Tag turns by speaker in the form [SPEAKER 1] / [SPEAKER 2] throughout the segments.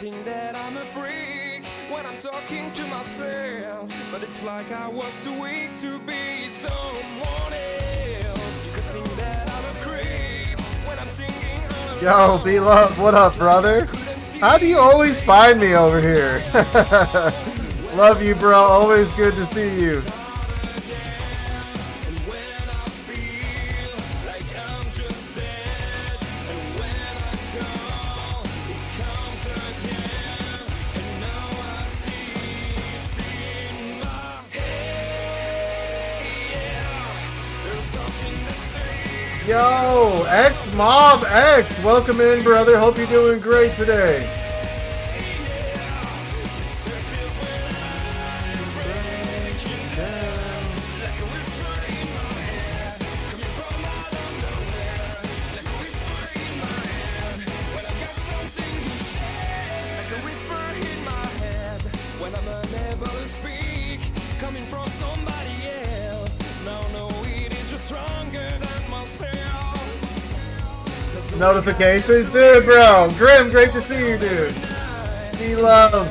[SPEAKER 1] think that I'm a freak when I'm talking to myself, but it's like I was too weak to be someone else. You could think that I'm a creep when I'm singing.
[SPEAKER 2] Yo, B-Love, what up, brother? How do you always find me over here? Love you, bro. Always good to see you. Yo, X Mob X, welcome in, brother. Hope you're doing great today. Notifications, dude, bro. Grim, great to see you, dude. B-Love.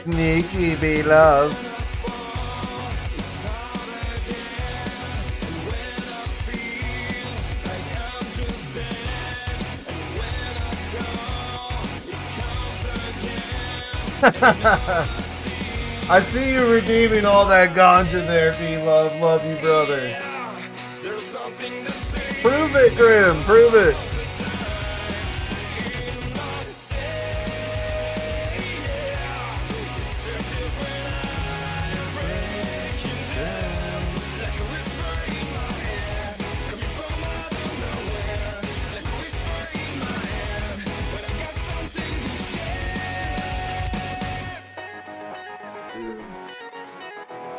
[SPEAKER 2] Sneaky B-Love. I see you redeeming all that ganja there, B-Love. Love you, brother. Prove it, Grim. Prove it.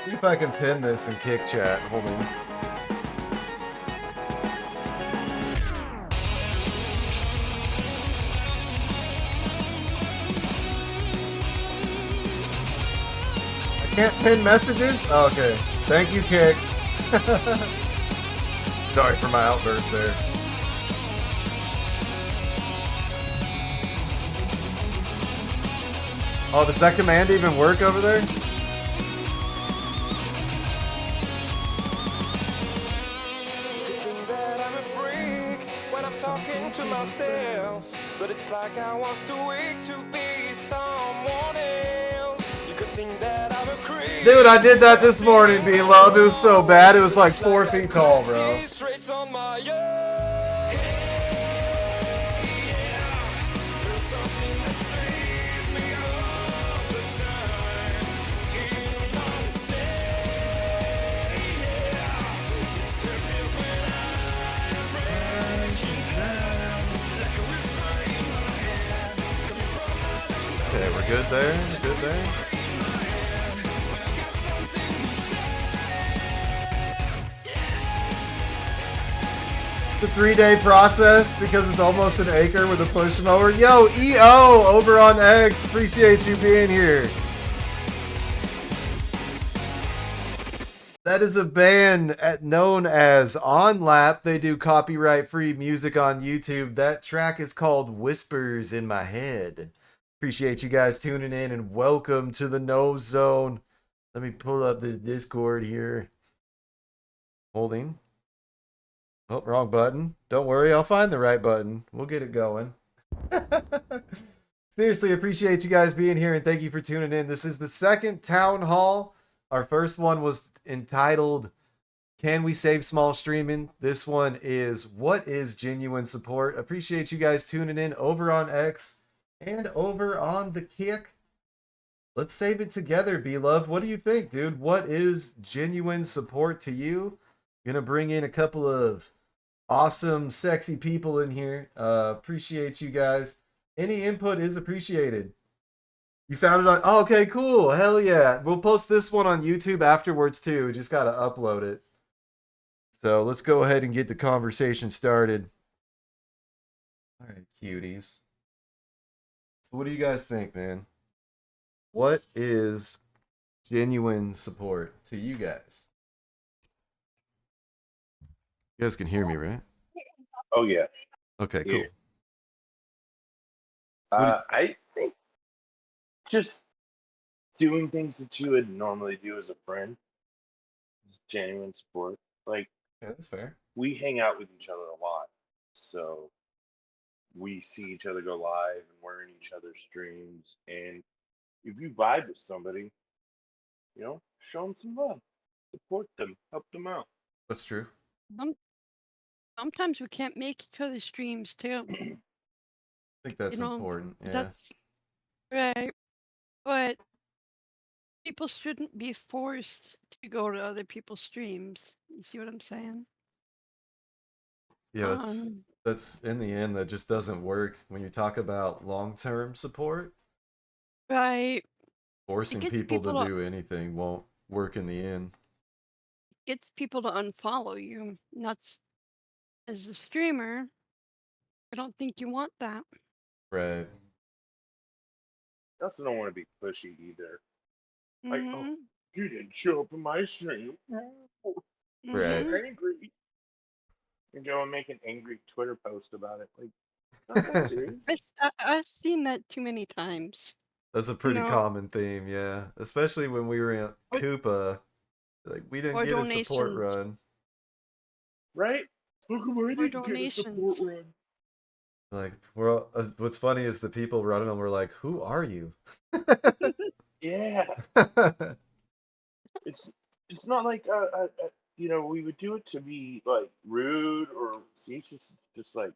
[SPEAKER 2] See if I can pin this in Kick Chat. Hold on. Can't pin messages? Oh, okay. Thank you, Kick. Sorry for my outburst there. Oh, does that command even work over there?
[SPEAKER 1] Myself, but it's like I was too weak to be someone else. You could think that I'm a creep.
[SPEAKER 2] Dude, I did that this morning, B-Love. It was so bad. It was like 4 feet tall, bro. Okay, we're good there. Good there. It's a 3-day process because it's almost an acre with a push mower. Yo, EO over on X. Appreciate you being here. That is a band known as On Lap. They do copyright-free music on YouTube. That track is called Whispers in My Head. Appreciate you guys tuning in and welcome to the No Zone. Let me pull up this Discord here. Holding. Oh, wrong button. Don't worry, I'll find the right button. We'll get it going. Seriously, appreciate you guys being here and thank you for tuning in. This is the second town hall. Our first one was entitled, Can We Save Small Streaming? This one is, What is Genuine Support? Appreciate you guys tuning in over on X and over on the Kick. Let's save it together, B-Love. What do you think, dude? What is genuine support to you? Gonna bring in a couple of awesome, sexy people in here. Appreciate you guys. Any input is appreciated. You found it on... Oh, okay, cool. Hell yeah. We'll post this one on YouTube afterwards, too. Just got to upload it. So let's go ahead and get the conversation started. All right, cuties. So what do you guys think, man? What is genuine support to you guys? You guys can hear me, right?
[SPEAKER 3] Oh, yeah.
[SPEAKER 2] Okay, cool.
[SPEAKER 3] Yeah. I think just doing things that you would normally do as a friend is genuine support. Like
[SPEAKER 2] Yeah, that's fair.
[SPEAKER 3] we hang out with each other a lot, so we see each other go live and we're in each other's streams. And if you vibe with somebody, show them some love, support them, help them out.
[SPEAKER 2] That's true.
[SPEAKER 4] Some, sometimes we can't make each other's streams too.
[SPEAKER 2] I think that's
[SPEAKER 4] You know,
[SPEAKER 2] important. Yeah.
[SPEAKER 4] that's right. But people shouldn't be forced to go to other people's streams. You see what I'm saying?
[SPEAKER 2] Yeah,
[SPEAKER 4] Um,
[SPEAKER 2] that's in the end that just doesn't work when you talk about long-term support.
[SPEAKER 4] right. It
[SPEAKER 2] Forcing
[SPEAKER 4] gets
[SPEAKER 2] people to
[SPEAKER 4] people to
[SPEAKER 2] do anything won't work in the end.
[SPEAKER 4] unfollow you. And that's as a streamer. I don't think you want that.
[SPEAKER 2] Right.
[SPEAKER 3] I also don't want to be pushy either. Like, oh,
[SPEAKER 4] Mm-hmm.
[SPEAKER 3] you didn't show up in my stream. I'm so
[SPEAKER 2] Right.
[SPEAKER 4] Mm-hmm.
[SPEAKER 3] angry. And go and make an angry Twitter post about it. Like, not that serious.
[SPEAKER 4] I've seen that too many times.
[SPEAKER 2] That's a
[SPEAKER 4] You
[SPEAKER 2] pretty
[SPEAKER 4] know,
[SPEAKER 2] common theme, yeah. Especially when we were in
[SPEAKER 4] or,
[SPEAKER 2] Koopa, like we didn't
[SPEAKER 4] or
[SPEAKER 2] get a support
[SPEAKER 4] donations.
[SPEAKER 2] run.
[SPEAKER 3] Right? How come I
[SPEAKER 4] Or
[SPEAKER 3] didn't get a support
[SPEAKER 4] donations.
[SPEAKER 3] run?
[SPEAKER 2] Like what's funny is the people running them were like, "Who are you?"
[SPEAKER 3] Yeah. It's it's not like we would do it to be like rude or facetious. It's just like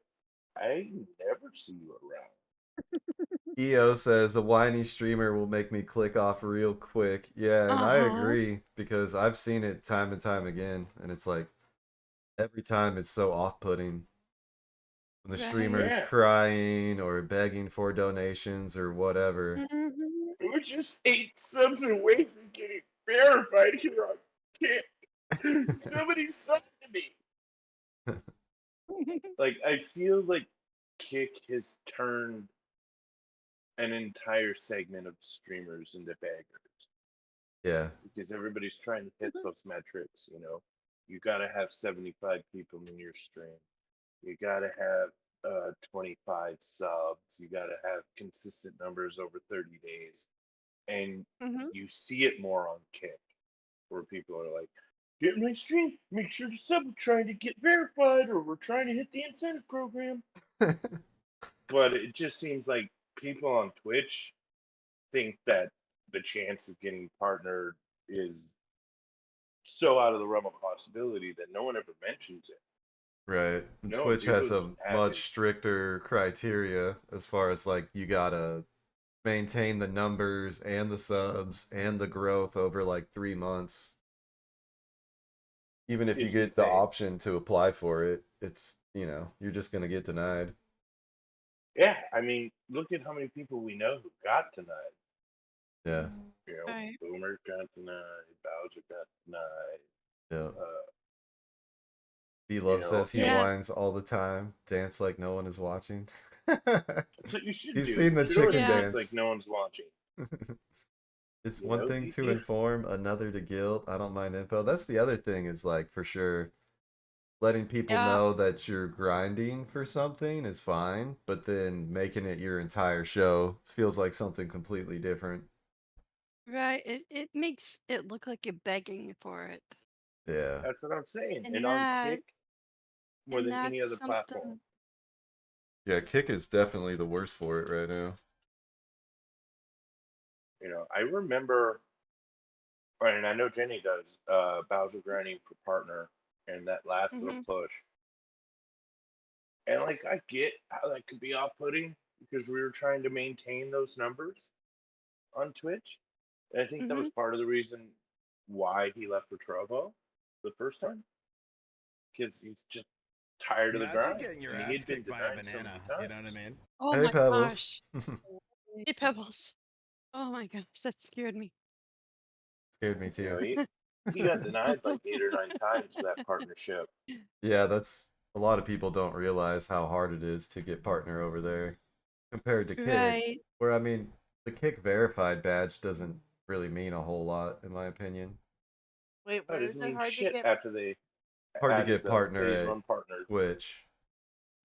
[SPEAKER 3] I never see you around.
[SPEAKER 2] EO says a whiny streamer will make me click off real quick. Yeah, and I
[SPEAKER 4] Uh-huh.
[SPEAKER 2] agree because I've seen it time and time again, and it's like every time it's so off-putting when the
[SPEAKER 4] Right.
[SPEAKER 2] streamer's
[SPEAKER 3] Yeah.
[SPEAKER 2] crying or begging for donations or whatever.
[SPEAKER 4] Mm-hmm.
[SPEAKER 3] We're just 8 subs away from getting verified here on Kick. Somebody sub to me. Like I feel like Kick has turned an entire segment of streamers into beggars
[SPEAKER 2] Yeah.
[SPEAKER 3] because everybody's trying to hit those metrics. You got to have 75 people in your stream. You got to have 25 subs. You got to have consistent numbers over 30 days. And
[SPEAKER 4] Mm-hmm.
[SPEAKER 3] you see it more on Kick, where people are like, get in my stream, make sure to sub, we're trying to get verified, or we're trying to hit the incentive program. But it just seems like people on Twitch think that the chance of getting partnered is so out of the realm of possibility that no one ever mentions it.
[SPEAKER 2] Right. And
[SPEAKER 3] No,
[SPEAKER 2] Twitch
[SPEAKER 3] people
[SPEAKER 2] has
[SPEAKER 3] just
[SPEAKER 2] a
[SPEAKER 3] have
[SPEAKER 2] much
[SPEAKER 3] it.
[SPEAKER 2] stricter criteria as far as like you gotta maintain the numbers and the subs and the growth over like 3 months. Even if you
[SPEAKER 3] It's
[SPEAKER 2] get the
[SPEAKER 3] insane.
[SPEAKER 2] option to apply for it, it's you're just gonna get denied.
[SPEAKER 3] Yeah, I mean, look at how many people we know who got denied.
[SPEAKER 2] Yeah.
[SPEAKER 4] Right.
[SPEAKER 3] Boomer got denied, Bowser got denied.
[SPEAKER 2] Yeah.
[SPEAKER 3] Uh,
[SPEAKER 2] B-Love says he
[SPEAKER 3] and
[SPEAKER 4] Yes.
[SPEAKER 2] whines all the time, dance like no one is watching.
[SPEAKER 3] that's what you should
[SPEAKER 2] He's
[SPEAKER 3] do.
[SPEAKER 2] seen
[SPEAKER 3] You
[SPEAKER 2] the
[SPEAKER 3] should always
[SPEAKER 2] chicken
[SPEAKER 4] Yeah.
[SPEAKER 3] dance like
[SPEAKER 2] dance.
[SPEAKER 3] no one's watching.
[SPEAKER 2] It's
[SPEAKER 3] You
[SPEAKER 2] one
[SPEAKER 3] know,
[SPEAKER 2] thing
[SPEAKER 3] you,
[SPEAKER 2] to
[SPEAKER 3] you,
[SPEAKER 2] inform, another to guilt. I don't mind info. That's the other thing is like for sure letting people
[SPEAKER 4] Yeah.
[SPEAKER 2] know that you're grinding for something is fine, but then making it your entire show feels like something completely different.
[SPEAKER 4] Right. It makes it look like you're begging for it.
[SPEAKER 2] Yeah.
[SPEAKER 3] that's what I'm saying. And
[SPEAKER 4] And
[SPEAKER 3] on
[SPEAKER 4] that
[SPEAKER 3] Kick, more
[SPEAKER 4] and
[SPEAKER 3] than any
[SPEAKER 4] that's
[SPEAKER 3] other platform,
[SPEAKER 4] something.
[SPEAKER 2] Yeah, Kick is definitely the worst for it right now.
[SPEAKER 3] I remember, and I know Jenny does, Bowser grinding for partner and that last little
[SPEAKER 4] Mm-hmm.
[SPEAKER 3] push. And like, I get how that could be off-putting because we were trying to maintain those numbers on Twitch. And I think that
[SPEAKER 4] Mm-hmm.
[SPEAKER 3] was part of the reason why he left for Trovo the first time because he's just tired of the
[SPEAKER 5] Imagine
[SPEAKER 3] grind,
[SPEAKER 5] getting your
[SPEAKER 3] and he
[SPEAKER 5] ass
[SPEAKER 3] had been
[SPEAKER 5] kicked by a
[SPEAKER 3] denied so
[SPEAKER 5] banana.
[SPEAKER 3] many
[SPEAKER 5] You know what I
[SPEAKER 3] times.
[SPEAKER 5] mean?
[SPEAKER 4] Oh
[SPEAKER 2] Hey
[SPEAKER 4] my
[SPEAKER 2] Pebbles.
[SPEAKER 4] gosh. Hey Pebbles. Oh my gosh, that scared me.
[SPEAKER 2] Scared me too.
[SPEAKER 3] He got denied like 8 or 9 times for that partnership.
[SPEAKER 2] Yeah, that's a lot of people don't realize how hard it is to get partner over there compared to Kick.
[SPEAKER 4] Right.
[SPEAKER 2] Where I mean, the Kick verified badge doesn't really mean a whole lot in my opinion.
[SPEAKER 6] Wait,
[SPEAKER 3] That
[SPEAKER 6] where is
[SPEAKER 3] doesn't
[SPEAKER 6] it
[SPEAKER 3] mean
[SPEAKER 6] hard to
[SPEAKER 3] shit
[SPEAKER 6] get?
[SPEAKER 3] after they
[SPEAKER 2] Hard to
[SPEAKER 3] added
[SPEAKER 2] get
[SPEAKER 3] the
[SPEAKER 2] partner
[SPEAKER 3] phase
[SPEAKER 2] at
[SPEAKER 3] one partners.
[SPEAKER 2] Twitch.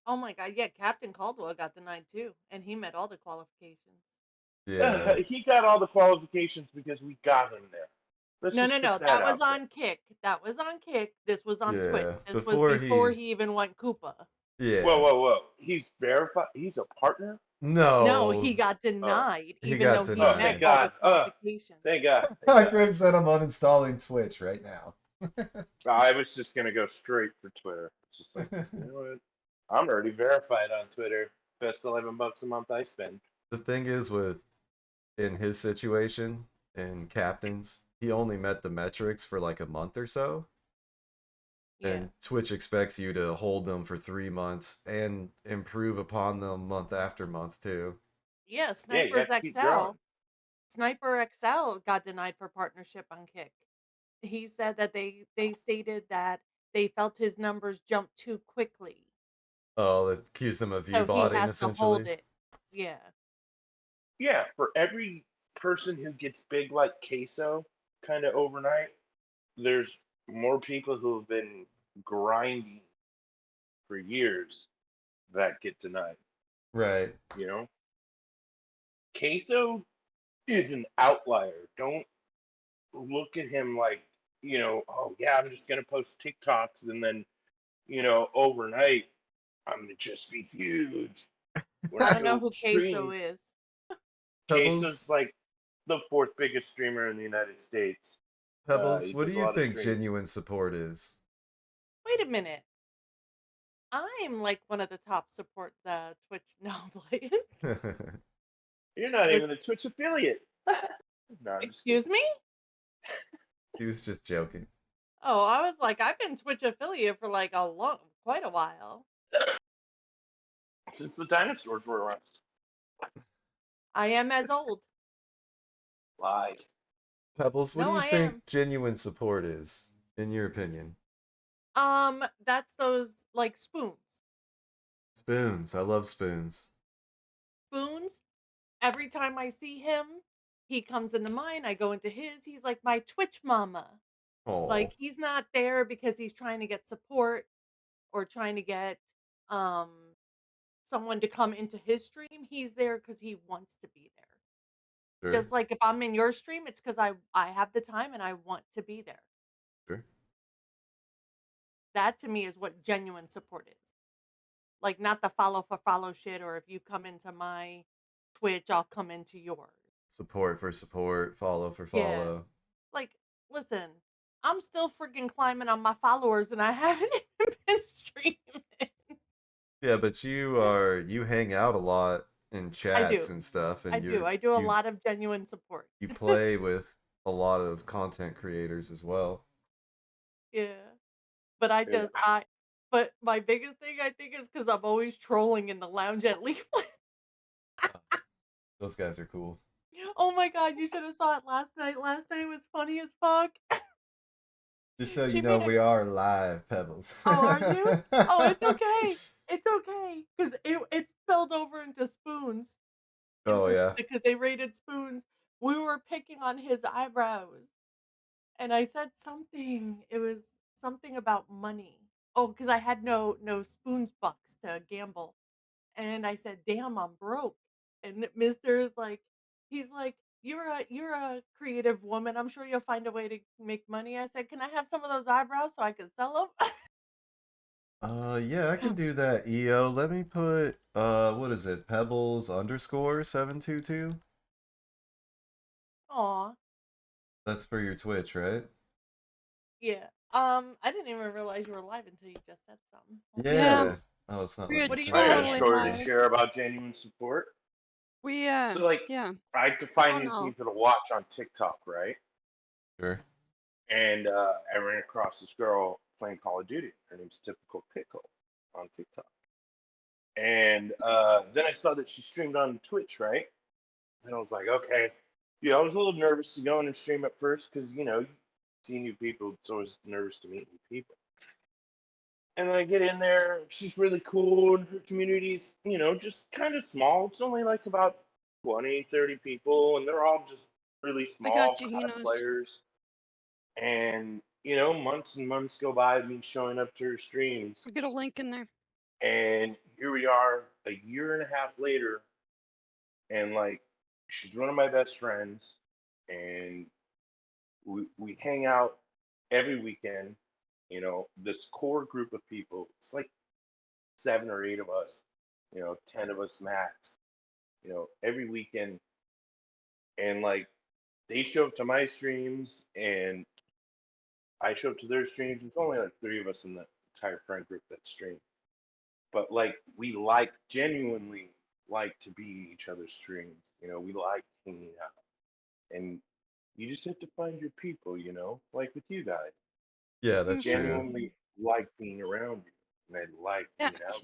[SPEAKER 5] Oh my god, yeah, Captain Caldwell got denied too, and he met all the qualifications.
[SPEAKER 2] Yeah.
[SPEAKER 3] He got all the qualifications because we got him there. Let's
[SPEAKER 5] No,
[SPEAKER 3] just
[SPEAKER 5] no,
[SPEAKER 3] put
[SPEAKER 5] no,
[SPEAKER 3] that
[SPEAKER 5] that was
[SPEAKER 3] out there.
[SPEAKER 5] on Kick. That was on Kick. This was on Twitch.
[SPEAKER 2] Yeah.
[SPEAKER 5] This was
[SPEAKER 2] Before
[SPEAKER 5] before
[SPEAKER 2] he
[SPEAKER 5] he even went Koopa.
[SPEAKER 3] Whoa,
[SPEAKER 2] Yeah.
[SPEAKER 3] whoa, whoa! He's verified. He's a partner.
[SPEAKER 5] No, he
[SPEAKER 2] No.
[SPEAKER 5] got
[SPEAKER 3] Oh,
[SPEAKER 5] denied,
[SPEAKER 2] He
[SPEAKER 5] even
[SPEAKER 2] got
[SPEAKER 5] though he met
[SPEAKER 3] thank
[SPEAKER 2] denied.
[SPEAKER 5] all the
[SPEAKER 3] God.
[SPEAKER 5] qualifications.
[SPEAKER 3] Thank God. Thank God.
[SPEAKER 2] Grim said I'm uninstalling Twitch right now.
[SPEAKER 3] I was just gonna go straight for Twitter. It's just like, you know what? I'm already verified on Twitter. Best $11 a month I spend.
[SPEAKER 2] The thing is with in his situation in captains, he only met the metrics for like a month or so.
[SPEAKER 5] Yeah.
[SPEAKER 2] And Twitch expects you to hold them for 3 months and improve upon them month after month too.
[SPEAKER 5] Yeah,
[SPEAKER 3] Yeah, you have
[SPEAKER 5] Snipers
[SPEAKER 3] to keep
[SPEAKER 5] XL.
[SPEAKER 3] growing.
[SPEAKER 5] Sniper XL got denied for partnership on Kick. He said that they stated that they felt his numbers jump too quickly.
[SPEAKER 2] Oh, it accused them of
[SPEAKER 5] So he
[SPEAKER 2] viewbotting
[SPEAKER 5] has to hold
[SPEAKER 2] essentially.
[SPEAKER 5] it. Yeah.
[SPEAKER 3] Yeah, for every person who gets big like queso kind of overnight, there's more people who have been grinding for years that get denied.
[SPEAKER 2] Right.
[SPEAKER 3] You know, queso is an outlier. Don't look at him like, oh yeah, I'm just gonna post TikToks and then, overnight I'm gonna just be huge. When
[SPEAKER 5] I
[SPEAKER 3] I
[SPEAKER 5] don't know
[SPEAKER 3] go
[SPEAKER 5] who Queso
[SPEAKER 3] stream,
[SPEAKER 5] is.
[SPEAKER 3] Queso's
[SPEAKER 2] Pebbles,
[SPEAKER 3] like the fourth biggest streamer in the United States.
[SPEAKER 2] Pebbles,
[SPEAKER 3] He
[SPEAKER 2] what do
[SPEAKER 3] does a
[SPEAKER 2] you
[SPEAKER 3] lot of
[SPEAKER 2] think
[SPEAKER 3] streaming.
[SPEAKER 2] genuine support is?
[SPEAKER 5] Wait a minute. I'm like one of the top support Twitch now playing.
[SPEAKER 3] You're not
[SPEAKER 5] With
[SPEAKER 3] even a Twitch affiliate. No, I'm just kidding.
[SPEAKER 5] excuse me?
[SPEAKER 2] He was just joking.
[SPEAKER 5] Oh, I was like, I've been Twitch affiliate for like quite a while.
[SPEAKER 3] Since the dinosaurs were around.
[SPEAKER 5] I am as old.
[SPEAKER 3] Lies.
[SPEAKER 2] Pebbles, what do
[SPEAKER 5] No,
[SPEAKER 2] you
[SPEAKER 5] I am.
[SPEAKER 2] think genuine support is, in your opinion?
[SPEAKER 5] That's those like spoons.
[SPEAKER 2] Spoons. I love spoons.
[SPEAKER 5] Spoons. Every time I see him, he comes into mine. I go into his. He's like my Twitch mama.
[SPEAKER 2] Oh,
[SPEAKER 5] Like he's not there because he's trying to get support or trying to get um someone to come into his stream. He's there because he wants to be there.
[SPEAKER 2] sure,
[SPEAKER 5] Just like if I'm in your stream, it's because I have the time and I want to be there.
[SPEAKER 2] sure.
[SPEAKER 5] That to me is what genuine support is. Like not the follow for follow shit, or if you come into my Twitch, I'll come into yours.
[SPEAKER 2] Support for support, follow for
[SPEAKER 5] Yeah.
[SPEAKER 2] follow.
[SPEAKER 5] Like, listen, I'm still freaking climbing on my followers and I haven't even been streaming.
[SPEAKER 2] Yeah, but you hang out a lot in
[SPEAKER 5] I
[SPEAKER 2] chats
[SPEAKER 5] do.
[SPEAKER 2] and stuff,
[SPEAKER 5] I
[SPEAKER 2] and
[SPEAKER 5] do.
[SPEAKER 2] you
[SPEAKER 5] I do a
[SPEAKER 2] you
[SPEAKER 5] lot of genuine support.
[SPEAKER 2] you play with a lot of content creators as well.
[SPEAKER 5] Yeah. But
[SPEAKER 3] Yeah.
[SPEAKER 5] but my biggest thing I think is because I'm always trolling in the lounge at Leaflet.
[SPEAKER 2] Those guys are cool.
[SPEAKER 5] Oh my god, you should have saw it last night. Last night was funny as fuck.
[SPEAKER 2] Just so you
[SPEAKER 5] She
[SPEAKER 2] know,
[SPEAKER 5] made a
[SPEAKER 2] we are live, Pebbles.
[SPEAKER 5] Oh, are you? Oh, it's okay. It's okay. Because it spilled over into spoons.
[SPEAKER 2] Oh yeah.
[SPEAKER 5] Because they rated spoons. We were picking on his eyebrows. And I said something. It was something about money. Oh, because I had no spoons bucks to gamble. And I said, "Damn, I'm broke." And Mister is like, he's like, "You're a creative woman. I'm sure you'll find a way to make money." I said, "Can I have some of those eyebrows so I can sell
[SPEAKER 2] Yeah, I can
[SPEAKER 5] them?"
[SPEAKER 2] do that, EO. Let me put what is it? Pebbles underscore 722.
[SPEAKER 5] Aw,
[SPEAKER 2] That's for your Twitch, right?
[SPEAKER 5] yeah. I didn't even realize you were live until you just said something. Hold on.
[SPEAKER 4] Yeah,
[SPEAKER 2] Yeah. Oh, it's not
[SPEAKER 4] we're
[SPEAKER 2] letting me
[SPEAKER 5] What are you
[SPEAKER 2] send
[SPEAKER 3] I
[SPEAKER 2] it
[SPEAKER 3] got a
[SPEAKER 5] doing?
[SPEAKER 4] totally
[SPEAKER 2] yet.
[SPEAKER 3] story to
[SPEAKER 4] live.
[SPEAKER 3] share about genuine support.
[SPEAKER 4] We
[SPEAKER 3] So, like,
[SPEAKER 4] yeah.
[SPEAKER 3] I like to find
[SPEAKER 4] Oh
[SPEAKER 3] new
[SPEAKER 4] no.
[SPEAKER 3] people to watch on TikTok, right?
[SPEAKER 2] Sure.
[SPEAKER 3] And I ran across this girl playing Call of Duty. Her name's Typical Pickle on TikTok. And then I saw that she streamed on Twitch, right? And I was like, okay. Yeah, I was a little nervous to go in and stream at first because, you see new people. It's always nervous to meet new people. And then I get in there. She's really cool. And her community's, just kind of small. It's only like about 20, 30 people. And they're all just really
[SPEAKER 4] I
[SPEAKER 3] small
[SPEAKER 4] got you. He
[SPEAKER 3] COD
[SPEAKER 4] knows.
[SPEAKER 3] players. And, months and months go by of me showing up to her streams.
[SPEAKER 4] We get a link in there.
[SPEAKER 3] And here we are a year and a half later, and like she's one of my best friends, and we hang out every weekend. You know, this core group of people, it's like 7 or 8 of us, 10 of us max, every weekend. And like they show up to my streams and I show up to their streams. There's only like 3 of us in the entire friend group that stream. But like we like genuinely like to be in each other's streams. We like hanging out. And you just have to find your people, like with you guys.
[SPEAKER 2] Yeah,
[SPEAKER 3] We
[SPEAKER 2] that's true.
[SPEAKER 3] genuinely like being around you. And I like
[SPEAKER 4] Yeah.
[SPEAKER 3] being out.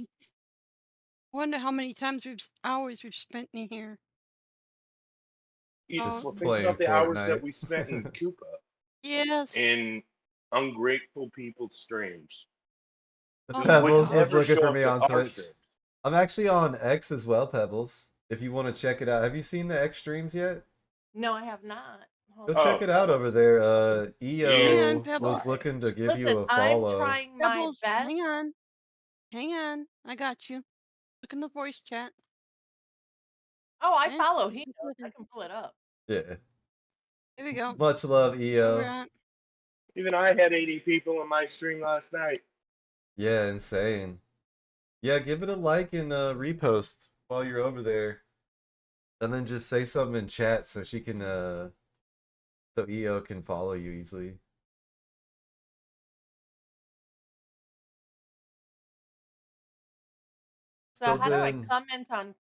[SPEAKER 4] Wonder how many hours we've spent in here. Oh,
[SPEAKER 3] Well, think
[SPEAKER 2] Playing
[SPEAKER 3] about the hours that
[SPEAKER 2] Fortnite.
[SPEAKER 3] we spent in Koopa
[SPEAKER 4] yes.
[SPEAKER 3] in ungrateful people's streams
[SPEAKER 4] Oh
[SPEAKER 3] who
[SPEAKER 4] my
[SPEAKER 3] would
[SPEAKER 2] Pebbles
[SPEAKER 4] god.
[SPEAKER 2] was
[SPEAKER 3] never
[SPEAKER 2] looking
[SPEAKER 3] show
[SPEAKER 2] for
[SPEAKER 3] up
[SPEAKER 2] me
[SPEAKER 3] to
[SPEAKER 2] on
[SPEAKER 3] our
[SPEAKER 2] Twitch.
[SPEAKER 3] streams.
[SPEAKER 2] I'm actually on X as well, Pebbles. If you want to check it out. Have you seen the X streams yet?
[SPEAKER 5] No, I have not.
[SPEAKER 2] Go
[SPEAKER 5] Hold on.
[SPEAKER 2] check
[SPEAKER 3] Oh,
[SPEAKER 2] it out over
[SPEAKER 3] Pebbles.
[SPEAKER 2] there.
[SPEAKER 4] Hang
[SPEAKER 3] It's
[SPEAKER 4] on,
[SPEAKER 2] EO was
[SPEAKER 4] Pebbles.
[SPEAKER 2] looking to give you
[SPEAKER 5] Listen,
[SPEAKER 2] a
[SPEAKER 5] I'm
[SPEAKER 2] follow.
[SPEAKER 5] trying my
[SPEAKER 4] Pebbles,
[SPEAKER 5] best.
[SPEAKER 4] hang on. Hang on. I got you. Look in the voice chat.
[SPEAKER 5] Oh, I
[SPEAKER 4] Okay,
[SPEAKER 5] follow
[SPEAKER 4] just
[SPEAKER 5] him.
[SPEAKER 4] a
[SPEAKER 5] I
[SPEAKER 4] second.
[SPEAKER 5] can pull it up.
[SPEAKER 2] Yeah.
[SPEAKER 4] Here we go.
[SPEAKER 2] Much love,
[SPEAKER 4] That's where we're
[SPEAKER 2] EO.
[SPEAKER 4] at.
[SPEAKER 3] Even I had 80 people in my stream last night.
[SPEAKER 2] Yeah, insane. Yeah, give it a like and repost while you're over there. And then just say something in chat so she can so EO can follow you easily.
[SPEAKER 5] So how do I
[SPEAKER 2] then
[SPEAKER 5] comment on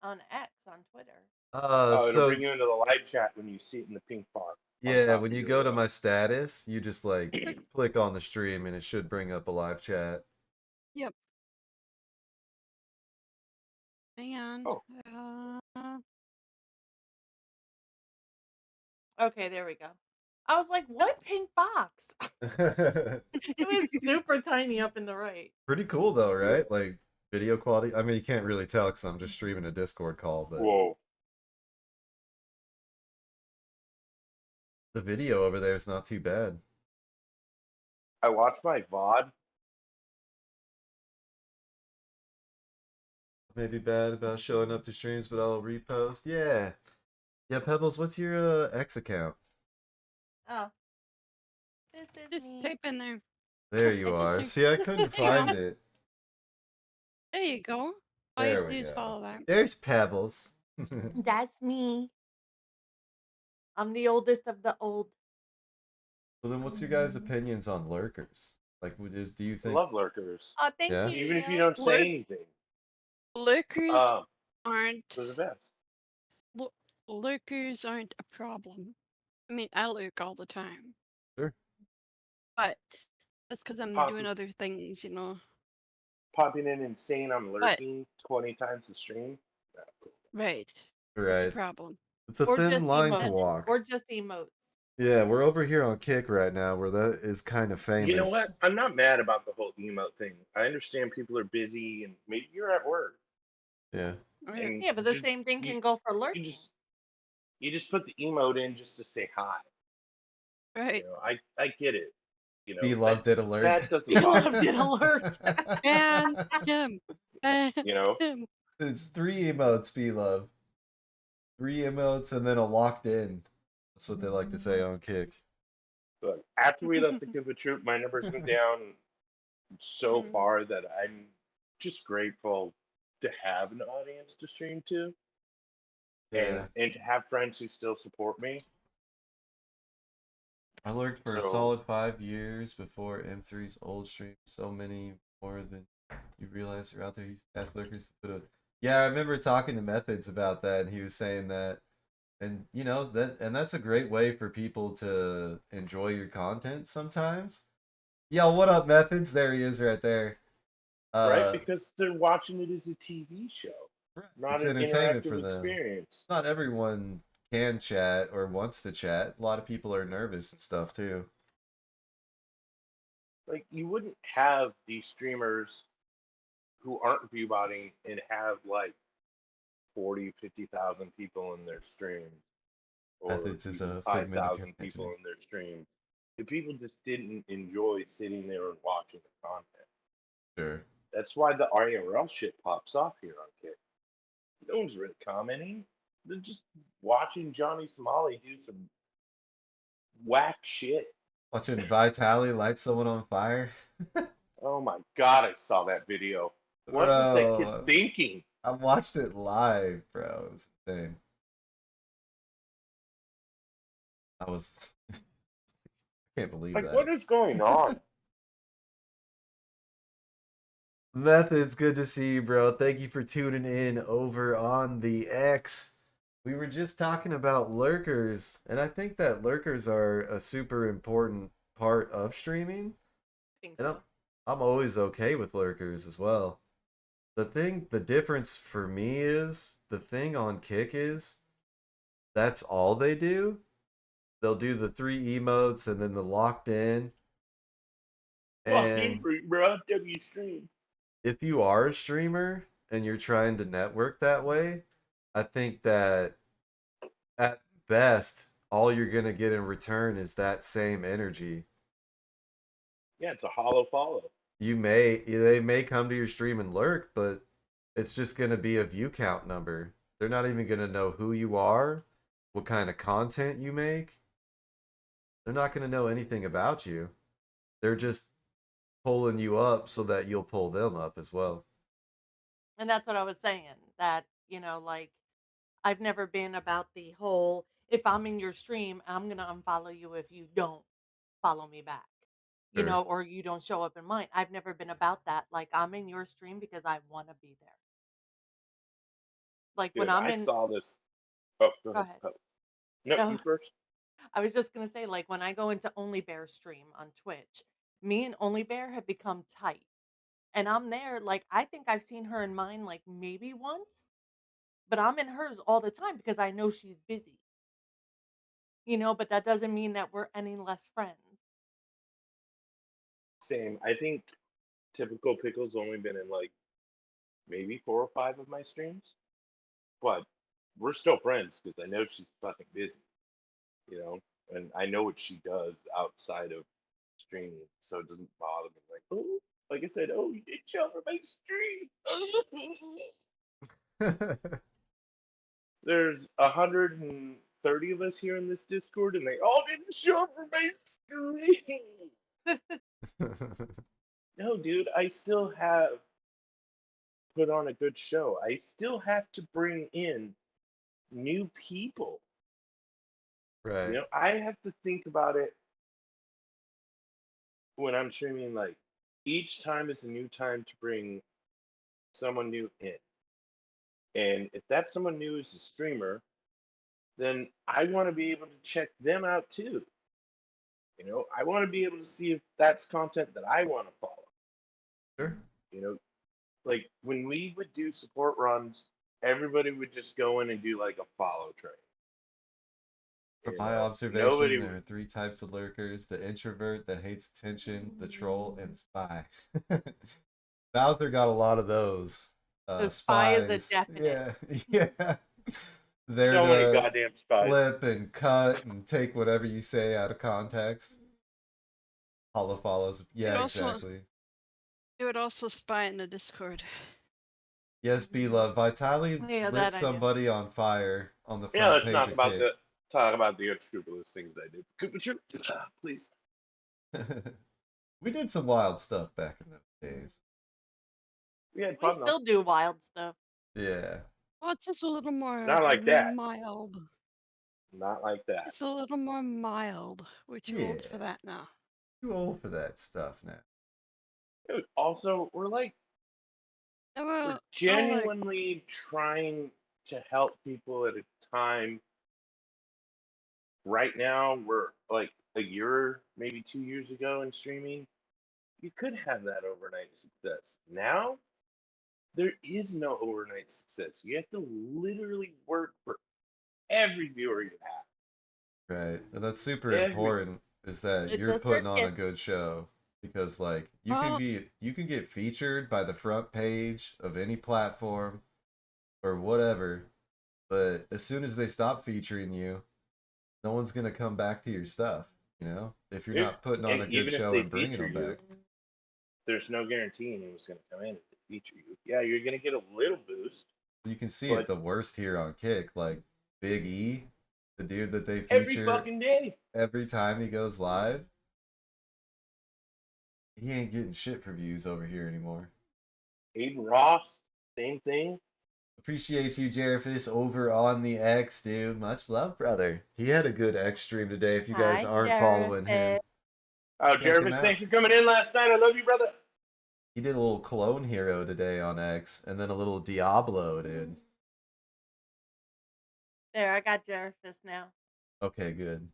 [SPEAKER 5] on X on Twitter?
[SPEAKER 3] Oh, it'll
[SPEAKER 2] so
[SPEAKER 3] bring you into the live chat when you see it in the pink bar on
[SPEAKER 2] yeah,
[SPEAKER 3] top
[SPEAKER 2] when
[SPEAKER 3] of
[SPEAKER 2] you
[SPEAKER 3] your.
[SPEAKER 2] go to my status, you just like
[SPEAKER 4] Click.
[SPEAKER 2] click on the stream and it should bring up a live chat.
[SPEAKER 4] Yep. Hang on.
[SPEAKER 3] Oh,
[SPEAKER 5] Okay, there we go. I was like, what pink box? It was super tiny up in the right.
[SPEAKER 2] Pretty cool though, right? Like video quality. I mean, you can't really tell because I'm just streaming a Discord call, but
[SPEAKER 3] whoa.
[SPEAKER 2] the video over there is not too bad.
[SPEAKER 3] I watched my VOD.
[SPEAKER 2] Maybe bad about showing up to streams, but I'll repost. Yeah. Yeah, Pebbles, what's your X account?
[SPEAKER 5] Oh, this is
[SPEAKER 4] just
[SPEAKER 5] me.
[SPEAKER 4] type in there.
[SPEAKER 2] There you
[SPEAKER 5] It's
[SPEAKER 2] are.
[SPEAKER 4] your-
[SPEAKER 2] See, I couldn't
[SPEAKER 4] There you
[SPEAKER 2] find
[SPEAKER 4] go.
[SPEAKER 2] it.
[SPEAKER 4] There you go. All you
[SPEAKER 2] There
[SPEAKER 4] have to
[SPEAKER 2] we
[SPEAKER 4] do is
[SPEAKER 2] go.
[SPEAKER 4] follow that.
[SPEAKER 2] There's Pebbles.
[SPEAKER 5] That's me. I'm the oldest of the old.
[SPEAKER 2] So then what's your guys' opinions on lurkers? Like, do you
[SPEAKER 3] I
[SPEAKER 2] think...
[SPEAKER 3] love lurkers.
[SPEAKER 5] Oh, thank
[SPEAKER 2] Yeah?
[SPEAKER 5] you.
[SPEAKER 3] Even if you
[SPEAKER 5] Leo.
[SPEAKER 3] don't say anything,
[SPEAKER 4] Lurkers aren't
[SPEAKER 3] they're the best.
[SPEAKER 4] lurkers aren't a problem. I mean, I lurk all the time,
[SPEAKER 2] Sure.
[SPEAKER 4] but that's because I'm
[SPEAKER 3] Pop,
[SPEAKER 4] doing other things, you know.
[SPEAKER 3] popping in and saying I'm
[SPEAKER 4] But
[SPEAKER 3] lurking 20 times the stream. Nah, cool.
[SPEAKER 4] right, that's a
[SPEAKER 2] Right.
[SPEAKER 4] problem.
[SPEAKER 2] It's a
[SPEAKER 5] Or
[SPEAKER 2] thin
[SPEAKER 5] just
[SPEAKER 2] line to
[SPEAKER 5] emotes.
[SPEAKER 2] walk.
[SPEAKER 5] Or just emotes.
[SPEAKER 2] Yeah, we're over here on Kick right now where that is kind of famous.
[SPEAKER 3] You know what? I'm not mad about the whole emote thing. I understand people are busy and maybe you're at work.
[SPEAKER 2] Yeah.
[SPEAKER 4] Right.
[SPEAKER 3] And
[SPEAKER 5] Yeah, but the
[SPEAKER 3] just-
[SPEAKER 5] same thing
[SPEAKER 3] you-
[SPEAKER 5] can go for
[SPEAKER 3] You
[SPEAKER 5] lurking.
[SPEAKER 3] just put the emote in just to say hi.
[SPEAKER 4] Right.
[SPEAKER 3] I get it.
[SPEAKER 2] Be loved at alert.
[SPEAKER 3] That doesn't
[SPEAKER 5] Be
[SPEAKER 3] bother
[SPEAKER 5] loved
[SPEAKER 3] me.
[SPEAKER 5] and alert.
[SPEAKER 4] And him. And him.
[SPEAKER 2] It's 3 emotes, be love. 3 emotes and then a locked in. That's what they like to say on Kick.
[SPEAKER 3] But after we left the Koopa Troop, my numbers went down so far that I'm just grateful to have an audience to stream to.
[SPEAKER 2] Yeah.
[SPEAKER 3] And to have friends who still support me.
[SPEAKER 2] I lurked for a
[SPEAKER 3] So-
[SPEAKER 2] solid 5 years before M3's old stream. So many more than you realize are out there. You ask lurkers to put a... Yeah, I remember talking to Methods about that, and he was saying that. And you know that's a great way for people to enjoy your content sometimes. Yo, what up, Methods? There he is, right there.
[SPEAKER 3] Right? Because they're watching it as a TV show, not
[SPEAKER 2] it's
[SPEAKER 3] an
[SPEAKER 2] entertainment
[SPEAKER 3] interactive
[SPEAKER 2] for them.
[SPEAKER 3] experience.
[SPEAKER 2] Not everyone can chat or wants to chat. A lot of people are nervous and stuff too.
[SPEAKER 3] Like you wouldn't have these streamers who aren't viewbotting and have like 40, 50,000 people in their stream, or
[SPEAKER 2] Methods is a
[SPEAKER 3] 5,000 people in their stream. The people just didn't enjoy sitting there and watching the content.
[SPEAKER 2] Sure.
[SPEAKER 3] That's why the IRL shit pops off here on Kick. No one's really commenting. They're just watching Johnny Somali do some whack shit.
[SPEAKER 2] Watching Vitali light someone on fire.
[SPEAKER 3] Oh my god, I saw that video. What was that kid
[SPEAKER 2] Bro,
[SPEAKER 3] thinking?
[SPEAKER 2] I watched it live, bro. It was insane. I was I can't believe
[SPEAKER 3] Like,
[SPEAKER 2] that.
[SPEAKER 3] what is going on?
[SPEAKER 2] Methods, good to see you, bro. Thank you for tuning in over on the X. We were just talking about lurkers, and I think that lurkers are a super important part of streaming.
[SPEAKER 5] I think
[SPEAKER 2] And
[SPEAKER 5] so.
[SPEAKER 2] I'm always okay with lurkers as well. The difference for me is the thing on Kick is that's all they do. They'll do the 3 emotes and then the locked in.
[SPEAKER 3] Locked in
[SPEAKER 2] And
[SPEAKER 3] for you, bro. W stream.
[SPEAKER 2] if you are a streamer and you're trying to network that way, I think that at best, all you're gonna get in return is that same energy.
[SPEAKER 3] Yeah, it's a hollow follow.
[SPEAKER 2] They may come to your stream and lurk, but it's just gonna be a view count number. They're not even gonna know who you are, what kind of content you make. They're not gonna know anything about you. They're just pulling you up so that you'll pull them up as well.
[SPEAKER 5] And that's what I was saying. That, like I've never been about the whole if I'm in your stream, I'm gonna unfollow you if you don't follow me back.
[SPEAKER 2] Sure.
[SPEAKER 5] Or you don't show up in mine. I've never been about that. Like I'm in your stream because I want to be there. Like when
[SPEAKER 3] Dude,
[SPEAKER 5] I'm
[SPEAKER 3] I
[SPEAKER 5] in
[SPEAKER 3] saw this. Oh, go
[SPEAKER 5] Go
[SPEAKER 3] ahead.
[SPEAKER 5] ahead.
[SPEAKER 3] No,
[SPEAKER 5] No,
[SPEAKER 3] you first.
[SPEAKER 5] I was just gonna say, like when I go into Only Bear stream on Twitch, me and Only Bear have become tight. And I'm there, like I think I've seen her in mine like maybe once, but I'm in hers all the time because I know she's busy. But that doesn't mean that we're any less friends.
[SPEAKER 3] Same. I think typical pickle's only been in like maybe 4 or 5 of my streams, but we're still friends because I know she's fucking busy, you know, and I know what she does outside of streaming, so it doesn't bother me. Like, oh, like I said, oh, you did show up for my stream. There's 130 of us here in this Discord, and they all didn't show up for my stream. No, dude, I still have put on a good show. I still have to bring in new people.
[SPEAKER 2] Right.
[SPEAKER 3] I have to think about it when I'm streaming. Like each time is a new time to bring someone new in, and if that someone new is a streamer, then I want to be able to check them out too. I want to be able to see if that's content that I want to follow.
[SPEAKER 2] Sure.
[SPEAKER 3] You know, like when we would do support runs, everybody would just go in and do like a follow train.
[SPEAKER 2] From my observation,
[SPEAKER 3] Nobody.
[SPEAKER 2] there are 3 types of lurkers: the introvert that hates attention, the troll, and the spy. Bowser got a lot of those
[SPEAKER 5] The spy is a
[SPEAKER 2] spies.
[SPEAKER 5] definite.
[SPEAKER 2] Yeah, yeah. There
[SPEAKER 3] So many
[SPEAKER 2] to
[SPEAKER 3] goddamn spies.
[SPEAKER 2] flip and cut and take whatever you say out of context. Hollow follows. Yeah, exactly.
[SPEAKER 4] It would also spy in the Discord.
[SPEAKER 2] Yes, B-Love. Vitali
[SPEAKER 5] Yeah,
[SPEAKER 2] lit
[SPEAKER 5] that I knew.
[SPEAKER 2] somebody on fire on the
[SPEAKER 3] Yeah,
[SPEAKER 2] front
[SPEAKER 3] let's
[SPEAKER 2] page
[SPEAKER 3] not
[SPEAKER 2] of
[SPEAKER 3] about
[SPEAKER 2] Kick.
[SPEAKER 3] the talk about the unscrupulous things I did. Please.
[SPEAKER 2] We did some wild stuff back in those days.
[SPEAKER 3] We had
[SPEAKER 5] We
[SPEAKER 3] fun
[SPEAKER 5] still
[SPEAKER 3] though.
[SPEAKER 5] do wild stuff.
[SPEAKER 2] Yeah.
[SPEAKER 4] Well, it's just a little more
[SPEAKER 3] Not like that.
[SPEAKER 4] mild.
[SPEAKER 3] Not like that.
[SPEAKER 4] It's a little more mild. We're too old for
[SPEAKER 2] Yeah.
[SPEAKER 4] that now.
[SPEAKER 2] Too old for that stuff now.
[SPEAKER 3] Dude, also, we're
[SPEAKER 4] Well,
[SPEAKER 3] genuinely trying to help people at a time. Right now, we're like a year, maybe 2 years ago in streaming. You could have that overnight success. Now, there is no overnight success. You have to literally work for every viewer you have.
[SPEAKER 2] Right. And that's super
[SPEAKER 3] Every
[SPEAKER 2] important is that
[SPEAKER 5] It's
[SPEAKER 2] you're
[SPEAKER 5] a
[SPEAKER 2] putting on a
[SPEAKER 5] circus.
[SPEAKER 2] good show because like
[SPEAKER 4] well,
[SPEAKER 2] you can get featured by the front page of any platform or whatever, but as soon as they stop featuring you, no one's going to come back to your stuff, if you're
[SPEAKER 3] Dude,
[SPEAKER 2] not putting on
[SPEAKER 3] and
[SPEAKER 2] a good
[SPEAKER 3] even if
[SPEAKER 2] show
[SPEAKER 3] they
[SPEAKER 2] and bringing
[SPEAKER 3] feature
[SPEAKER 2] them
[SPEAKER 3] you,
[SPEAKER 2] back.
[SPEAKER 3] there's no guaranteeing it was going to come in to feature you. Yeah, you're going to get a little boost,
[SPEAKER 2] You can see it
[SPEAKER 3] but
[SPEAKER 2] the worst here on Kick, like Big E, the dude that they
[SPEAKER 3] every
[SPEAKER 2] feature
[SPEAKER 3] fucking day.
[SPEAKER 2] every time he goes live. He ain't getting shit for views over here anymore.
[SPEAKER 3] Aiden Ross, same thing.
[SPEAKER 2] Appreciate you, Jervis, over on the X, dude. Much love, brother. He had a good X stream today. If you guys
[SPEAKER 5] Hi,
[SPEAKER 2] aren't following him,
[SPEAKER 5] Jervis.
[SPEAKER 3] Oh,
[SPEAKER 2] check him
[SPEAKER 3] Jervis,
[SPEAKER 2] out.
[SPEAKER 3] thanks for coming in last night. I love you, brother.
[SPEAKER 2] He did a little clone hero today on X, and then a little Diablo, dude.
[SPEAKER 5] There, I got Jervis now.
[SPEAKER 2] Okay, good.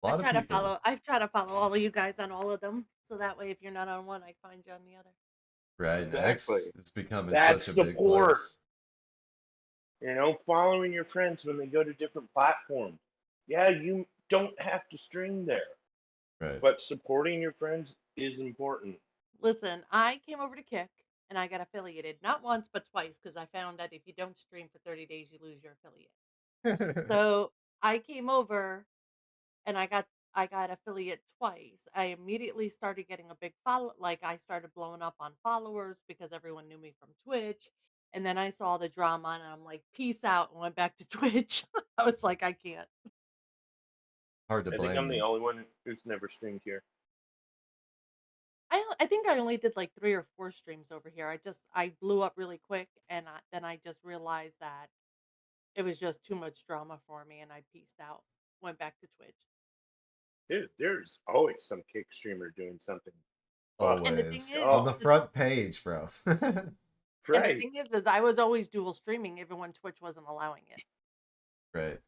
[SPEAKER 2] A
[SPEAKER 5] I
[SPEAKER 2] lot of
[SPEAKER 5] try to
[SPEAKER 2] people,
[SPEAKER 5] follow. I try to follow all of you guys on all of them, so that way, if you're not on one, I find you on the other.
[SPEAKER 2] right? And
[SPEAKER 3] Exactly.
[SPEAKER 2] X is becoming
[SPEAKER 3] That's
[SPEAKER 2] such a big
[SPEAKER 3] support.
[SPEAKER 2] place.
[SPEAKER 3] You know, following your friends when they go to different platforms. Yeah, you don't have to stream there,
[SPEAKER 2] Right.
[SPEAKER 3] but supporting your friends is important.
[SPEAKER 5] Listen, I came over to Kick and I got affiliated not once but twice because I found that if you don't stream for 30 days, you lose your affiliate. So I came over and I got affiliate twice. I immediately started getting a big follow, like I started blowing up on followers because everyone knew me from Twitch. And then I saw the drama and I'm like, peace out, and went back to Twitch. I was like, I can't.
[SPEAKER 2] Hard to
[SPEAKER 3] I think
[SPEAKER 2] blame
[SPEAKER 3] I'm the
[SPEAKER 2] you.
[SPEAKER 3] only one who's never streamed here.
[SPEAKER 5] I think I only did like 3 or 4 streams over here. I blew up really quick and then I just realized that it was just too much drama for me and I peaced out. Went back to Twitch.
[SPEAKER 3] There's always some kick streamer doing something.
[SPEAKER 5] And the thing
[SPEAKER 2] Always
[SPEAKER 5] is,
[SPEAKER 2] on the
[SPEAKER 3] God,
[SPEAKER 2] front page, bro.
[SPEAKER 5] and the
[SPEAKER 3] right.
[SPEAKER 5] thing is I was always dual streaming even when Twitch wasn't allowing it.
[SPEAKER 2] Right.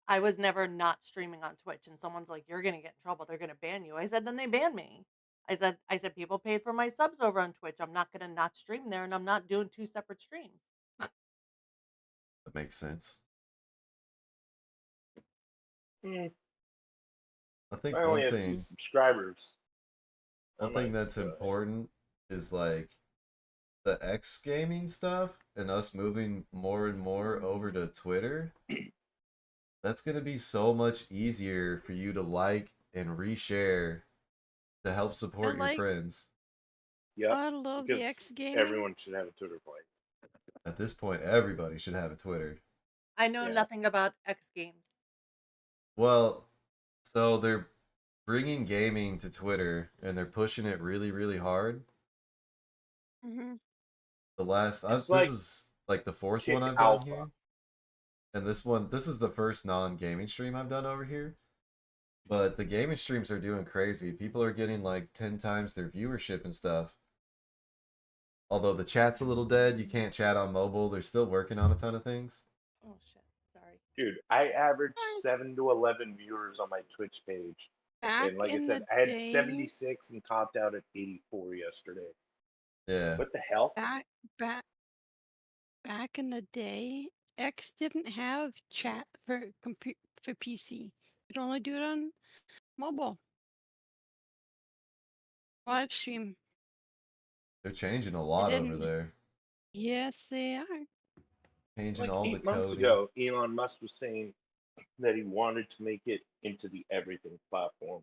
[SPEAKER 5] I was never not streaming on Twitch and someone's like, "You're going to get in trouble. They're going to ban you." I said, "Then they ban me." I said people paid for my subs over on Twitch. I'm not going to not stream there and I'm not doing 2 separate streams.
[SPEAKER 2] That makes sense.
[SPEAKER 3] Hmm,
[SPEAKER 2] I think
[SPEAKER 3] I only have 2 subscribers. I
[SPEAKER 2] one thing
[SPEAKER 3] might
[SPEAKER 2] that's
[SPEAKER 3] just go ahead.
[SPEAKER 2] important is like the X gaming stuff and us moving more and more over to Twitter. That's gonna be so much easier for you to like and reshare to help
[SPEAKER 4] I
[SPEAKER 2] support your
[SPEAKER 4] like.
[SPEAKER 2] friends.
[SPEAKER 3] Yep,
[SPEAKER 4] I love the
[SPEAKER 3] because
[SPEAKER 4] X gaming.
[SPEAKER 3] everyone should have a Twitter play.
[SPEAKER 2] At this point, everybody should have a Twitter.
[SPEAKER 5] I know
[SPEAKER 3] Yeah.
[SPEAKER 5] nothing about X Games.
[SPEAKER 2] Well, so they're bringing gaming to Twitter and they're pushing it really, really hard.
[SPEAKER 4] Hmm.
[SPEAKER 2] The last,
[SPEAKER 3] It's
[SPEAKER 2] this
[SPEAKER 3] like
[SPEAKER 2] is like the fourth one
[SPEAKER 3] Kick
[SPEAKER 2] I've done
[SPEAKER 3] Alpha.
[SPEAKER 2] here, and this is the first non-gaming stream I've done over here. But the gaming streams are doing crazy. People are getting like 10 times their viewership and stuff. Although the chat's a little dead, you can't chat on mobile. They're still working on a ton of things.
[SPEAKER 5] Oh shit. Sorry.
[SPEAKER 3] Dude, I averaged 7 to 11 viewers on my Twitch page.
[SPEAKER 4] Back
[SPEAKER 3] And like I
[SPEAKER 4] in
[SPEAKER 3] said,
[SPEAKER 4] the
[SPEAKER 3] I had
[SPEAKER 4] day,
[SPEAKER 3] 76 and topped out at 84 yesterday.
[SPEAKER 2] Yeah.
[SPEAKER 3] What the hell?
[SPEAKER 4] back back back in the day, X didn't have chat for PC. You could only do it on mobile live stream.
[SPEAKER 2] They're changing a
[SPEAKER 4] They
[SPEAKER 2] lot over
[SPEAKER 4] didn't.
[SPEAKER 2] there.
[SPEAKER 4] Yes, they are.
[SPEAKER 2] Changing
[SPEAKER 3] Like
[SPEAKER 2] all the
[SPEAKER 3] 8 months
[SPEAKER 2] coding.
[SPEAKER 3] ago, Elon Musk was saying that he wanted to make it into the everything platform.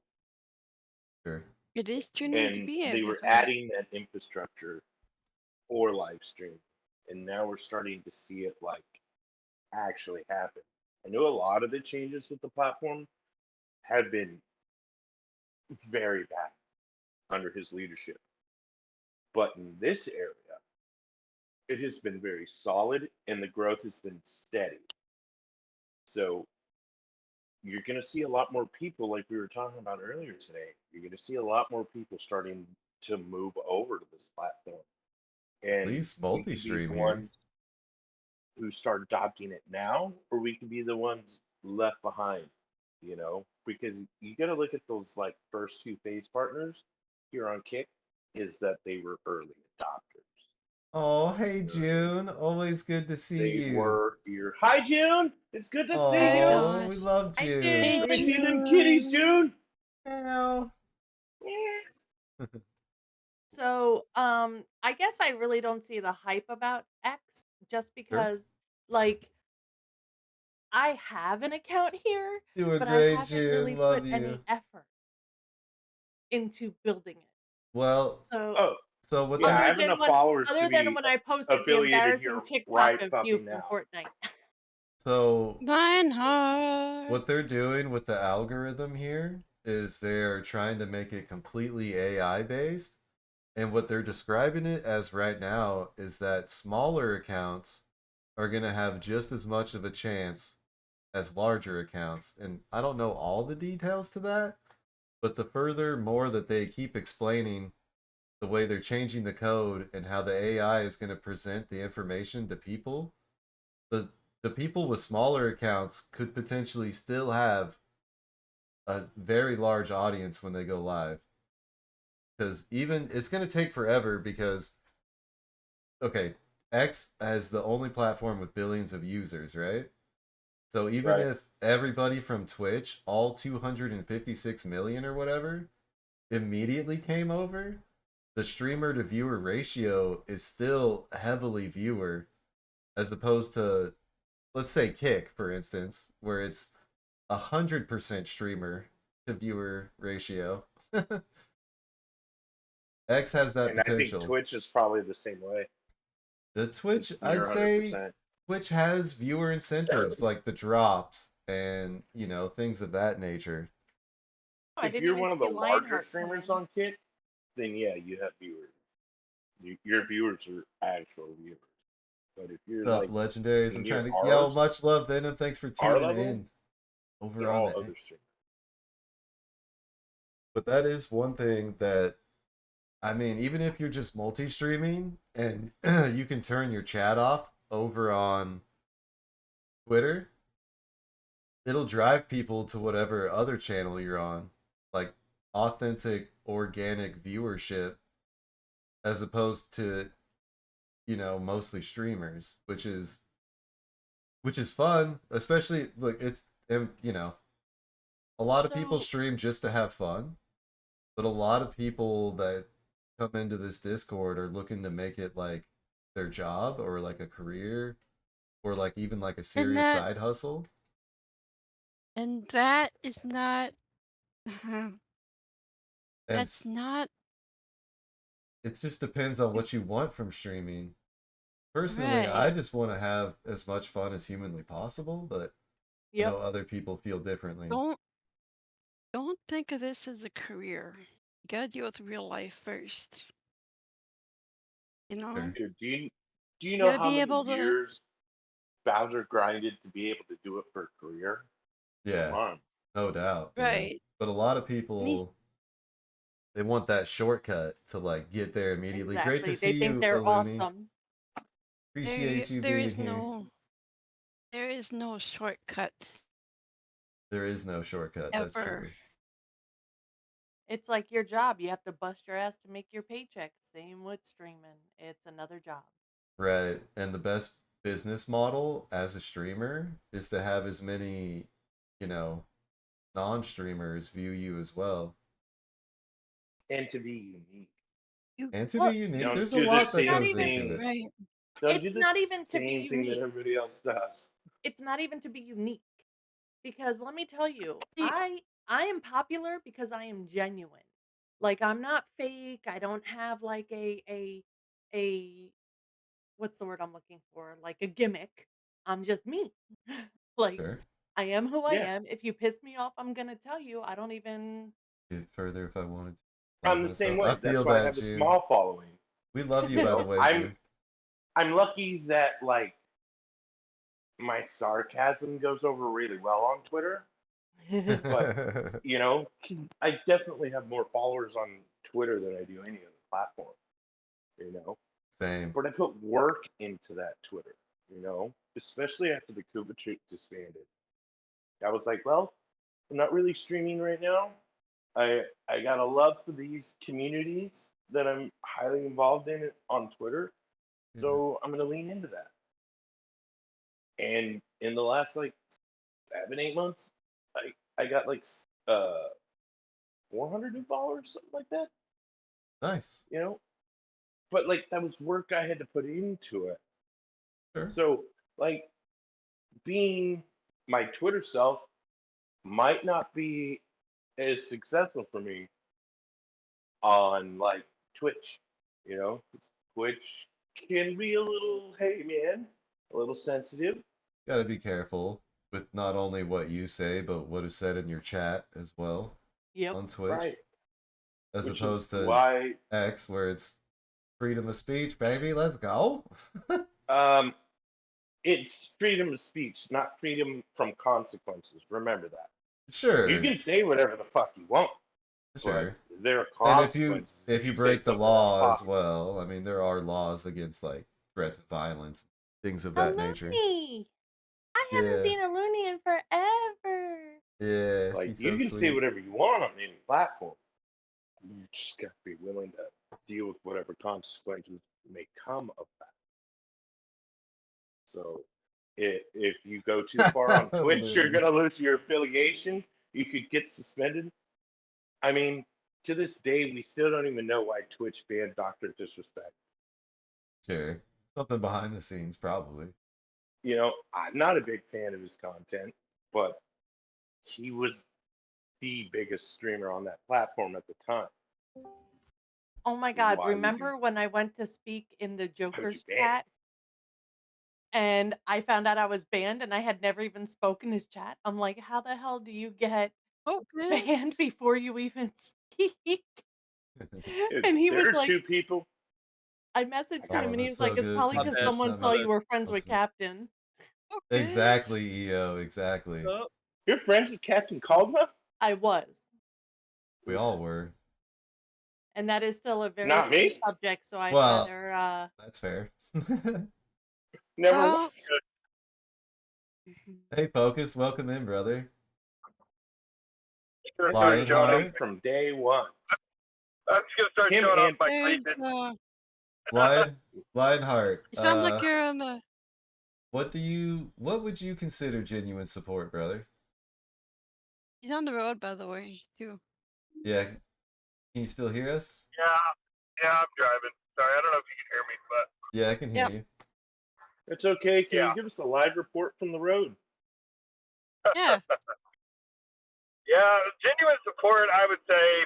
[SPEAKER 2] Sure.
[SPEAKER 4] It is turning to
[SPEAKER 3] And
[SPEAKER 4] be
[SPEAKER 3] they were
[SPEAKER 4] everything.
[SPEAKER 3] adding that infrastructure for live stream. And now we're starting to see it like actually happen. I know a lot of the changes with the platform have been very bad under his leadership. But in this area, it has been very solid and the growth has been steady. So you're going to see a lot more people, like we were talking about earlier today. You're going to see a lot more people starting to move over to this platform.
[SPEAKER 2] At
[SPEAKER 3] And
[SPEAKER 2] least
[SPEAKER 3] we can be
[SPEAKER 2] multi-stream
[SPEAKER 3] the
[SPEAKER 2] here.
[SPEAKER 3] ones who start adopting it now, or we can be the ones left behind, you know, because you got to look at those like first 2 phase partners here on Kick is that they were early adopters.
[SPEAKER 2] Oh, hey
[SPEAKER 3] You know what I mean?
[SPEAKER 2] June. Always good to see
[SPEAKER 3] They
[SPEAKER 2] you.
[SPEAKER 3] were here. Hi, June. It's good to see
[SPEAKER 4] Hi,
[SPEAKER 3] you.
[SPEAKER 2] Oh, we
[SPEAKER 4] gosh.
[SPEAKER 2] love
[SPEAKER 5] Hi,
[SPEAKER 2] June.
[SPEAKER 4] Hey,
[SPEAKER 3] Let me
[SPEAKER 5] June.
[SPEAKER 3] see them kitties, June.
[SPEAKER 2] Meow.
[SPEAKER 3] Yeah.
[SPEAKER 5] So, I guess I really don't see the hype about X just
[SPEAKER 2] Sure.
[SPEAKER 5] because, like, I have an account here,
[SPEAKER 2] Doing
[SPEAKER 5] but I
[SPEAKER 2] great,
[SPEAKER 5] haven't
[SPEAKER 2] June.
[SPEAKER 5] really put
[SPEAKER 2] Love you.
[SPEAKER 5] any effort into building it.
[SPEAKER 2] Well,
[SPEAKER 5] So
[SPEAKER 3] Oh,
[SPEAKER 2] so what
[SPEAKER 3] yeah, I
[SPEAKER 5] other
[SPEAKER 2] they're
[SPEAKER 3] have
[SPEAKER 5] than
[SPEAKER 3] enough
[SPEAKER 5] when
[SPEAKER 3] followers to
[SPEAKER 5] other than
[SPEAKER 3] be
[SPEAKER 5] when I posted the
[SPEAKER 3] affiliated
[SPEAKER 5] embarrassing
[SPEAKER 3] here
[SPEAKER 5] TikTok
[SPEAKER 3] right
[SPEAKER 5] of you
[SPEAKER 3] fucking
[SPEAKER 5] from
[SPEAKER 3] now.
[SPEAKER 5] Fortnite.
[SPEAKER 2] so what
[SPEAKER 4] Lionheart.
[SPEAKER 2] they're doing with the algorithm here is they're trying to make it completely AI based. And what they're describing it as right now is that smaller accounts are going to have just as much of a chance as larger accounts. And I don't know all the details to that, but the further more that they keep explaining the way they're changing the code and how the AI is going to present the information to people, the the people with smaller accounts could potentially still have a very large audience when they go live. Because even it's going to take forever because okay, X has the only platform with billions of users, right? So even
[SPEAKER 3] Right.
[SPEAKER 2] if everybody from Twitch, all 256 million or whatever, immediately came over, the streamer to viewer ratio is still heavily viewer as opposed to, let's say, Kick, for instance, where it's 100% streamer to viewer ratio. X has that
[SPEAKER 3] And I think
[SPEAKER 2] potential.
[SPEAKER 3] Twitch is probably the same way.
[SPEAKER 2] The Twitch,
[SPEAKER 3] It's near
[SPEAKER 2] I'd say
[SPEAKER 3] 100%.
[SPEAKER 2] Twitch has viewer incentives like the drops and, things of that nature.
[SPEAKER 5] I
[SPEAKER 3] If
[SPEAKER 5] didn't
[SPEAKER 3] you're
[SPEAKER 5] even
[SPEAKER 3] one of the
[SPEAKER 5] see
[SPEAKER 3] larger
[SPEAKER 5] Lionheart come
[SPEAKER 3] streamers
[SPEAKER 5] in.
[SPEAKER 3] on Kick, then yeah, you have viewers. Your viewers are actual viewers. But if
[SPEAKER 2] What's
[SPEAKER 3] you're
[SPEAKER 2] up,
[SPEAKER 3] like
[SPEAKER 2] legendaries? I'm
[SPEAKER 3] near
[SPEAKER 2] trying to. Yo,
[SPEAKER 3] ours,
[SPEAKER 2] much love, Venom. Thanks for
[SPEAKER 3] our
[SPEAKER 2] tuning
[SPEAKER 3] level,
[SPEAKER 2] in over
[SPEAKER 3] they're
[SPEAKER 2] on
[SPEAKER 3] all
[SPEAKER 2] the.
[SPEAKER 3] other streamers.
[SPEAKER 2] But that is one thing that, I mean, even if you're just multi streaming and you can turn your chat off over on Twitter, it'll drive people to whatever other channel you're on. Like authentic, organic viewership as opposed to, mostly streamers, which is fun, especially look, it's and a lot of people
[SPEAKER 5] So
[SPEAKER 2] stream just to have fun, but a lot of people that come into this Discord are looking to make it like their job or like a career or like even like a
[SPEAKER 4] And
[SPEAKER 2] serious
[SPEAKER 4] that
[SPEAKER 2] side hustle.
[SPEAKER 4] and that is not
[SPEAKER 2] And
[SPEAKER 4] that's not
[SPEAKER 2] it just depends on what you want from streaming. Personally, I
[SPEAKER 4] right.
[SPEAKER 2] just want to have as much fun as humanly possible, but I
[SPEAKER 5] yep.
[SPEAKER 2] know other people feel differently.
[SPEAKER 4] Don't don't think of this as a career. You gotta deal with real life first. You know?
[SPEAKER 2] Sure.
[SPEAKER 3] Dude, do you
[SPEAKER 4] You
[SPEAKER 3] know
[SPEAKER 4] gotta
[SPEAKER 3] how
[SPEAKER 4] be
[SPEAKER 3] many
[SPEAKER 4] able to
[SPEAKER 3] years Bowser grinded to be able to do it for a career? Come
[SPEAKER 2] Yeah,
[SPEAKER 3] on.
[SPEAKER 2] no doubt, dude.
[SPEAKER 4] right.
[SPEAKER 2] But a lot of
[SPEAKER 4] And these
[SPEAKER 2] people they want that shortcut to like get there immediately. Great to
[SPEAKER 5] Exactly. They
[SPEAKER 2] see
[SPEAKER 5] think
[SPEAKER 2] you,
[SPEAKER 5] they're
[SPEAKER 2] Iluni.
[SPEAKER 5] awesome.
[SPEAKER 2] Appreciate you
[SPEAKER 4] there
[SPEAKER 2] being
[SPEAKER 4] is
[SPEAKER 2] here.
[SPEAKER 4] no shortcut
[SPEAKER 2] There is no shortcut. That's
[SPEAKER 4] ever.
[SPEAKER 2] true.
[SPEAKER 5] It's like your job. You have to bust your ass to make your paycheck. Same with streaming. It's another job.
[SPEAKER 2] Right. And the best business model as a streamer is to have as many, you know, non-streamers view you as well.
[SPEAKER 3] And to be unique.
[SPEAKER 4] You
[SPEAKER 2] And to be
[SPEAKER 5] Well,
[SPEAKER 2] unique,
[SPEAKER 3] Don't
[SPEAKER 2] there's a
[SPEAKER 3] do the
[SPEAKER 5] it's
[SPEAKER 2] lot that
[SPEAKER 5] not
[SPEAKER 3] same
[SPEAKER 2] goes
[SPEAKER 5] even
[SPEAKER 2] into
[SPEAKER 3] thing.
[SPEAKER 2] it.
[SPEAKER 4] right.
[SPEAKER 3] Don't do
[SPEAKER 5] it's
[SPEAKER 3] the
[SPEAKER 5] not even to be
[SPEAKER 3] same thing that
[SPEAKER 5] unique.
[SPEAKER 3] everybody else does.
[SPEAKER 5] It's not even to be unique. Because let me tell you,
[SPEAKER 4] See,
[SPEAKER 5] I am popular because I am genuine. Like I'm not fake. I don't have like a what's the word I'm looking for? Like a gimmick. I'm just me. Like
[SPEAKER 2] Sure.
[SPEAKER 5] I am who I
[SPEAKER 3] Yeah,
[SPEAKER 5] am. If you piss me off, I'm gonna tell you. I don't even
[SPEAKER 2] Get further if I wanted to explain
[SPEAKER 3] I'm the same
[SPEAKER 2] myself. I
[SPEAKER 3] way.
[SPEAKER 2] feel
[SPEAKER 3] That's why I
[SPEAKER 2] that,
[SPEAKER 3] have a
[SPEAKER 2] June.
[SPEAKER 3] small following.
[SPEAKER 2] We love you,
[SPEAKER 3] You
[SPEAKER 2] by the
[SPEAKER 3] know,
[SPEAKER 2] way,
[SPEAKER 3] I'm
[SPEAKER 2] June.
[SPEAKER 3] I'm lucky that like my sarcasm goes over really well on Twitter, but you know, I definitely have more followers on Twitter than I do any other platform. You know,
[SPEAKER 2] Same.
[SPEAKER 3] but I put work into that Twitter. You know, especially after the Kuba troop disbanded. I was like, well, I'm not really streaming right now. I got a love for these communities that I'm highly involved in on Twitter,
[SPEAKER 2] Yeah.
[SPEAKER 3] so I'm gonna lean into that. And in the last like 7 8 months, I got like 400 new followers, something like that.
[SPEAKER 2] Nice.
[SPEAKER 3] You know, but like that was work I had to put into it.
[SPEAKER 2] Sure.
[SPEAKER 3] So like being my Twitter self might not be as successful for me, on like Twitch. You know, Twitch can be a little, hey man, a little sensitive.
[SPEAKER 2] Gotta be careful with not only what you say, but what is said in your chat as well
[SPEAKER 5] Yep.
[SPEAKER 2] on Twitch,
[SPEAKER 3] Right.
[SPEAKER 2] as
[SPEAKER 3] Which is
[SPEAKER 2] opposed to
[SPEAKER 3] why
[SPEAKER 2] X, where it's freedom of speech, baby. Let's go.
[SPEAKER 3] it's freedom of speech, not freedom from consequences. Remember that. You
[SPEAKER 2] Sure,
[SPEAKER 3] can say whatever the fuck you want, but
[SPEAKER 2] sure.
[SPEAKER 3] there are
[SPEAKER 2] And
[SPEAKER 3] consequences
[SPEAKER 2] if
[SPEAKER 3] if
[SPEAKER 2] you
[SPEAKER 3] you say
[SPEAKER 2] break the
[SPEAKER 3] something out of
[SPEAKER 2] law as
[SPEAKER 3] pocket.
[SPEAKER 2] well, I mean there are laws against like threats of violence, things of
[SPEAKER 5] A
[SPEAKER 2] that nature.
[SPEAKER 5] loony. I haven't
[SPEAKER 2] Yeah,
[SPEAKER 5] seen a loony in forever.
[SPEAKER 2] yeah,
[SPEAKER 3] Like
[SPEAKER 2] she's
[SPEAKER 3] you
[SPEAKER 2] so
[SPEAKER 3] can say
[SPEAKER 2] sweet.
[SPEAKER 3] whatever you want on any platform. You just got to be willing to deal with whatever consequences may come of that. So if you go too far on Twitch, you're
[SPEAKER 2] Loony.
[SPEAKER 3] gonna lose your affiliation. You could get suspended. I mean, to this day, we still don't even know why Twitch banned Doctor Disrespect.
[SPEAKER 2] Sure, something behind the scenes probably.
[SPEAKER 3] You know, I'm not a big fan of his content, but he was the biggest streamer on that platform at the time.
[SPEAKER 5] Oh my god,
[SPEAKER 3] Why would you?
[SPEAKER 5] remember when I went to speak in the
[SPEAKER 3] Why would you
[SPEAKER 5] Joker's
[SPEAKER 3] ban
[SPEAKER 5] chat and I found out I was banned and I had never even spoken his chat? I'm like, "How the hell do you get banned
[SPEAKER 4] Focused.
[SPEAKER 5] before you even speak?"
[SPEAKER 3] it?
[SPEAKER 5] And he
[SPEAKER 3] There
[SPEAKER 5] was
[SPEAKER 3] are
[SPEAKER 5] like
[SPEAKER 3] two people.
[SPEAKER 5] I
[SPEAKER 3] I
[SPEAKER 5] messaged
[SPEAKER 3] got
[SPEAKER 5] him
[SPEAKER 2] Oh,
[SPEAKER 5] and he
[SPEAKER 2] that's
[SPEAKER 5] was
[SPEAKER 2] so
[SPEAKER 5] like, "It's
[SPEAKER 2] good.
[SPEAKER 5] probably
[SPEAKER 6] My
[SPEAKER 5] because
[SPEAKER 6] bad.
[SPEAKER 5] someone
[SPEAKER 6] My
[SPEAKER 5] saw
[SPEAKER 6] bad.
[SPEAKER 5] you were friends with
[SPEAKER 2] Awesome.
[SPEAKER 5] Captain."
[SPEAKER 4] Focused.
[SPEAKER 2] Exactly, EO. Exactly.
[SPEAKER 6] Oh,
[SPEAKER 3] You're friends with Captain Caldwell?
[SPEAKER 5] I was.
[SPEAKER 2] We all were.
[SPEAKER 5] And that is still a very
[SPEAKER 3] Not
[SPEAKER 5] sore
[SPEAKER 3] me.
[SPEAKER 5] subject, so I'd
[SPEAKER 2] Well,
[SPEAKER 5] rather
[SPEAKER 2] that's fair.
[SPEAKER 3] Never
[SPEAKER 4] Well,
[SPEAKER 3] was.
[SPEAKER 2] Hey, Focus, welcome in, brother.
[SPEAKER 6] gonna start
[SPEAKER 3] Been with
[SPEAKER 6] showing up.
[SPEAKER 3] him
[SPEAKER 2] Lionheart,
[SPEAKER 3] from day one.
[SPEAKER 6] I'm just gonna start
[SPEAKER 3] Him
[SPEAKER 6] showing off
[SPEAKER 3] and
[SPEAKER 6] my
[SPEAKER 4] there's
[SPEAKER 6] greatness.
[SPEAKER 2] Lionheart.
[SPEAKER 4] you sound like you're on the
[SPEAKER 2] What would you consider genuine support, brother?
[SPEAKER 4] he's on the road by the way, too.
[SPEAKER 2] Yeah, can you still hear us?
[SPEAKER 6] Yeah, I'm driving. Sorry, I don't know if you can hear me, but
[SPEAKER 2] Yeah, I can hear
[SPEAKER 4] Yep.
[SPEAKER 2] you.
[SPEAKER 3] It's okay. Can you
[SPEAKER 6] yeah,
[SPEAKER 3] give us a live report from the road?
[SPEAKER 4] Yeah.
[SPEAKER 6] yeah, genuine support. I would say,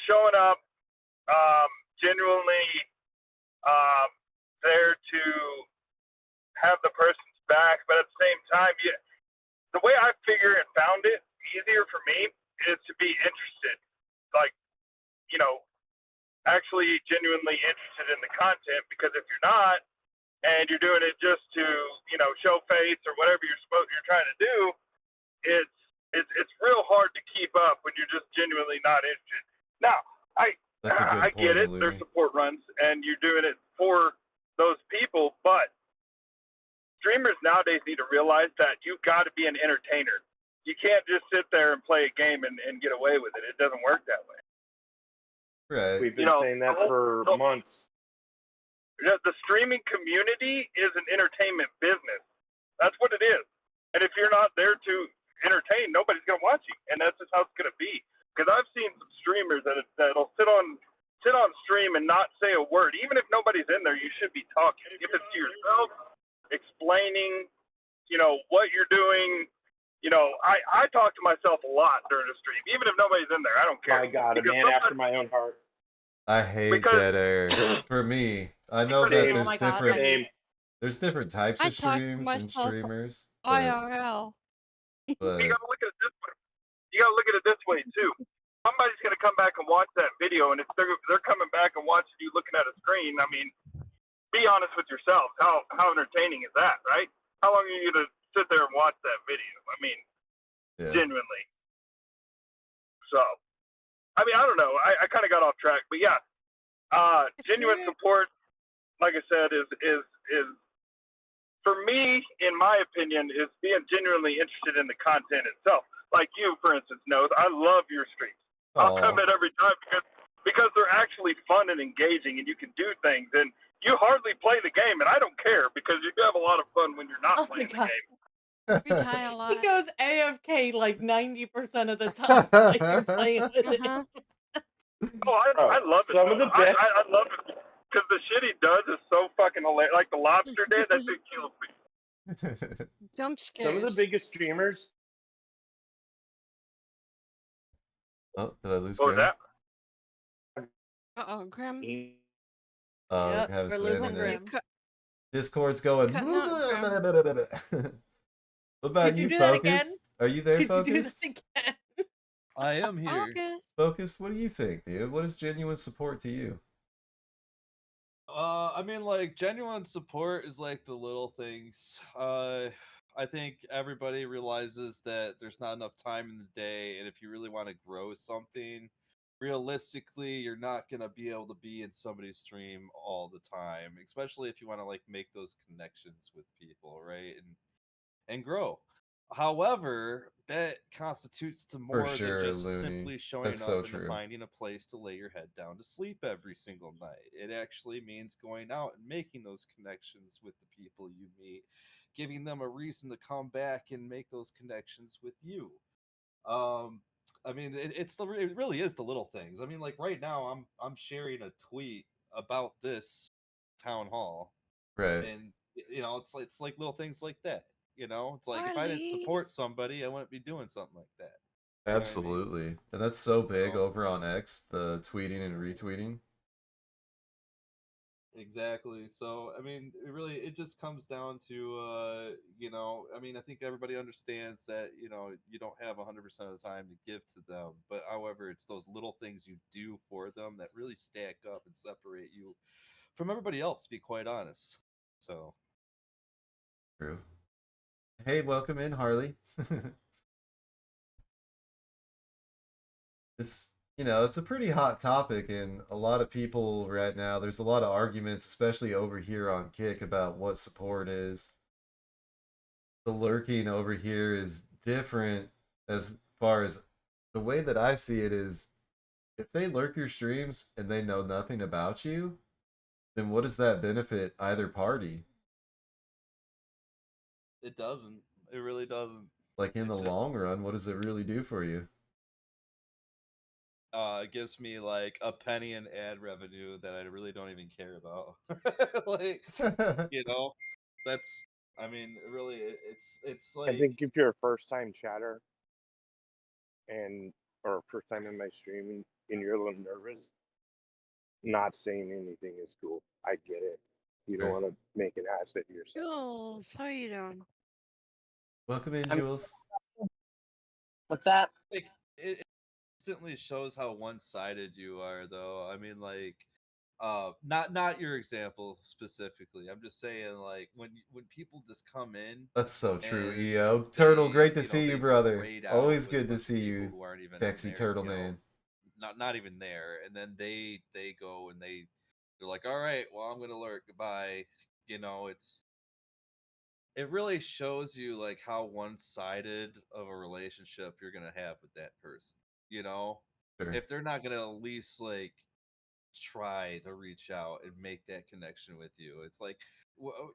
[SPEAKER 6] showing up, genuinely um, there to have the person's back, but at the same time, the way I figure and found it easier for me is to be interested, like you know, actually genuinely interested in the content. Because if you're not, and you're doing it just to show face or whatever you're trying to do, it's real hard to keep up when you're just genuinely not interested. Now, I
[SPEAKER 2] That's a
[SPEAKER 6] I
[SPEAKER 2] good
[SPEAKER 6] get
[SPEAKER 2] point,
[SPEAKER 6] it. There's
[SPEAKER 2] Looney.
[SPEAKER 6] support runs and you're doing it for those people, but streamers nowadays need to realize that you've got to be an entertainer. You can't just sit there and play a game and get away with it. It doesn't work that way.
[SPEAKER 2] Right.
[SPEAKER 3] We've been saying that for months.
[SPEAKER 6] The streaming community is an entertainment business. That's what it is. And if you're not there to entertain, nobody's gonna watch you, and that's just how it's gonna be. Because I've seen some streamers that'll sit on stream and not say a word, even if nobody's in there. You should be talking. If it's to yourself, explaining, what you're doing. I talk to myself a lot during the stream, even if nobody's in there. I don't care.
[SPEAKER 3] My God, a
[SPEAKER 6] Because
[SPEAKER 3] man after my own heart.
[SPEAKER 2] I hate
[SPEAKER 6] because
[SPEAKER 2] dead air. For me, I know that
[SPEAKER 3] Same.
[SPEAKER 5] Oh
[SPEAKER 2] there's
[SPEAKER 5] my god,
[SPEAKER 2] different
[SPEAKER 5] I hate
[SPEAKER 3] Same.
[SPEAKER 5] it.
[SPEAKER 2] there's different types
[SPEAKER 4] I
[SPEAKER 2] of
[SPEAKER 4] talk to
[SPEAKER 2] streams and
[SPEAKER 4] myself
[SPEAKER 2] streamers,
[SPEAKER 4] IRL.
[SPEAKER 6] you
[SPEAKER 2] but
[SPEAKER 6] gotta look at it this way. You gotta look at it this way too. Somebody's gonna come back and watch that video, and if they're coming back and watching you looking at a screen, I mean, be honest with yourself. How entertaining is that, right? How long are you gonna sit there and watch that video? I mean,
[SPEAKER 2] yeah.
[SPEAKER 6] genuinely. So, I mean, I don't know. I kind of got off track, but yeah, genuine support, like I said, is for me, in my opinion, is being genuinely interested in the content itself. Like you, for instance, knows I love your streams. I'll come in every time because they're actually fun and engaging, and you can do things. And you hardly play the game, and I don't care because you have a lot of fun when you're not
[SPEAKER 5] Oh my
[SPEAKER 6] playing the
[SPEAKER 5] god.
[SPEAKER 6] game.
[SPEAKER 4] We die a
[SPEAKER 5] He
[SPEAKER 4] lot.
[SPEAKER 5] goes AFK like 90% of the time while you're playing with
[SPEAKER 4] Uh-huh.
[SPEAKER 5] him.
[SPEAKER 6] Oh, I love it.
[SPEAKER 3] Some of the best.
[SPEAKER 6] I love it because the shit he does is so fucking hilarious. Like the lobster did, that shit kills me.
[SPEAKER 4] Jump
[SPEAKER 3] Some of the
[SPEAKER 4] scares.
[SPEAKER 3] biggest streamers.
[SPEAKER 2] Oh, did I lose
[SPEAKER 6] What was
[SPEAKER 2] Graham?
[SPEAKER 6] that?
[SPEAKER 4] Uh-oh, Grim.
[SPEAKER 5] Yep,
[SPEAKER 2] Have
[SPEAKER 5] we're
[SPEAKER 2] some
[SPEAKER 5] losing
[SPEAKER 2] internet.
[SPEAKER 4] You
[SPEAKER 5] Grim.
[SPEAKER 2] Discord's going.
[SPEAKER 4] cutting out, Grim.
[SPEAKER 2] What about
[SPEAKER 5] Could you
[SPEAKER 2] you,
[SPEAKER 5] do that again?
[SPEAKER 2] Focus? Are you there,
[SPEAKER 5] Could you do that
[SPEAKER 2] Focus?
[SPEAKER 5] again?
[SPEAKER 7] I am here.
[SPEAKER 4] Okay.
[SPEAKER 2] Focus, what do you think, dude? What is genuine support to you?
[SPEAKER 7] I mean, like, genuine support is like the little things. I think everybody realizes that there's not enough time in the day, and if you really want to grow something, realistically, you're not gonna be able to be in somebody's stream all the time, especially if you want to like make those connections with people, right? And grow. However, that constitutes to
[SPEAKER 2] For
[SPEAKER 7] more than
[SPEAKER 2] sure,
[SPEAKER 7] just
[SPEAKER 2] Looney.
[SPEAKER 7] simply
[SPEAKER 2] That's
[SPEAKER 7] showing
[SPEAKER 2] so
[SPEAKER 7] up and
[SPEAKER 2] true.
[SPEAKER 7] finding a place to lay your head down to sleep every single night. It actually means going out and making those connections with the people you meet, giving them a reason to come back and make those connections with you. Um, I mean, it really is the little things. I mean, like right now, I'm sharing a tweet about this town hall,
[SPEAKER 2] Right.
[SPEAKER 7] and it's like little things like that. It's like if I didn't
[SPEAKER 4] Harley.
[SPEAKER 7] support somebody, I wouldn't be doing something like that. You know what I mean?
[SPEAKER 2] Absolutely. And that's so big
[SPEAKER 7] So
[SPEAKER 2] over on X, the tweeting and retweeting.
[SPEAKER 7] exactly. So I mean, it just comes down to I mean, I think everybody understands that you don't have 100% of the time to give to them, but however, it's those little things you do for them that really stack up and separate you from everybody else. To be quite honest. So
[SPEAKER 2] True. Hey, welcome in, Harley. It's it's a pretty hot topic, and a lot of people right now, there's a lot of arguments, especially over here on Kick, about what support is. The lurking over here is different as far as the way that I see it is if they lurk your streams and they know nothing about you, then what does that benefit either party?
[SPEAKER 7] it doesn't. It really doesn't.
[SPEAKER 2] Like in the
[SPEAKER 7] It's just
[SPEAKER 2] long run, what does it really do for you?
[SPEAKER 7] it gives me like a penny in ad revenue that I really don't even care about. Like, you know, that's I mean, really it's
[SPEAKER 3] I
[SPEAKER 7] like
[SPEAKER 3] think if you're a first time chatter and or first time in my stream and you're a little nervous, not saying anything is cool. I get it. You don't
[SPEAKER 2] Sure.
[SPEAKER 3] want to make an ass of yourself.
[SPEAKER 4] Jules, how you doing?
[SPEAKER 2] Welcome in,
[SPEAKER 8] I'm,
[SPEAKER 2] Jules.
[SPEAKER 8] what's up?
[SPEAKER 7] like it instantly shows how one-sided you are though. I mean, like not your example specifically. I'm just saying like when people just come in
[SPEAKER 2] That's so true,
[SPEAKER 7] and
[SPEAKER 2] EO. Turtle, great to see you,
[SPEAKER 7] they just
[SPEAKER 2] brother.
[SPEAKER 7] raid out
[SPEAKER 2] Always
[SPEAKER 7] with a
[SPEAKER 2] good to
[SPEAKER 7] bunch of
[SPEAKER 2] see
[SPEAKER 7] people
[SPEAKER 2] you,
[SPEAKER 7] who aren't even in
[SPEAKER 2] sexy
[SPEAKER 7] there,
[SPEAKER 2] turtle man.
[SPEAKER 7] not even there, and then they go and they're like, all right, well, I'm gonna lurk, goodbye. It really shows you like how one-sided of a relationship you're gonna have with that person. you know
[SPEAKER 2] Sure.
[SPEAKER 7] if they're not gonna at least like try to reach out and make that connection with you, it's like well,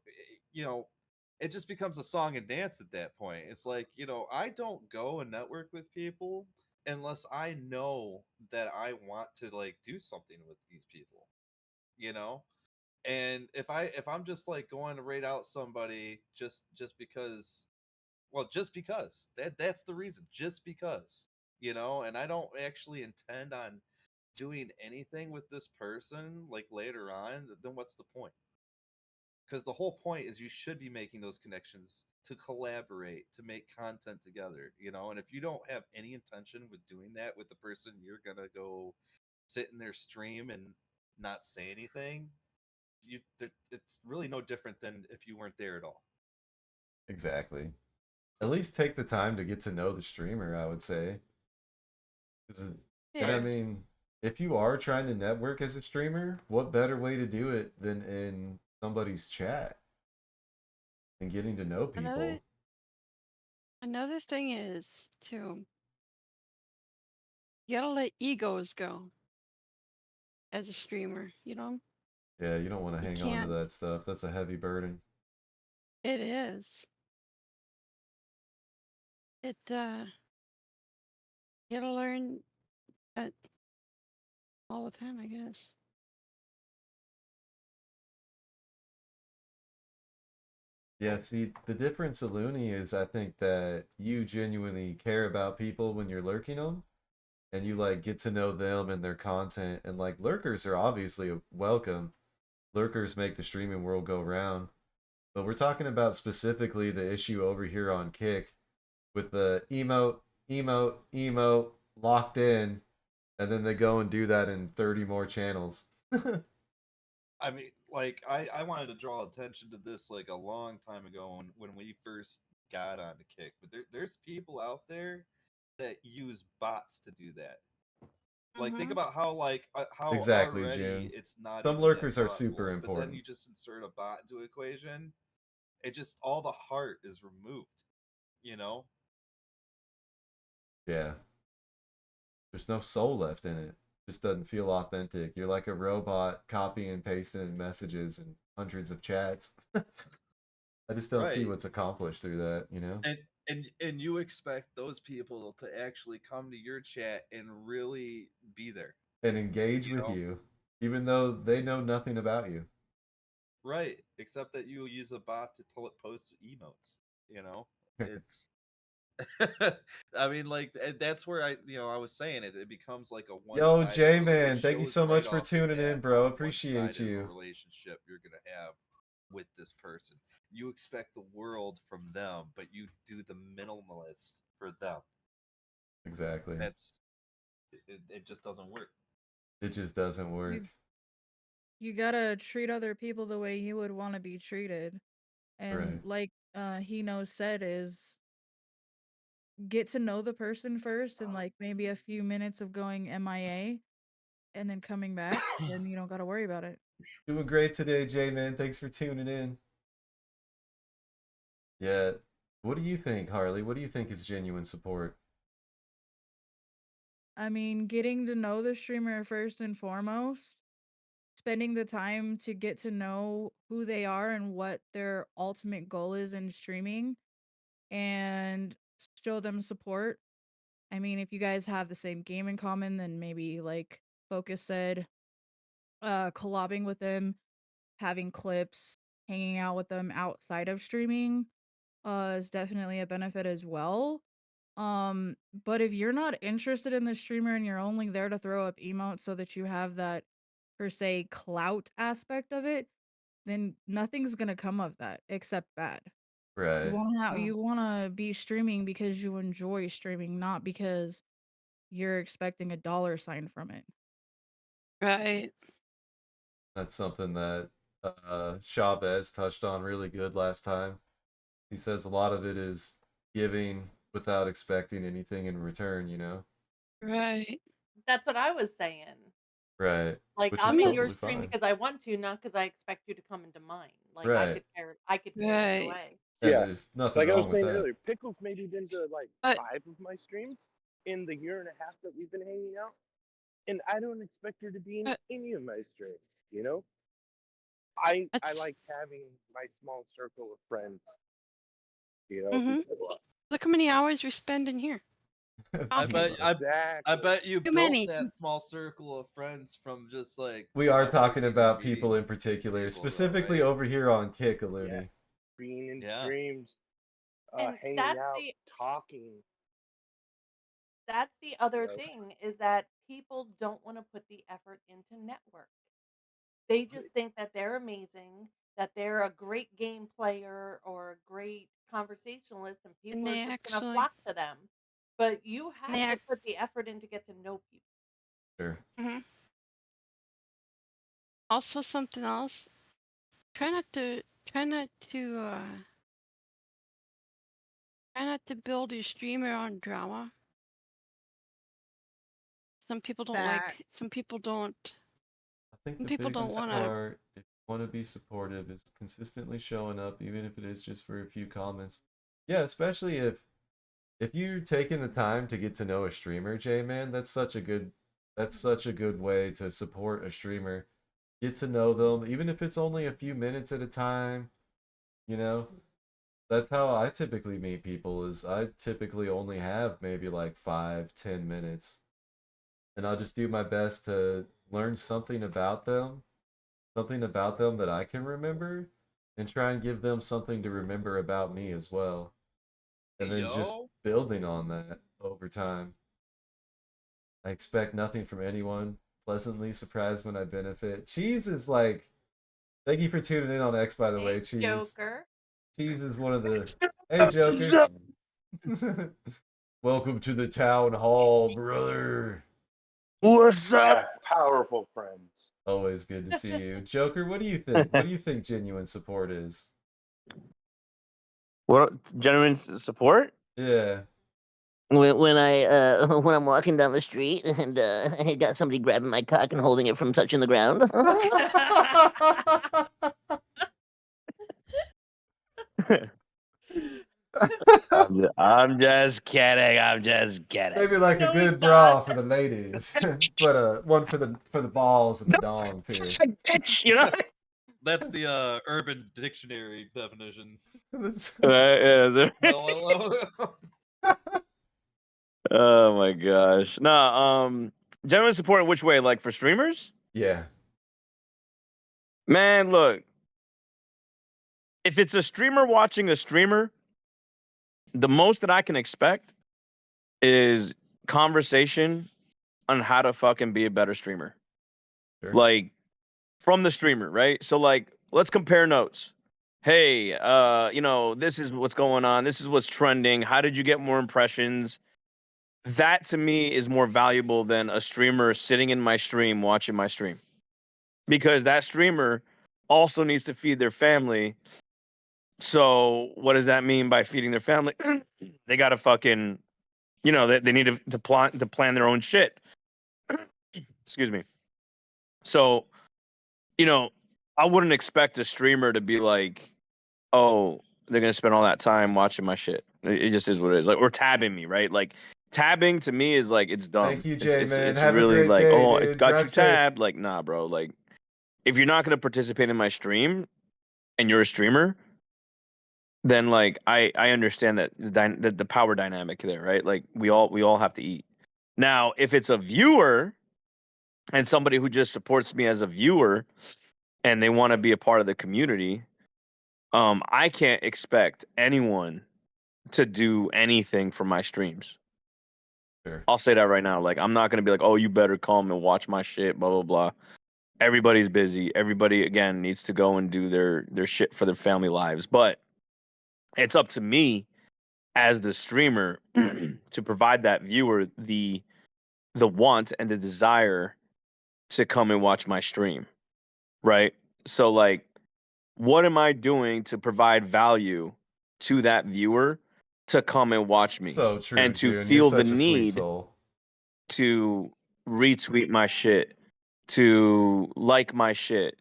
[SPEAKER 7] you know it just becomes a song and dance at that point. It's like, I don't go and network with people unless I know that I want to like do something with these people, you know and if I'm just like going to rate out somebody just because, well, just because that's the reason, just because, and I don't actually intend on doing anything with this person like later on, then what's the point? Because the whole point is you should be making those connections to collaborate, to make content together, and if you don't have any intention with doing that with the person you're gonna go sit in their stream and not say anything, it's really no different than if you weren't there at all.
[SPEAKER 2] Exactly. At least take the time to get to know the streamer, I would say. And I
[SPEAKER 4] Yeah.
[SPEAKER 2] mean, if you are trying to network as a streamer, what better way to do it than in somebody's chat and getting to know
[SPEAKER 4] Another
[SPEAKER 2] people?
[SPEAKER 4] another thing is too, you gotta let egos go as a streamer,
[SPEAKER 2] Yeah, you don't want to
[SPEAKER 4] You
[SPEAKER 2] hang on to
[SPEAKER 4] can't.
[SPEAKER 2] that stuff. That's a heavy burden.
[SPEAKER 4] It is. You gotta learn that all the time, I guess.
[SPEAKER 2] Yeah, see, the difference, Looney, is I think that you genuinely care about people when you're lurking them. and you like get to know them and their content, and like lurkers are obviously welcome. Lurkers make the streaming world go round. But we're talking about specifically the issue over here on Kick with the emote, emote locked in, and then they go and do that in 30 more channels.
[SPEAKER 7] I mean, like I wanted to draw attention to this like a long time ago when we first got onto Kick, but there's people out there that use bots to do that. Like think
[SPEAKER 5] Mhm.
[SPEAKER 7] about how how
[SPEAKER 2] Exactly,
[SPEAKER 7] already
[SPEAKER 2] June.
[SPEAKER 7] it's not
[SPEAKER 2] Some
[SPEAKER 7] even that
[SPEAKER 2] lurkers are super
[SPEAKER 7] thoughtful, but then
[SPEAKER 2] important.
[SPEAKER 7] you just insert a bot into the equation, it just all the heart is removed, you know?
[SPEAKER 2] Yeah. There's no soul left in it. Just doesn't feel authentic. You're like a robot copying and pasting messages and hundreds of chats. I just don't see
[SPEAKER 7] Right.
[SPEAKER 2] what's accomplished through that, you know?
[SPEAKER 7] And you expect those people to actually come to your chat and really be there,
[SPEAKER 2] And engage
[SPEAKER 7] you
[SPEAKER 2] with
[SPEAKER 7] know?
[SPEAKER 2] you, even though they know nothing about you.
[SPEAKER 7] Right, except that you use a bot to post emotes, you know? It's I mean, like, that's where I was saying it becomes like a
[SPEAKER 2] Yo,
[SPEAKER 7] one-sided it
[SPEAKER 2] J-Man, thank you
[SPEAKER 7] shows
[SPEAKER 2] so much
[SPEAKER 7] right
[SPEAKER 2] for
[SPEAKER 7] off the
[SPEAKER 2] tuning
[SPEAKER 7] bat
[SPEAKER 2] in,
[SPEAKER 7] how
[SPEAKER 2] bro. Appreciate
[SPEAKER 7] one-sided of a
[SPEAKER 2] you.
[SPEAKER 7] relationship you're gonna have with this person. You expect the world from them, but you do the minimalist for them.
[SPEAKER 2] Exactly.
[SPEAKER 7] That's it just doesn't work.
[SPEAKER 2] It just doesn't work.
[SPEAKER 9] You gotta treat other people the way you would want to be treated. And
[SPEAKER 2] Right.
[SPEAKER 9] like Hino said, is get to know the person first and like maybe a few minutes of going MIA and then coming back, then you don't gotta worry about it.
[SPEAKER 2] Doing great today, J-Man. Thanks for tuning in. Yeah. What do you think, Harley? What do you think is genuine support?
[SPEAKER 9] I mean, getting to know the streamer first and foremost, spending the time to get to know who they are and what their ultimate goal is in streaming and show them support. I mean, if you guys have the same game in common, then maybe like Focus said, collabing with them, having clips, hanging out with them outside of streaming, is definitely a benefit as well. But if you're not interested in the streamer and you're only there to throw up emotes so that you have that per se clout aspect of it, then nothing's gonna come of that except bad.
[SPEAKER 2] Right.
[SPEAKER 9] You wanna be streaming because you enjoy streaming, not because you're expecting a dollar sign from it.
[SPEAKER 4] Right.
[SPEAKER 2] That's something that Chavez touched on really good last time. He says a lot of it is giving without expecting anything in return, you know?
[SPEAKER 4] Right.
[SPEAKER 5] That's what I was saying.
[SPEAKER 2] Right.
[SPEAKER 5] Like,
[SPEAKER 2] Which
[SPEAKER 5] I'm
[SPEAKER 2] is
[SPEAKER 5] in your
[SPEAKER 2] totally
[SPEAKER 5] stream
[SPEAKER 2] fine.
[SPEAKER 5] because I want to, not because I expect you to come into mine. Like,
[SPEAKER 2] Right.
[SPEAKER 5] I could care either
[SPEAKER 4] Right.
[SPEAKER 5] way.
[SPEAKER 2] And
[SPEAKER 3] Yeah,
[SPEAKER 2] there's nothing
[SPEAKER 3] like I was
[SPEAKER 2] wrong with
[SPEAKER 3] saying
[SPEAKER 2] that.
[SPEAKER 3] earlier, Pickles made it into like
[SPEAKER 4] But
[SPEAKER 3] 5 of my streams in the year and a half that we've been hanging out, and I don't expect her to be in
[SPEAKER 4] but
[SPEAKER 3] any of my streams. You know, I
[SPEAKER 4] that's
[SPEAKER 3] like having my small circle of friends. You know,
[SPEAKER 4] mm-hmm.
[SPEAKER 3] because
[SPEAKER 4] Look how many hours we spend in here
[SPEAKER 7] I
[SPEAKER 4] talking.
[SPEAKER 7] bet I I
[SPEAKER 3] exactly.
[SPEAKER 7] bet you
[SPEAKER 4] Too
[SPEAKER 7] built
[SPEAKER 4] many.
[SPEAKER 7] that small circle of friends from just like
[SPEAKER 2] We are
[SPEAKER 7] forever
[SPEAKER 2] talking
[SPEAKER 7] either
[SPEAKER 2] about
[SPEAKER 7] meeting
[SPEAKER 2] people in particular,
[SPEAKER 7] people though,
[SPEAKER 2] specifically
[SPEAKER 7] right?
[SPEAKER 2] over here on Kick, Aluni.
[SPEAKER 3] Yes, being in
[SPEAKER 7] Yeah.
[SPEAKER 3] streams,
[SPEAKER 5] And
[SPEAKER 3] hanging out, talking.
[SPEAKER 5] that's the
[SPEAKER 3] You
[SPEAKER 5] other
[SPEAKER 3] know,
[SPEAKER 5] thing is that people don't want to put the effort into network. They just think that they're amazing, that they're a great game player or a great conversationalist, and
[SPEAKER 4] And
[SPEAKER 5] people are
[SPEAKER 4] they
[SPEAKER 5] just going to
[SPEAKER 4] actually,
[SPEAKER 5] flock to them. But you
[SPEAKER 4] and
[SPEAKER 5] have
[SPEAKER 4] they
[SPEAKER 5] to
[SPEAKER 4] act.
[SPEAKER 5] put the effort in to get to know people.
[SPEAKER 2] Sure.
[SPEAKER 4] Mm-hmm. Also, something else. Try not to. Try not to. Try not to build your streamer on drama. Some people don't
[SPEAKER 9] That
[SPEAKER 4] like. Some people don't.
[SPEAKER 2] I think
[SPEAKER 4] Some
[SPEAKER 2] the
[SPEAKER 4] people don't
[SPEAKER 2] biggest
[SPEAKER 4] want to.
[SPEAKER 2] part, if you want to be supportive, is consistently showing up, even if it is just for a few comments. Yeah, especially if you're taking the time to get to know a streamer, J man, that's such a good way to support a streamer. Get to know them, even if it's only a few minutes at a time, you know. That's how I typically meet people is I typically only have maybe like 5, 10 minutes. And I'll just do my best to learn something about them that I can remember, and try and give them something to remember about me as well.
[SPEAKER 7] Hey
[SPEAKER 2] And then just
[SPEAKER 7] yo,
[SPEAKER 2] building on that over time. I expect nothing from anyone. Pleasantly surprised when I benefit. Cheese is like, thank you for tuning in on X, by the way.
[SPEAKER 5] Hey,
[SPEAKER 2] Cheese.
[SPEAKER 5] Joker.
[SPEAKER 2] Cheese is one of the. Hey, Joker. Welcome to the town hall, brother.
[SPEAKER 3] What's up? Powerful friends.
[SPEAKER 2] Always good to see you, Joker. What do you think? What do you think genuine support is?
[SPEAKER 10] What genuine support?
[SPEAKER 2] Yeah.
[SPEAKER 8] When I when I'm walking down the street and I got somebody grabbing my cock and holding it from touching the ground.
[SPEAKER 10] I'm just kidding. I'm just kidding.
[SPEAKER 2] Maybe like a
[SPEAKER 5] No, he's
[SPEAKER 2] good bra
[SPEAKER 5] not.
[SPEAKER 2] for the ladies, but one for the balls and the dong too.
[SPEAKER 10] Bitch, you know.
[SPEAKER 7] That's the Urban Dictionary definition.
[SPEAKER 10] Yeah,
[SPEAKER 7] Well,
[SPEAKER 10] oh my gosh. No, genuine support in which way? Like for streamers?
[SPEAKER 2] Yeah.
[SPEAKER 10] Man, look. If it's a streamer watching a streamer, the most that I can expect is conversation on how to fucking be a better streamer.
[SPEAKER 2] Sure.
[SPEAKER 10] Like from the streamer, right? So like let's compare notes. Hey, this is what's going on. This is what's trending. How did you get more impressions? That to me is more valuable than a streamer sitting in my stream watching my stream. Because that streamer also needs to feed their family. So what does that mean by feeding their family? They got to fucking, they need to plan their own shit. Excuse me. So, I wouldn't expect a streamer to be like, oh, they're gonna spend all that time watching my shit. It just is what it is. Like, or tabbing me, right? Like, tabbing to me is like it's dumb.
[SPEAKER 2] Thank you,
[SPEAKER 10] It's
[SPEAKER 2] Jay,
[SPEAKER 10] it's
[SPEAKER 2] man.
[SPEAKER 10] it's
[SPEAKER 2] Have a
[SPEAKER 10] really
[SPEAKER 2] great
[SPEAKER 10] like,
[SPEAKER 2] day,
[SPEAKER 10] oh, it
[SPEAKER 2] dude.
[SPEAKER 10] got
[SPEAKER 2] Drive
[SPEAKER 10] you
[SPEAKER 2] safe.
[SPEAKER 10] tabbed. Like, nah, bro. Like, if you're not gonna participate in my stream and you're a streamer, then like I understand that the power dynamic there, right? Like we all have to eat. Now, if it's a viewer and somebody who just supports me as a viewer and they want to be a part of the community, I can't expect anyone to do anything for my streams.
[SPEAKER 2] Sure.
[SPEAKER 10] I'll say that right now. Like, I'm not gonna be like, oh, you better come and watch my shit, blah blah blah. Everybody's busy. Everybody again needs to go and do their shit for their family lives. But it's up to me as the streamer to provide that viewer the want and the desire to come and watch my stream, right? So like, what am I doing to provide value to that viewer to come and watch me
[SPEAKER 2] So true,
[SPEAKER 10] and to
[SPEAKER 2] June. You're
[SPEAKER 10] feel the
[SPEAKER 2] such a sweet
[SPEAKER 10] need
[SPEAKER 2] soul.
[SPEAKER 10] to retweet my shit, to like my shit,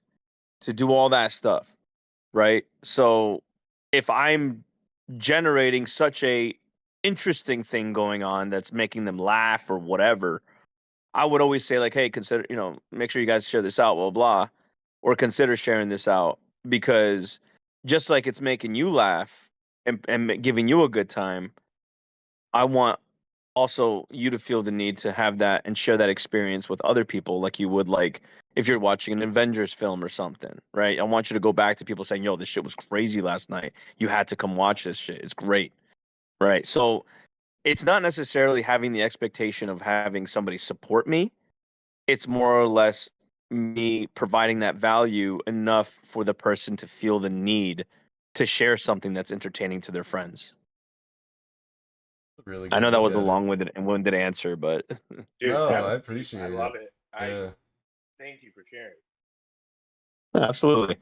[SPEAKER 10] to do all that stuff, right? So if I'm generating such a interesting thing going on that's making them laugh or whatever, I would always say like, hey, consider, make sure you guys share this out, blah blah, or consider sharing this out because just like it's making you laugh and giving you a good time, I want also you to feel the need to have that and share that experience with other people like you would like if you're watching an Avengers film or something, right? I want you to go back to people saying, yo, this shit was crazy last night. You had to come watch this shit. It's great. Right. So it's not necessarily having the expectation of having somebody support me. It's more or less me providing that value enough for the person to feel the need to share something that's entertaining to their friends.
[SPEAKER 2] Really
[SPEAKER 10] I
[SPEAKER 2] good
[SPEAKER 10] know that
[SPEAKER 2] look
[SPEAKER 10] was a
[SPEAKER 2] at it.
[SPEAKER 10] long-winded answer, but
[SPEAKER 3] Dude,
[SPEAKER 2] No,
[SPEAKER 3] that
[SPEAKER 2] I
[SPEAKER 3] was deep. I
[SPEAKER 2] appreciate
[SPEAKER 3] love
[SPEAKER 2] it.
[SPEAKER 3] it.
[SPEAKER 2] Yeah.
[SPEAKER 3] Thank you for sharing.
[SPEAKER 10] absolutely.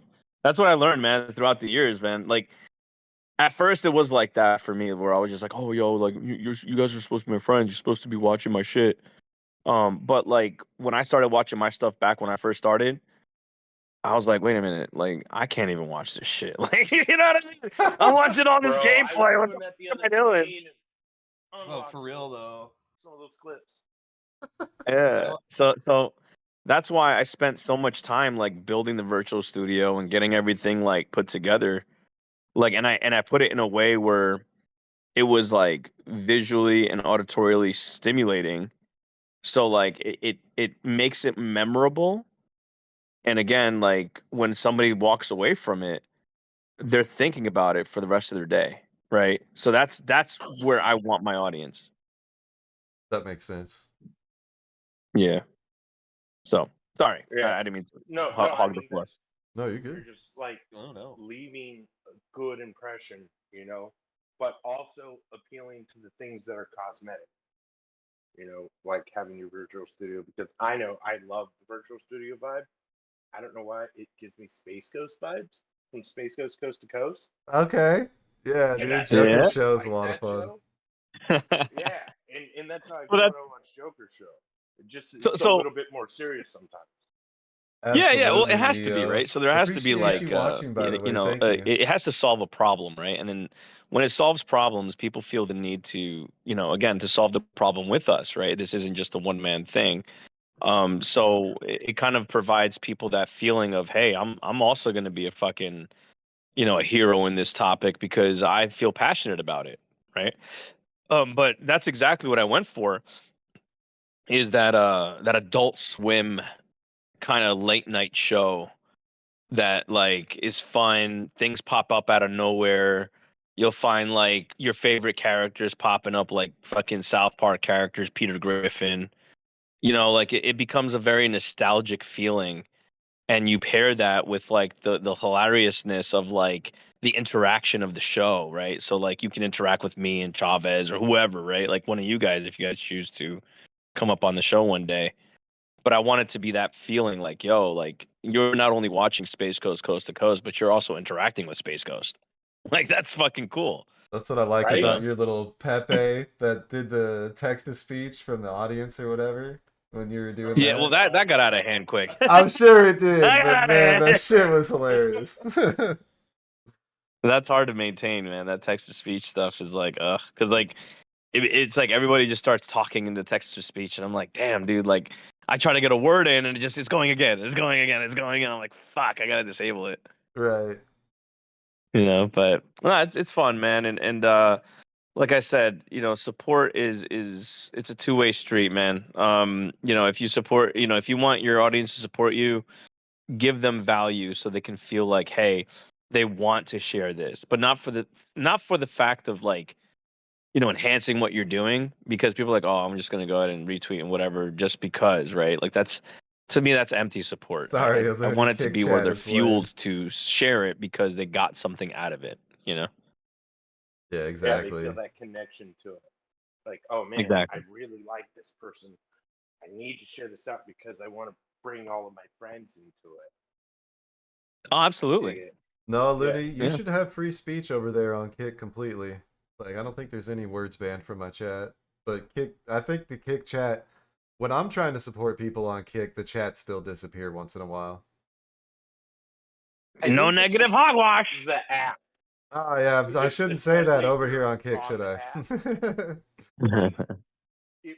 [SPEAKER 10] That's what I learned, man, throughout the years, man. Like at first it was like that for me where I was just like, "Oh, yo, like you guys are supposed to be my friends. You're supposed to be watching my shit." But like when I started watching my stuff back when I first started, I was like, wait a minute, like I can't even watch this shit. Like, you know what I mean? I'm watching all this
[SPEAKER 3] Bro, I was
[SPEAKER 10] gameplay. What the
[SPEAKER 3] doing that the
[SPEAKER 10] fuck
[SPEAKER 3] other
[SPEAKER 10] am I doing?
[SPEAKER 3] day and
[SPEAKER 7] oh,
[SPEAKER 3] unwatched
[SPEAKER 7] for real though.
[SPEAKER 3] some of those clips.
[SPEAKER 10] Yeah. So that's why I spent so much time like building the virtual studio and getting everything like put together. Like and I put it in a way where it was like visually and auditorially stimulating. So like it makes it memorable. And again, like when somebody walks away from it, they're thinking about it for the rest of their day, right? So that's where I want my audience.
[SPEAKER 2] That makes sense.
[SPEAKER 10] Yeah. So sorry,
[SPEAKER 3] Yeah.
[SPEAKER 10] I didn't mean to
[SPEAKER 3] No, no. I
[SPEAKER 10] hog the
[SPEAKER 3] mean,
[SPEAKER 10] floor.
[SPEAKER 2] No, you're
[SPEAKER 3] you're
[SPEAKER 2] good.
[SPEAKER 3] just like
[SPEAKER 7] Oh no.
[SPEAKER 3] leaving a good impression, but also appealing to the things that are cosmetic. Like having your virtual studio, because I know I love the virtual studio vibe. I don't know why it gives me Space Ghost vibes from Space Ghost Coast to Coast,
[SPEAKER 2] Okay. Yeah,
[SPEAKER 3] and
[SPEAKER 2] dude.
[SPEAKER 3] I
[SPEAKER 2] Joker
[SPEAKER 10] Yeah.
[SPEAKER 3] really
[SPEAKER 2] show is a
[SPEAKER 3] like
[SPEAKER 2] lot of
[SPEAKER 3] that
[SPEAKER 2] fun.
[SPEAKER 3] show. Yeah, and that's how I
[SPEAKER 10] Well,
[SPEAKER 3] feel
[SPEAKER 10] that
[SPEAKER 3] when I watch Joker show.
[SPEAKER 10] so
[SPEAKER 3] It's a
[SPEAKER 10] so
[SPEAKER 3] little bit more serious sometimes.
[SPEAKER 10] yeah. Well, it
[SPEAKER 2] Absolutely,
[SPEAKER 10] has to be,
[SPEAKER 2] Neo.
[SPEAKER 10] right? So there has to be
[SPEAKER 2] Appreciate
[SPEAKER 10] like
[SPEAKER 2] you watching, by the way. Thank you.
[SPEAKER 10] it has to solve a problem, right? And then when it solves problems, people feel the need to, again, to solve the problem with us, right? This isn't just a one man thing. So it kind of provides people that feeling of, hey, I'm also going to be a fucking, a hero in this topic because I feel passionate about it, right? But that's exactly what I went for, is that Adult Swim kind of late night show that like is fun. Things pop up out of nowhere. You'll find like your favorite characters popping up, like fucking South Park characters, Peter Griffin. Like it becomes a very nostalgic feeling, and you pair that with like the hilariousness of like the interaction of the show, right? So like you can interact with me and Chavez or whoever, right? Like one of you guys, if you guys choose to come up on the show one day. But I want it to be that feeling like, yo, like you're not only watching Space Ghost Coast to Coast, but you're also interacting with Space Ghost. Like that's fucking cool.
[SPEAKER 2] That's what I like
[SPEAKER 3] Right?
[SPEAKER 2] about your little Pepe that did the text to speech from the audience or whatever when you were doing
[SPEAKER 10] Yeah, well
[SPEAKER 2] that.
[SPEAKER 10] that got out of hand quick.
[SPEAKER 2] I'm sure it
[SPEAKER 10] That
[SPEAKER 2] did,
[SPEAKER 10] got
[SPEAKER 2] but
[SPEAKER 10] out of
[SPEAKER 2] man, that
[SPEAKER 10] hand.
[SPEAKER 2] shit was hilarious.
[SPEAKER 10] That's hard to maintain, man. That text to speech stuff is like, ugh, because like it's like everybody just starts talking in the text to speech, and I'm like, damn, dude, like I try to get a word in, and it's going again, it's going again, it's going again. I'm like, fuck, I gotta disable it,
[SPEAKER 2] Right.
[SPEAKER 10] But no, it's fun, man, and like I said, support is it's a two-way street, man. If you support, if you want your audience to support you, give them value so they can feel like, hey, they want to share this, but not for the fact of like, enhancing what you're doing, because people are like, oh, I'm just gonna go ahead and retweet and whatever just because, right? Like that's, to me, that's empty support. I
[SPEAKER 2] Sorry,
[SPEAKER 10] I, I
[SPEAKER 2] Looney
[SPEAKER 10] want it to
[SPEAKER 2] Kick
[SPEAKER 10] be where
[SPEAKER 2] Chat
[SPEAKER 10] they're
[SPEAKER 2] is lame.
[SPEAKER 10] fueled to share it because they got something out of it.
[SPEAKER 2] Yeah,
[SPEAKER 3] Yeah, they feel
[SPEAKER 2] exactly.
[SPEAKER 3] that connection to it. Like, oh man, I
[SPEAKER 10] Exactly.
[SPEAKER 3] really like this person. I need to share this out because I want to bring all of my friends into it.
[SPEAKER 10] Oh,
[SPEAKER 3] Dig
[SPEAKER 10] absolutely.
[SPEAKER 3] it.
[SPEAKER 2] No,
[SPEAKER 3] Yeah.
[SPEAKER 2] Looney, you
[SPEAKER 10] Yeah.
[SPEAKER 2] should have free speech over there on Kick completely. Like, I don't think there's any words banned from my chat. But Kick, I think the Kick chat, when I'm trying to support people on Kick, the chats still disappear once in a while.
[SPEAKER 3] I
[SPEAKER 10] No
[SPEAKER 3] think it's
[SPEAKER 10] negative
[SPEAKER 3] just
[SPEAKER 10] hogwash.
[SPEAKER 3] the app.
[SPEAKER 2] Oh, yeah, I shouldn't say that
[SPEAKER 3] Especially if
[SPEAKER 2] over
[SPEAKER 3] you're
[SPEAKER 2] here on Kick,
[SPEAKER 3] on
[SPEAKER 2] should
[SPEAKER 3] the
[SPEAKER 2] I?
[SPEAKER 3] app. Like it,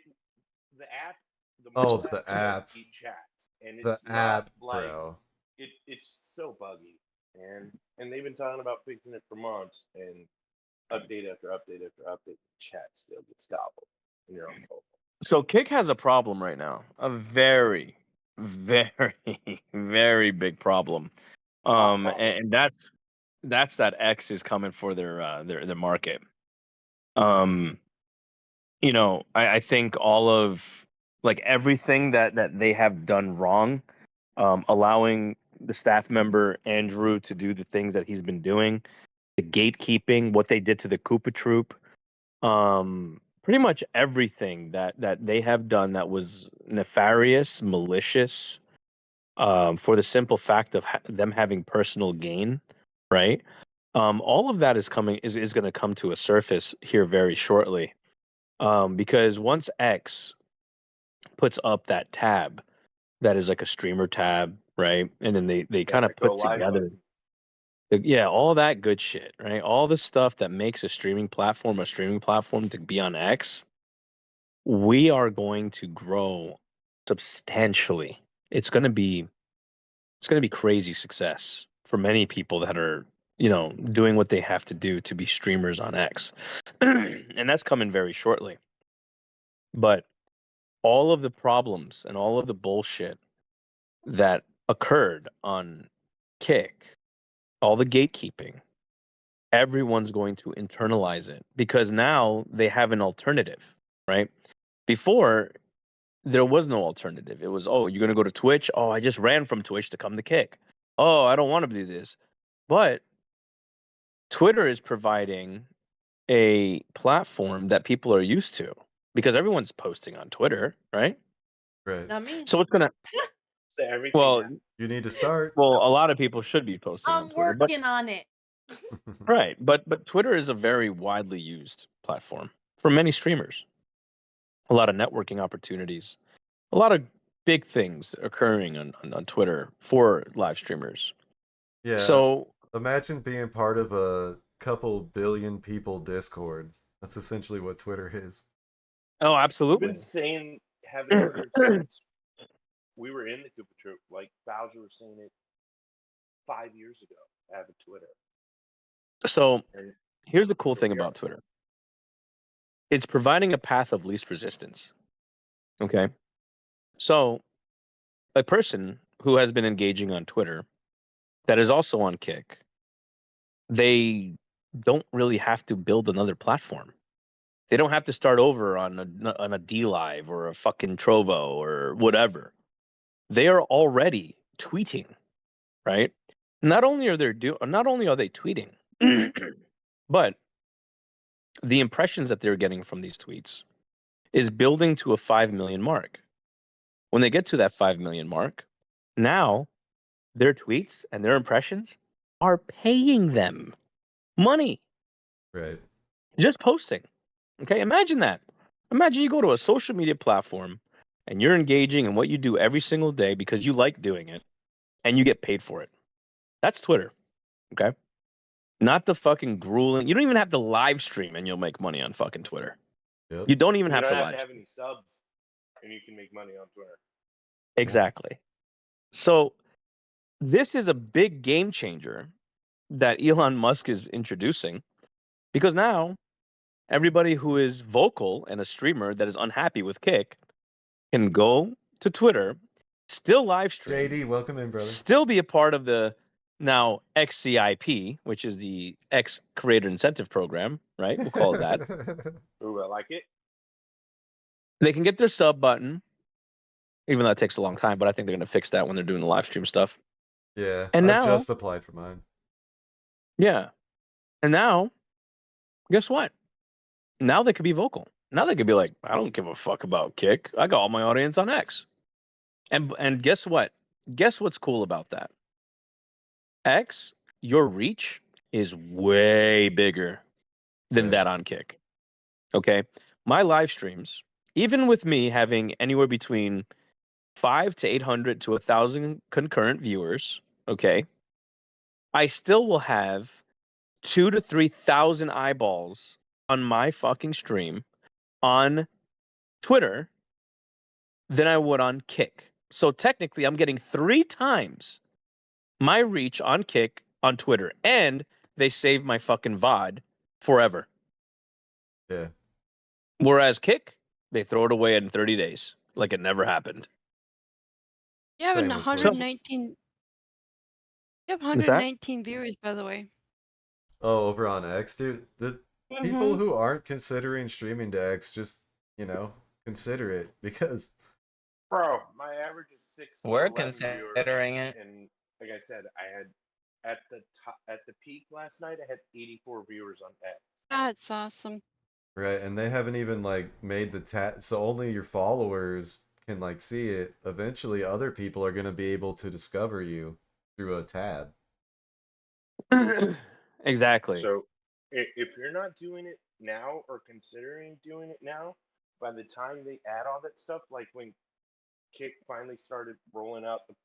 [SPEAKER 3] the app, the
[SPEAKER 2] Oh,
[SPEAKER 3] mobile
[SPEAKER 2] the
[SPEAKER 3] app does
[SPEAKER 2] app.
[SPEAKER 3] eat chats, and
[SPEAKER 2] The
[SPEAKER 3] it's not
[SPEAKER 2] app,
[SPEAKER 3] like
[SPEAKER 2] bro.
[SPEAKER 3] it's so buggy, and they've been talking about fixing it for months, and update after update after update, chat still gets gobbled in your own mobile.
[SPEAKER 10] So Kick has a problem right now. A very, very, very big problem.
[SPEAKER 3] Hot
[SPEAKER 10] And,
[SPEAKER 3] problem.
[SPEAKER 10] and that's that X is coming for their market. Um, I think all of like everything that they have done wrong, allowing the staff member Andrew to do the things that he's been doing, the gatekeeping, what they did to the Koopa Troop, pretty much everything that they have done that was nefarious, malicious, for the simple fact of them having personal gain, right? All of that is going to come to a surface here very shortly, because once X puts up that tab that is like a streamer tab, right, and then they
[SPEAKER 3] Yeah,
[SPEAKER 10] kind of
[SPEAKER 3] that go
[SPEAKER 10] put
[SPEAKER 3] live
[SPEAKER 10] together,
[SPEAKER 3] button.
[SPEAKER 10] yeah, all that good shit, right, all the stuff that makes a streaming platform to be on X, we are going to grow substantially. It's going to be crazy success for many people that are, doing what they have to do to be streamers on X. And that's coming very shortly. But all of the problems and all of the bullshit that occurred on Kick, all the gatekeeping, everyone's going to internalize it because now they have an alternative, right? Before, there was no alternative. It was, oh, you're gonna go to Twitch. Oh, I just ran from Twitch to come to Kick. Oh, I don't want to do this. But Twitter is providing a platform that people are used to because everyone's posting on Twitter, right?
[SPEAKER 2] Right.
[SPEAKER 5] Not me.
[SPEAKER 10] So it's gonna
[SPEAKER 3] So everything.
[SPEAKER 10] well,
[SPEAKER 2] You need to start.
[SPEAKER 10] well, a lot of people should be posting on
[SPEAKER 5] I'm
[SPEAKER 10] Twitter, but
[SPEAKER 5] working on it.
[SPEAKER 10] right, but Twitter is a very widely used platform for many streamers. A lot of networking opportunities, a lot of big things occurring on Twitter for live streamers.
[SPEAKER 2] Yeah.
[SPEAKER 10] So
[SPEAKER 2] Imagine being part of a couple billion people Discord. That's essentially what Twitter is.
[SPEAKER 10] oh,
[SPEAKER 3] We've
[SPEAKER 10] absolutely.
[SPEAKER 3] been saying having Twitter since we were in the Koopa Troop. Like Bowser was saying it 5 years ago. Having Twitter.
[SPEAKER 10] So
[SPEAKER 3] And
[SPEAKER 10] here's the cool
[SPEAKER 3] here
[SPEAKER 10] thing
[SPEAKER 3] we are.
[SPEAKER 10] about Twitter. It's providing a path of least resistance. Okay. So a person who has been engaging on Twitter that is also on Kick, they don't really have to build another platform. They don't have to start over on a D Live or a fucking Trovo or whatever. They are already tweeting, right? Not only are they tweeting, but the impressions that they're getting from these tweets is building to a 5 million mark. When they get to that 5 million mark, now their tweets and their impressions are paying them money
[SPEAKER 2] Right.
[SPEAKER 10] just posting. Okay, imagine that. Imagine you go to a social media platform and you're engaging in what you do every single day because you like doing it and you get paid for it. That's Twitter. Okay. Not the fucking grueling. You don't even have to live stream and you'll make money on fucking Twitter.
[SPEAKER 2] Yep.
[SPEAKER 10] You don't even
[SPEAKER 3] You
[SPEAKER 10] have
[SPEAKER 3] don't
[SPEAKER 10] to
[SPEAKER 3] have
[SPEAKER 10] live
[SPEAKER 3] to have
[SPEAKER 10] stream.
[SPEAKER 3] any subs, and you can make money on Twitter.
[SPEAKER 10] Exactly. So this is a big game changer that Elon Musk is introducing because now everybody who is vocal and a streamer that is unhappy with Kick can go to Twitter, still live stream,
[SPEAKER 2] JD, welcome in, brother.
[SPEAKER 10] still be a part of the now XCIP, which is the X Creator Incentive Program, right? We'll call it that.
[SPEAKER 3] Ooh, I like it.
[SPEAKER 10] They can get their sub button, even though that takes a long time, but I think they're going to fix that when they're doing the live stream stuff.
[SPEAKER 2] Yeah,
[SPEAKER 10] And
[SPEAKER 2] I
[SPEAKER 10] now,
[SPEAKER 2] just applied for mine.
[SPEAKER 10] yeah. And now, guess what? Now they could be vocal. Now they could be like, I don't give a fuck about Kick. I got all my audience on X. And guess what? Guess what's cool about that? X, your reach is way bigger than
[SPEAKER 2] Right.
[SPEAKER 10] that on Kick. Okay? My live streams, even with me having anywhere between 5 to 800 to 1,000 concurrent viewers, okay? I still will have 2 to 3,000 eyeballs on my fucking stream on Twitter than I would on Kick. So technically, I'm getting 3 times my reach on Kick on Twitter, and they save my fucking VOD forever.
[SPEAKER 2] Yeah.
[SPEAKER 10] Whereas Kick, they throw it away in 30 days, like it never happened.
[SPEAKER 4] You have
[SPEAKER 2] Same
[SPEAKER 4] an
[SPEAKER 2] with Twitch.
[SPEAKER 4] 119. You have
[SPEAKER 10] What's that?
[SPEAKER 4] 119 viewers, by the way.
[SPEAKER 2] Oh, over on X, dude. The people who aren't considering streaming to X, just consider it because
[SPEAKER 3] Bro, my average is 6 to
[SPEAKER 11] We're
[SPEAKER 3] 11 viewers,
[SPEAKER 11] considering it.
[SPEAKER 3] and like I said, I had at the peak last night, I had 84 viewers on X.
[SPEAKER 4] That's awesome.
[SPEAKER 2] right, and they haven't even made the tab, so only your followers can see it. Eventually, other people are gonna be able to discover you through a tab.
[SPEAKER 10] Exactly.
[SPEAKER 3] So if you're not doing it now or considering doing it now, by the time they add all that stuff, like when Kick finally started rolling out the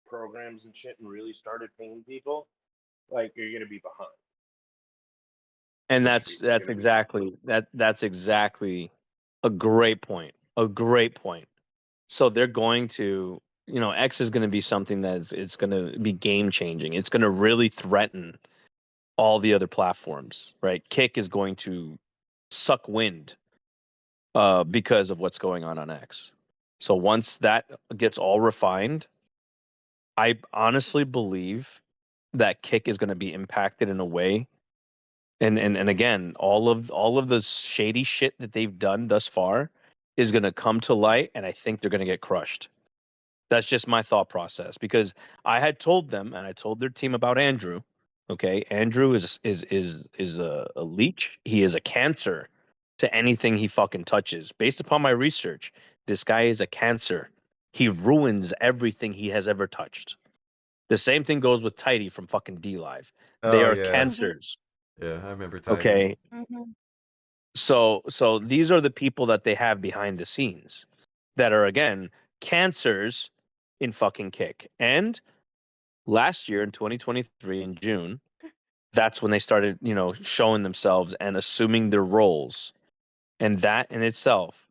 [SPEAKER 3] programs and shit and really started paying people, like you're gonna be behind.
[SPEAKER 10] And
[SPEAKER 3] Just
[SPEAKER 10] that's
[SPEAKER 3] gonna be
[SPEAKER 10] that's exactly a great point. A great point. So they're going to, X is going to be something it's going to be game changing. It's going to really threaten all the other platforms, right? Kick is going to suck wind because of what's going on X. So once that gets all refined, I honestly believe that Kick is going to be impacted in a way. And again, all of the shady shit that they've done thus far is going to come to light, and I think they're going to get crushed. That's just my thought process, because I had told them, and I told their team about Andrew. Okay, Andrew is a leech. He is a cancer to anything he fucking touches. Based upon my research, this guy is a cancer. He ruins everything he has ever touched. The same thing goes with Tidy from fucking D Live. They
[SPEAKER 2] Oh
[SPEAKER 10] are
[SPEAKER 2] yeah,
[SPEAKER 10] cancers.
[SPEAKER 2] yeah. I remember Tidy.
[SPEAKER 10] Okay,
[SPEAKER 5] Mm-hmm.
[SPEAKER 10] so these are the people that they have behind the scenes that are, again, cancers in fucking Kick. And last year in 2023 in June, that's when they started, showing themselves and assuming their roles. And that in itself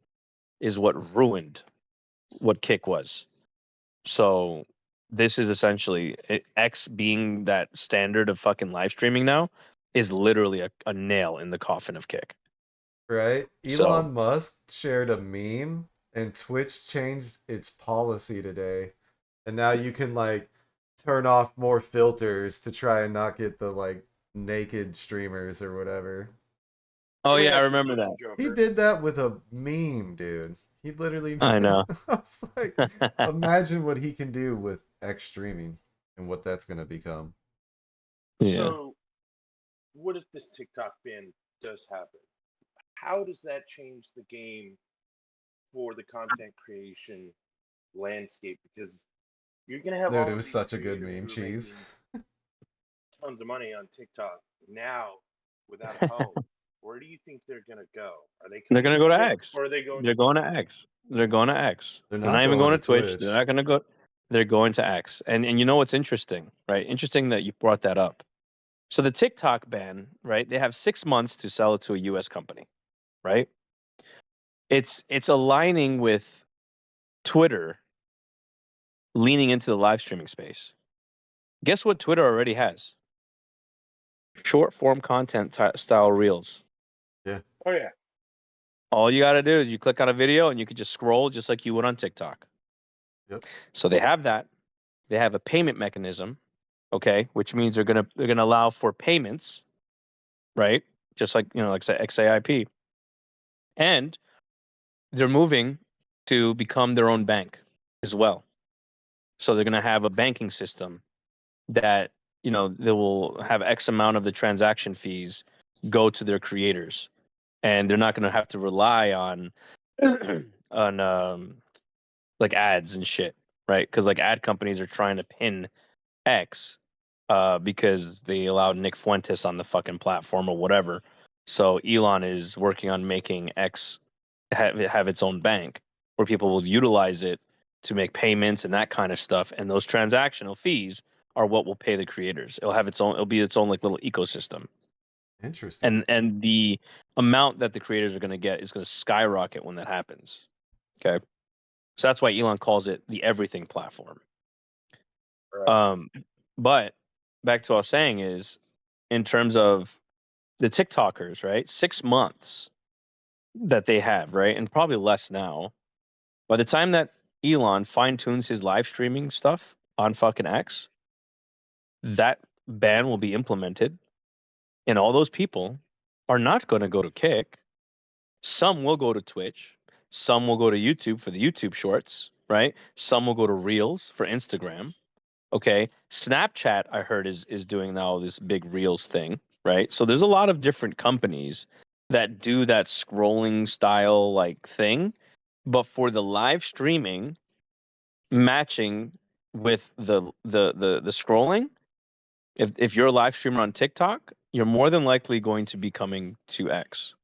[SPEAKER 10] is what ruined what Kick was. So this is essentially X being that standard of fucking live streaming now is literally a nail in the coffin of Kick.
[SPEAKER 2] Right?
[SPEAKER 10] So
[SPEAKER 2] Elon Musk shared a meme and Twitch changed its policy today. And now you can like turn off more filters to try and not get the like naked streamers or whatever.
[SPEAKER 10] oh
[SPEAKER 3] Let me
[SPEAKER 10] yeah, I
[SPEAKER 3] ask you a
[SPEAKER 10] remember that.
[SPEAKER 3] question,
[SPEAKER 2] He
[SPEAKER 3] Joker.
[SPEAKER 2] did that with a meme, dude. He literally
[SPEAKER 10] I know.
[SPEAKER 2] I was like, imagine what he can do with X streaming and what that's gonna become.
[SPEAKER 10] Yeah.
[SPEAKER 3] So, what if this TikTok ban does happen? How does that change the game for the content creation landscape? Because you're gonna have
[SPEAKER 2] Dude,
[SPEAKER 3] all
[SPEAKER 2] it
[SPEAKER 3] of
[SPEAKER 2] was
[SPEAKER 3] these
[SPEAKER 2] such a good
[SPEAKER 3] creators
[SPEAKER 2] meme,
[SPEAKER 3] who are
[SPEAKER 2] cheese.
[SPEAKER 3] making tons of money on TikTok now without a home. Where do you think they're gonna go? Are they
[SPEAKER 10] They're
[SPEAKER 3] coming
[SPEAKER 10] gonna
[SPEAKER 3] to
[SPEAKER 10] go to
[SPEAKER 3] Kick
[SPEAKER 10] X.
[SPEAKER 3] or are they going
[SPEAKER 10] They're
[SPEAKER 3] to
[SPEAKER 10] going to
[SPEAKER 3] Twitch?
[SPEAKER 10] X. They're going to X.
[SPEAKER 2] They're
[SPEAKER 10] They're
[SPEAKER 2] not
[SPEAKER 10] not even
[SPEAKER 2] going
[SPEAKER 10] going
[SPEAKER 2] to
[SPEAKER 10] to Twitch. They're
[SPEAKER 2] Twitch.
[SPEAKER 10] not gonna go. They're going to X. And you know what's interesting, right? Interesting that you brought that up. So the TikTok ban, right? They have 6 months to sell it to a U.S. company, right? It's aligning with Twitter leaning into the live streaming space. Guess what Twitter already has? Short form content style reels.
[SPEAKER 2] Yeah.
[SPEAKER 3] Oh yeah.
[SPEAKER 10] All you got to do is you click on a video and you can just scroll just like you would on TikTok.
[SPEAKER 2] Yep.
[SPEAKER 10] So they have that. They have a payment mechanism, okay, which means they're gonna allow for payments, right? Just like like say XAIP, and they're moving to become their own bank as well. So they're gonna have a banking system that they will have X amount of the transaction fees go to their creators, and they're not gonna have to rely on on like ads and shit, right? Because like ad companies are trying to pin X because they allowed Nick Fuentes on the fucking platform or whatever. So Elon is working on making X have its own bank where people will utilize it to make payments and that kind of stuff. And those transactional fees are what will pay the creators. It'll have its own. It'll be its own like little ecosystem.
[SPEAKER 2] Interesting.
[SPEAKER 10] And the amount that the creators are going to get is going to skyrocket when that happens. Okay, so that's why Elon calls it the everything platform.
[SPEAKER 3] Right.
[SPEAKER 10] But back to what I was saying is, in terms of the TikTokers, right? 6 months that they have, right? And probably less now. By the time that Elon fine tunes his live streaming stuff on fucking X, that ban will be implemented. And all those people are not going to go to Kick. Some will go to Twitch. Some will go to YouTube for the YouTube shorts, right? Some will go to Reels for Instagram. Okay, Snapchat I heard is doing now this big Reels thing, right? So there's a lot of different companies that do that scrolling style like thing, but for the live streaming matching with the scrolling, if you're a live streamer on TikTok, you're more than likely going to be coming to X,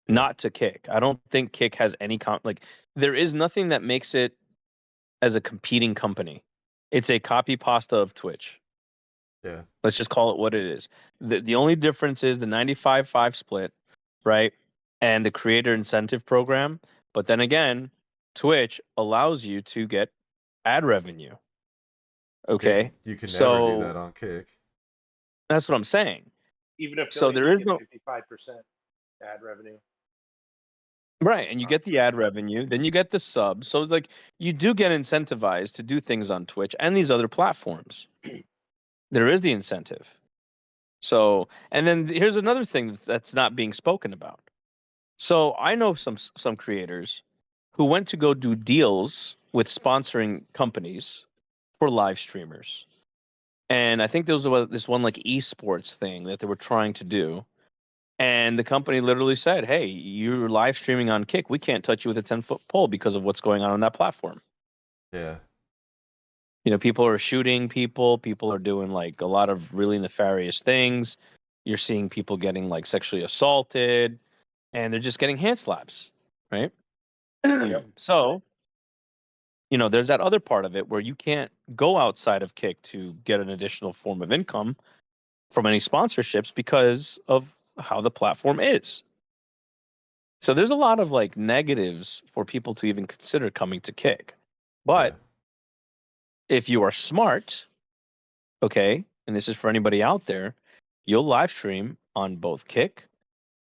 [SPEAKER 2] Yeah.
[SPEAKER 10] not to Kick. I don't think Kick has any like there is nothing that makes it as a competing company. It's a copy pasta of Twitch.
[SPEAKER 2] Yeah.
[SPEAKER 10] Let's just call it what it is. The only difference is the 95-5 split, right? And the creator incentive program. But then again, Twitch allows you to get ad revenue.
[SPEAKER 2] Yeah.
[SPEAKER 10] Okay.
[SPEAKER 2] You can never do that
[SPEAKER 10] So
[SPEAKER 2] on Kick.
[SPEAKER 10] that's what I'm saying.
[SPEAKER 3] Even
[SPEAKER 10] So
[SPEAKER 3] affiliates
[SPEAKER 10] there is
[SPEAKER 3] get
[SPEAKER 10] no
[SPEAKER 3] 55% ad revenue.
[SPEAKER 10] right, and you
[SPEAKER 3] on
[SPEAKER 10] get the
[SPEAKER 3] Twitch.
[SPEAKER 10] ad revenue, then you get the subs. So it's like you do get incentivized to do things on Twitch and these other platforms. There is the incentive. So, and then here's another thing that's not being spoken about. So I know some creators who went to go do deals with sponsoring companies for live streamers. And I think there was this one like esports thing that they were trying to do. And the company literally said, hey, you're live streaming on Kick. We can't touch you with a 10-foot pole because of what's going on that platform.
[SPEAKER 2] Yeah.
[SPEAKER 10] You know, people are shooting people. People are doing like a lot of really nefarious things. You're seeing people getting like sexually assaulted and they're just getting hand slaps, right? So, you know, there's that other part of it where you can't go outside of Kick to get an additional form of income from any sponsorships because of how the platform is. So there's a lot of like negatives for people to even consider coming to Kick. But if you are smart, okay, and this is for anybody out there, you'll live stream on both Kick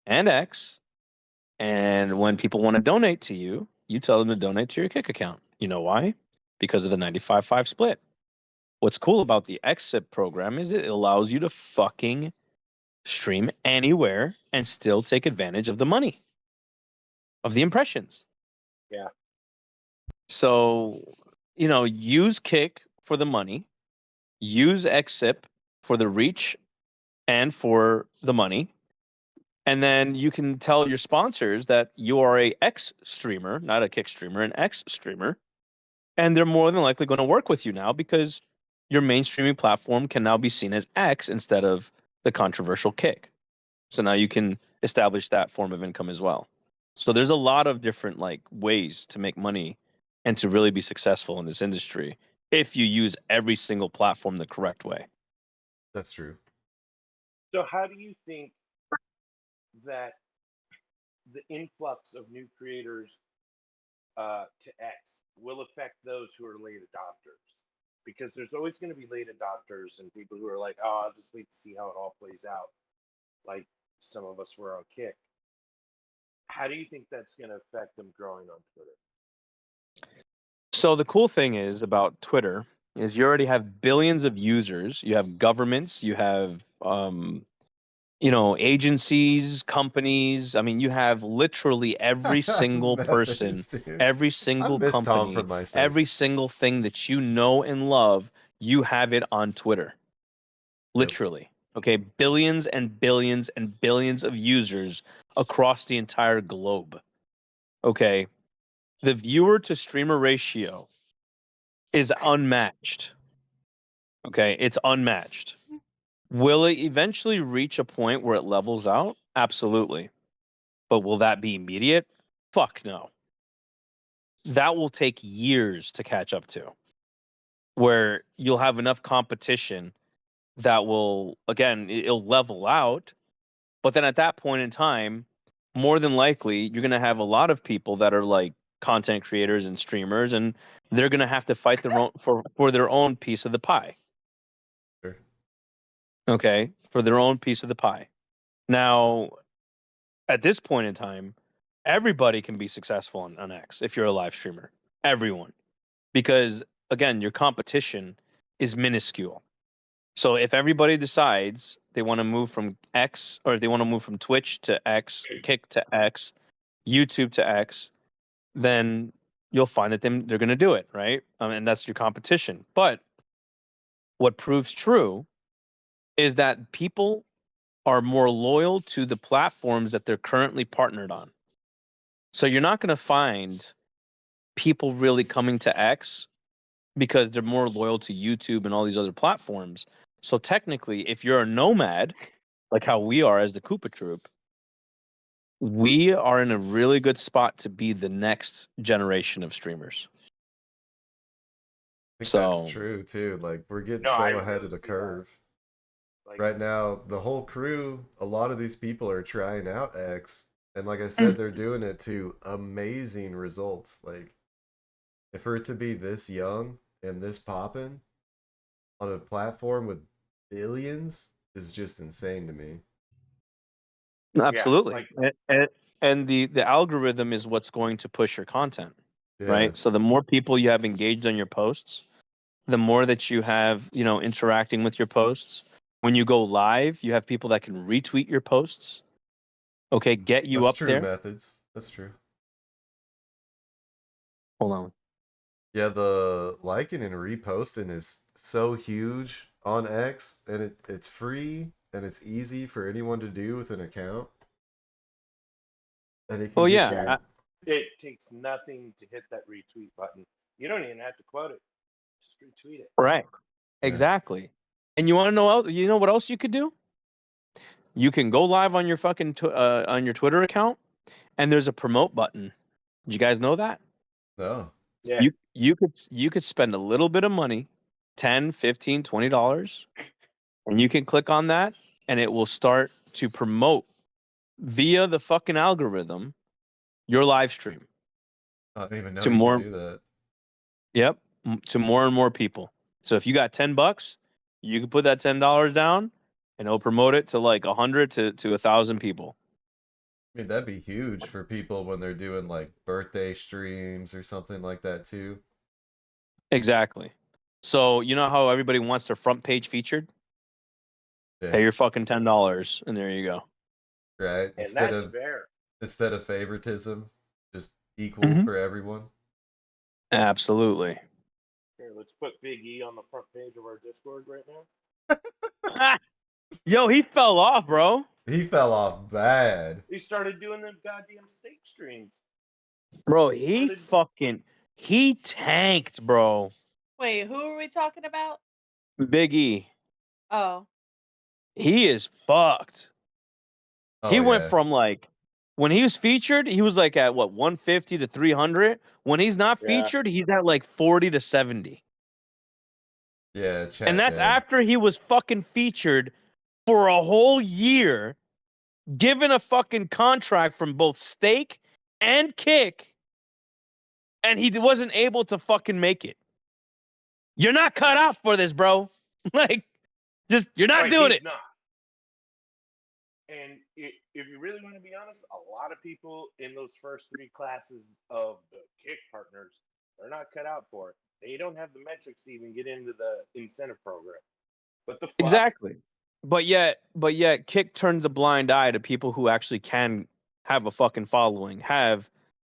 [SPEAKER 10] and X. And when people want to donate to you, you tell them to donate to your Kick account. You know why? Because of the 95-5 split. What's cool about the exit program is it allows you to fucking stream anywhere and still take advantage of the money, of the impressions.
[SPEAKER 3] Yeah.
[SPEAKER 10] So, you know, use Kick for the money, use XSIP for the reach and for the money. And then you can tell your sponsors that you are a X streamer, not a Kick streamer, an X streamer. And they're more than likely going to work with you now because your main streaming platform can now be seen as X instead of the controversial Kick. So now you can establish that form of income as well. So there's a lot of different like ways to make money and to really be successful in this industry if you use every single platform the correct way.
[SPEAKER 2] That's true.
[SPEAKER 3] So how do you think that the influx of new creators to X will affect those who are late adopters? Because there's always going to be late adopters and people who are like, oh, I'll just wait to see how it all plays out. Like some of us were on Kick. How do you think that's going to affect them growing on Twitter?
[SPEAKER 10] So the cool thing is about Twitter is you already have billions of users, you have governments, you have you know, agencies, companies. I mean, you have literally every single person,
[SPEAKER 2] Methods, dude.
[SPEAKER 10] every
[SPEAKER 2] I
[SPEAKER 10] single
[SPEAKER 2] miss Tom
[SPEAKER 10] company,
[SPEAKER 2] from MySpace.
[SPEAKER 10] every single thing that you know and love, you have it on Twitter. Literally. Okay, billions and billions and billions of users across the entire globe. Okay. The viewer to streamer ratio is unmatched. Okay, it's unmatched. Will it eventually reach a point where it levels out? Absolutely. But will that be immediate? Fuck no. That will take years to catch up to, where you'll have enough competition that will, again, it'll level out. But then at that point in time, more than likely, you're going to have a lot of people that are like content creators and streamers, and they're going to have to fight their own for their own piece of the pie.
[SPEAKER 2] Sure.
[SPEAKER 10] Okay, for their own piece of the pie. Now, at this point in time, everybody can be successful on X if you're a live streamer. Everyone. Because again, your competition is minuscule. So if everybody decides they want to move from X or they want to move from Twitch to X, Kick to X, YouTube to X, then you'll find that they're going to do it, right? And that's your competition. But what proves true is that people are more loyal to the platforms that they're currently partnered on. So you're not going to find people really coming to X because they're more loyal to YouTube and all these other platforms. So technically, if you're a nomad, like how we are as the Koopa Troop, we are in a really good spot to be the next generation of streamers.
[SPEAKER 2] I think that's
[SPEAKER 10] So
[SPEAKER 2] true too. Like we're getting
[SPEAKER 3] No, I
[SPEAKER 2] so ahead
[SPEAKER 3] really
[SPEAKER 2] of the
[SPEAKER 3] see that.
[SPEAKER 2] curve.
[SPEAKER 3] Like,
[SPEAKER 2] Right now, the whole crew, a lot of these people are trying out X. And like I said, they're doing it to amazing results. Like if for it to be this young and this poppin' on a platform with billions is just insane to me.
[SPEAKER 10] absolutely.
[SPEAKER 3] like
[SPEAKER 10] And the algorithm is what's going to push your content,
[SPEAKER 2] Yeah.
[SPEAKER 10] right? So the more people you have engaged on your posts, the more that you have, you know, interacting with your posts. When you go live, you have people that can retweet your posts. Okay, get you
[SPEAKER 2] That's
[SPEAKER 10] up
[SPEAKER 2] true
[SPEAKER 10] there.
[SPEAKER 2] methods. That's true.
[SPEAKER 10] Hold on.
[SPEAKER 2] Yeah, the liking and reposting is so huge on X, and it's free and it's easy for anyone to do with an account. And it can
[SPEAKER 10] Oh
[SPEAKER 2] get
[SPEAKER 10] yeah,
[SPEAKER 2] you.
[SPEAKER 3] It takes nothing to hit that retweet button. You don't even have to quote it. Just retweet it.
[SPEAKER 10] right.
[SPEAKER 2] Yeah.
[SPEAKER 10] Exactly. And you want to know else? You know what else you could do? You can go live on your fucking on your Twitter account, and there's a promote button. Did you guys know that?
[SPEAKER 2] No.
[SPEAKER 3] Yeah.
[SPEAKER 10] You could spend a little bit of money, 10, 15, $20, and you can click on that, and it will start to promote via the fucking algorithm your live stream
[SPEAKER 2] I didn't even know
[SPEAKER 10] to
[SPEAKER 2] you could
[SPEAKER 10] more.
[SPEAKER 2] do that.
[SPEAKER 10] Yep, to more and more people. So if you got $10, you can put that $10 down, and it'll promote it to like 100 to 1,000 people.
[SPEAKER 2] I mean, that'd be huge for people when they're doing like birthday streams or something like that too.
[SPEAKER 10] Exactly. So you know how everybody wants their front page featured?
[SPEAKER 2] Yeah.
[SPEAKER 10] Pay your fucking $10, and there you go.
[SPEAKER 2] Right.
[SPEAKER 3] And that's fair.
[SPEAKER 2] Instead of favoritism, just equal
[SPEAKER 10] Mhm.
[SPEAKER 2] for everyone.
[SPEAKER 10] Absolutely.
[SPEAKER 3] Here, let's put Big E on the front page of our Discord right now.
[SPEAKER 10] Yo, he fell off, bro.
[SPEAKER 2] He fell off bad.
[SPEAKER 3] He started doing them goddamn steak streams.
[SPEAKER 10] Bro,
[SPEAKER 3] Started.
[SPEAKER 10] he tanked, bro.
[SPEAKER 5] Wait, who are we talking about?
[SPEAKER 10] Big E.
[SPEAKER 5] Oh,
[SPEAKER 10] He is fucked. He
[SPEAKER 2] Oh
[SPEAKER 10] went
[SPEAKER 2] yeah.
[SPEAKER 10] from like when he was featured, he was like at what 150 to 300. When he's not
[SPEAKER 3] Yeah.
[SPEAKER 10] featured, he's at like 40 to 70.
[SPEAKER 2] Yeah,
[SPEAKER 10] And
[SPEAKER 2] chat
[SPEAKER 10] that's
[SPEAKER 2] dead.
[SPEAKER 10] after he was fucking featured for a whole year, given a fucking contract from both Stake and Kick, and he wasn't able to fucking make it. You're not cut out for this, bro. Like, just you're not
[SPEAKER 3] Like,
[SPEAKER 10] doing
[SPEAKER 3] he's
[SPEAKER 10] it.
[SPEAKER 3] not. And if you really want to be honest, a lot of people in those first three classes of the kick partners, they're not cut out for it. They don't have the metrics to even get into the incentive program. What the fuck?
[SPEAKER 10] Exactly. But yet, Kick turns a blind eye to people who actually can have a fucking following, have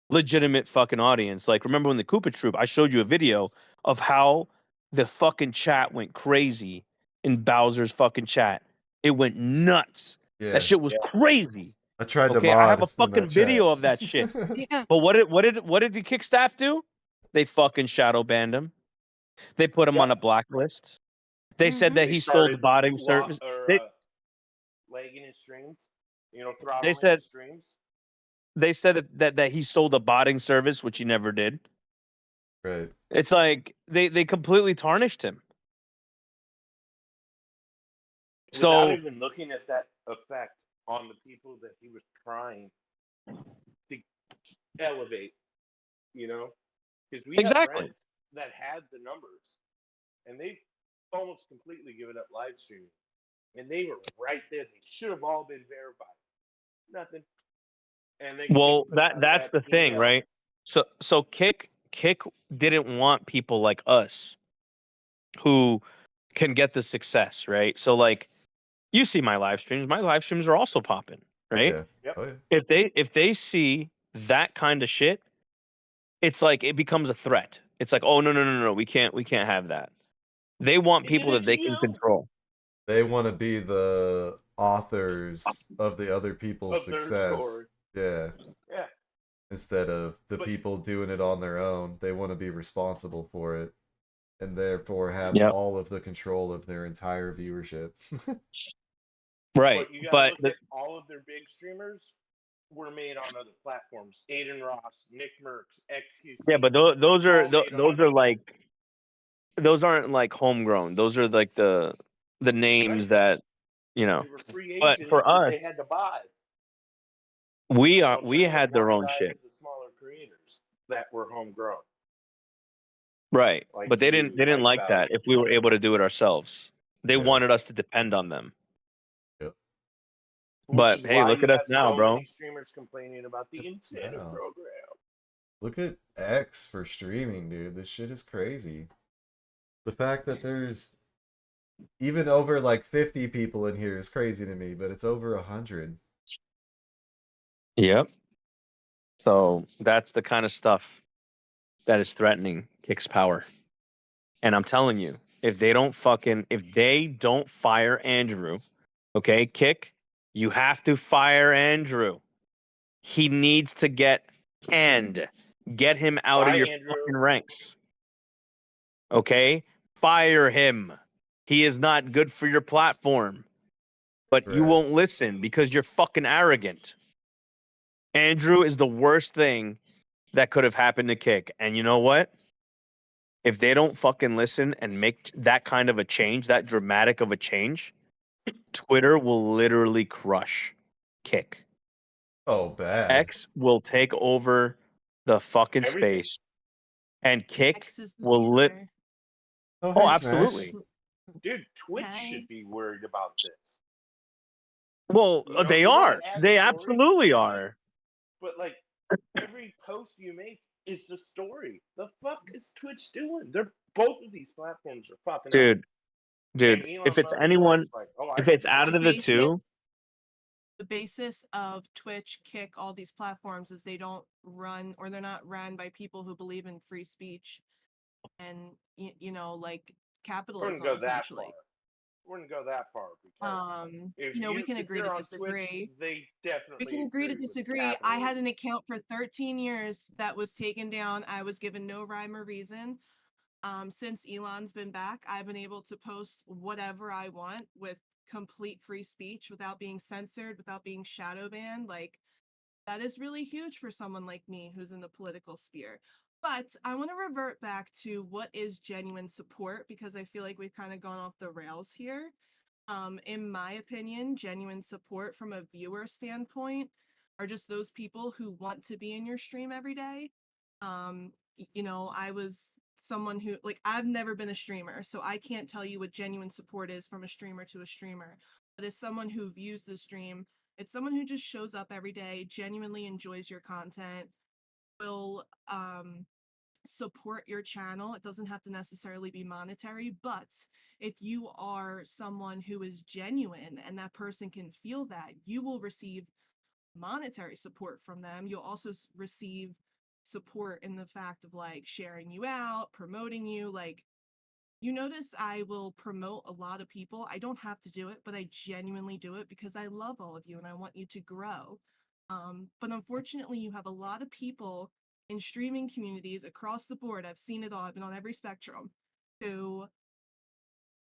[SPEAKER 10] legitimate fucking audience. Like, remember when the Koopa Troop, I showed you a video of how the fucking chat went crazy in Bowser's fucking chat. It went nuts. That
[SPEAKER 2] Yeah.
[SPEAKER 10] shit was
[SPEAKER 3] Yeah.
[SPEAKER 10] crazy.
[SPEAKER 2] I tried to
[SPEAKER 10] Okay, I have a
[SPEAKER 2] mod in
[SPEAKER 10] fucking
[SPEAKER 2] that chat.
[SPEAKER 10] video of that shit.
[SPEAKER 4] Yeah.
[SPEAKER 10] But what did the Kick staff do? They fucking shadow banned him. They put him
[SPEAKER 3] Yep.
[SPEAKER 10] on a blacklist. They said
[SPEAKER 5] mm-hmm.
[SPEAKER 10] that
[SPEAKER 3] They
[SPEAKER 10] he sold
[SPEAKER 3] started
[SPEAKER 10] botting service.
[SPEAKER 3] lagging his streams,
[SPEAKER 10] They
[SPEAKER 3] throttling
[SPEAKER 10] said
[SPEAKER 3] his streams.
[SPEAKER 10] they said that he sold a botting service, which he never did.
[SPEAKER 2] Right.
[SPEAKER 10] It's like they completely tarnished him.
[SPEAKER 3] Without
[SPEAKER 10] So
[SPEAKER 3] even looking at that effect on the people that he was trying to elevate, because we have
[SPEAKER 10] exactly.
[SPEAKER 3] friends that had the numbers and they almost completely given up live streaming, and they were right there. They should have all been verified. Nothing. And then Kick
[SPEAKER 10] Well,
[SPEAKER 3] puts out
[SPEAKER 10] that's
[SPEAKER 3] that
[SPEAKER 10] the thing,
[SPEAKER 3] email.
[SPEAKER 10] right? So Kick didn't want people like us who can get the success, right? So like you see my live streams. My live streams are also popping, right?
[SPEAKER 2] Yeah.
[SPEAKER 3] Yep.
[SPEAKER 2] Oh yeah.
[SPEAKER 10] If they see that kind of shit, it's like it becomes a threat. It's like, oh no, we can't have that. They want
[SPEAKER 3] They did
[SPEAKER 10] people
[SPEAKER 3] it
[SPEAKER 10] that
[SPEAKER 3] to
[SPEAKER 10] they can
[SPEAKER 3] you
[SPEAKER 10] control.
[SPEAKER 2] They want to be the authors of the other people's
[SPEAKER 3] of their
[SPEAKER 2] success.
[SPEAKER 3] story.
[SPEAKER 2] Yeah.
[SPEAKER 3] Yeah.
[SPEAKER 2] Instead of the
[SPEAKER 3] But
[SPEAKER 2] people doing it on their own, they want to be responsible for it and therefore have
[SPEAKER 10] Yep.
[SPEAKER 2] all of the control of their entire viewership.
[SPEAKER 10] Right.
[SPEAKER 3] you got to
[SPEAKER 10] But
[SPEAKER 3] look at all of their big streamers were made on other platforms. Aiden Ross, Nick Merckx,
[SPEAKER 10] yeah,
[SPEAKER 3] XQC,
[SPEAKER 10] but those
[SPEAKER 3] were
[SPEAKER 10] are
[SPEAKER 3] all made on
[SPEAKER 10] those are like those aren't like homegrown. Those are like the names
[SPEAKER 3] right.
[SPEAKER 10] that, you know.
[SPEAKER 3] They were free
[SPEAKER 10] But
[SPEAKER 3] agents
[SPEAKER 10] for
[SPEAKER 3] that
[SPEAKER 10] us,
[SPEAKER 3] they had to buy.
[SPEAKER 10] we
[SPEAKER 3] Turn the
[SPEAKER 10] had their own
[SPEAKER 3] blind eye
[SPEAKER 10] shit.
[SPEAKER 3] to the smaller creators that were homegrown,
[SPEAKER 10] Right.
[SPEAKER 3] like
[SPEAKER 10] But
[SPEAKER 3] you,
[SPEAKER 10] they didn't
[SPEAKER 3] like
[SPEAKER 10] like that
[SPEAKER 3] Bowser.
[SPEAKER 10] if we were able to do it ourselves. They
[SPEAKER 2] Yeah.
[SPEAKER 10] wanted us to depend on them.
[SPEAKER 2] Yep.
[SPEAKER 3] Which
[SPEAKER 10] But
[SPEAKER 3] is
[SPEAKER 10] hey,
[SPEAKER 3] why
[SPEAKER 10] look
[SPEAKER 3] you
[SPEAKER 10] at us
[SPEAKER 3] have
[SPEAKER 10] now,
[SPEAKER 3] so
[SPEAKER 10] bro.
[SPEAKER 3] many streamers complaining about the
[SPEAKER 2] It's
[SPEAKER 3] incentive
[SPEAKER 2] now.
[SPEAKER 3] program.
[SPEAKER 2] Look at X for streaming, dude. This shit is crazy. The fact that there's even over like 50 people in here is crazy to me, but it's over 100.
[SPEAKER 10] Yep. So that's the kind of stuff that is threatening Kick's power. And I'm telling you, if they don't fire Andrew, okay, Kick, you have to fire Andrew. He needs to get canned. Get him out of
[SPEAKER 3] Why,
[SPEAKER 10] your
[SPEAKER 3] Andrew?
[SPEAKER 10] fucking ranks. Okay? Fire him. He is not good for your platform. But you
[SPEAKER 2] Right.
[SPEAKER 10] won't listen because you're fucking arrogant. Andrew is the worst thing that could have happened to Kick. And you know what? If they don't fucking listen and make that kind of a change, that dramatic of a change, Twitter will literally crush Kick.
[SPEAKER 2] Oh, bad.
[SPEAKER 10] X will take over the fucking
[SPEAKER 3] Everything.
[SPEAKER 10] space, and Kick
[SPEAKER 5] X is the
[SPEAKER 10] will
[SPEAKER 5] future.
[SPEAKER 2] Oh,
[SPEAKER 10] Oh,
[SPEAKER 2] hey,
[SPEAKER 10] absolutely.
[SPEAKER 2] Smash.
[SPEAKER 3] Dude, Twitch
[SPEAKER 5] Hey.
[SPEAKER 3] should be worried about this.
[SPEAKER 10] Well,
[SPEAKER 3] You know,
[SPEAKER 10] they
[SPEAKER 3] you want
[SPEAKER 10] are.
[SPEAKER 3] to add
[SPEAKER 10] They
[SPEAKER 3] story,
[SPEAKER 10] absolutely are.
[SPEAKER 3] but like every post you make is the story. The fuck is Twitch doing? They're both of these platforms are fucking up.
[SPEAKER 10] Dude,
[SPEAKER 3] And
[SPEAKER 10] dude,
[SPEAKER 3] Elon
[SPEAKER 10] if it's
[SPEAKER 3] Musk
[SPEAKER 10] anyone,
[SPEAKER 3] is like, oh, I
[SPEAKER 10] if
[SPEAKER 3] can
[SPEAKER 10] it's
[SPEAKER 3] do
[SPEAKER 10] out
[SPEAKER 3] this.
[SPEAKER 10] of the two,
[SPEAKER 5] The basis of Twitch, Kick, all these platforms is they don't run, or they're not run by people who believe in free speech and you know, like
[SPEAKER 3] I wouldn't
[SPEAKER 5] capitalism
[SPEAKER 3] go that far.
[SPEAKER 5] essentially.
[SPEAKER 3] Wouldn't go that far because
[SPEAKER 5] You know, we can
[SPEAKER 3] if
[SPEAKER 5] agree to
[SPEAKER 3] you're on Twitch,
[SPEAKER 5] disagree.
[SPEAKER 3] they
[SPEAKER 5] We
[SPEAKER 3] definitely
[SPEAKER 5] can agree to
[SPEAKER 3] agree with
[SPEAKER 5] disagree. I had an account for 13 years that was taken down. I was given no rhyme or reason. Since Elon's been back, I've been able to post whatever I want with complete free speech without being censored, without being shadow banned. Like, that is really huge for someone like me who's in the political sphere. But I want to revert back to what is genuine support because I feel like we've kind of gone off the rails here. In my opinion, genuine support from a viewer standpoint are just those people who want to be in your stream every day. You know, I was someone who, like, I've never been a streamer, so I can't tell you what genuine support is from a streamer to a streamer. But as someone who views the stream, it's someone who just shows up every day, genuinely enjoys your content, will support your channel. It doesn't have to necessarily be monetary, but if you are someone who is genuine and that person can feel that, you will receive monetary support from them. You'll also receive support in the fact of like sharing you out, promoting you. Like, you notice I will promote a lot of people. I don't have to do it, but I genuinely do it because I love all of you and I want you to grow. But unfortunately, you have a lot of people in streaming communities across the board. I've seen it all. I've been on every spectrum who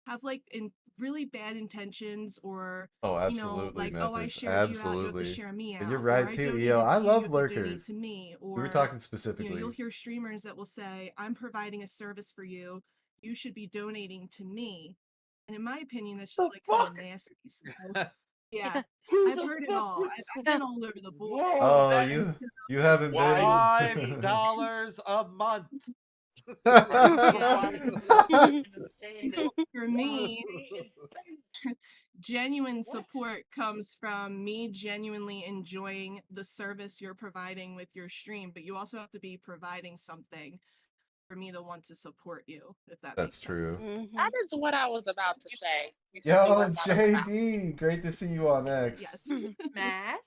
[SPEAKER 5] have like in really bad intentions, or
[SPEAKER 2] Oh,
[SPEAKER 5] you know,
[SPEAKER 2] absolutely,
[SPEAKER 5] like, oh, I
[SPEAKER 2] methods.
[SPEAKER 5] shared you out, you have to
[SPEAKER 2] Absolutely.
[SPEAKER 5] share me
[SPEAKER 2] And you're
[SPEAKER 5] out, or
[SPEAKER 2] right
[SPEAKER 5] I
[SPEAKER 2] too, EO.
[SPEAKER 5] donated
[SPEAKER 2] I
[SPEAKER 5] to you, you
[SPEAKER 2] love
[SPEAKER 5] have to donate
[SPEAKER 2] lurkers.
[SPEAKER 5] to me,
[SPEAKER 2] We were
[SPEAKER 5] or
[SPEAKER 2] talking
[SPEAKER 5] you know,
[SPEAKER 2] specifically.
[SPEAKER 5] you'll hear streamers that will say, I'm providing a service for you, you should be donating to me. And in my opinion, that's just
[SPEAKER 3] The
[SPEAKER 5] like kind
[SPEAKER 3] fuck?
[SPEAKER 5] of nasty. So yeah,
[SPEAKER 3] Who
[SPEAKER 5] I've
[SPEAKER 3] the
[SPEAKER 5] heard it
[SPEAKER 3] fuck
[SPEAKER 5] all.
[SPEAKER 3] would
[SPEAKER 5] I've
[SPEAKER 3] say?
[SPEAKER 5] been all over the board.
[SPEAKER 3] Whoa,
[SPEAKER 2] Oh,
[SPEAKER 3] that
[SPEAKER 5] And
[SPEAKER 3] is
[SPEAKER 5] so,
[SPEAKER 2] you haven't
[SPEAKER 3] wild.
[SPEAKER 2] been.
[SPEAKER 7] $5 a month.
[SPEAKER 3] Right,
[SPEAKER 5] yeah,
[SPEAKER 3] $5 in a day
[SPEAKER 5] you
[SPEAKER 3] to
[SPEAKER 5] know, for me,
[SPEAKER 3] me and
[SPEAKER 5] genuine
[SPEAKER 3] what?
[SPEAKER 5] support comes from me genuinely enjoying the service you're providing with your stream, but you also have to be providing something for me to want to support you, if that
[SPEAKER 2] That's
[SPEAKER 5] makes
[SPEAKER 2] true.
[SPEAKER 5] sense.
[SPEAKER 11] That is what I was about to say. You took the
[SPEAKER 2] Yo,
[SPEAKER 11] words out of my mouth.
[SPEAKER 2] JD, great to see you on X.
[SPEAKER 5] Yes. Mash.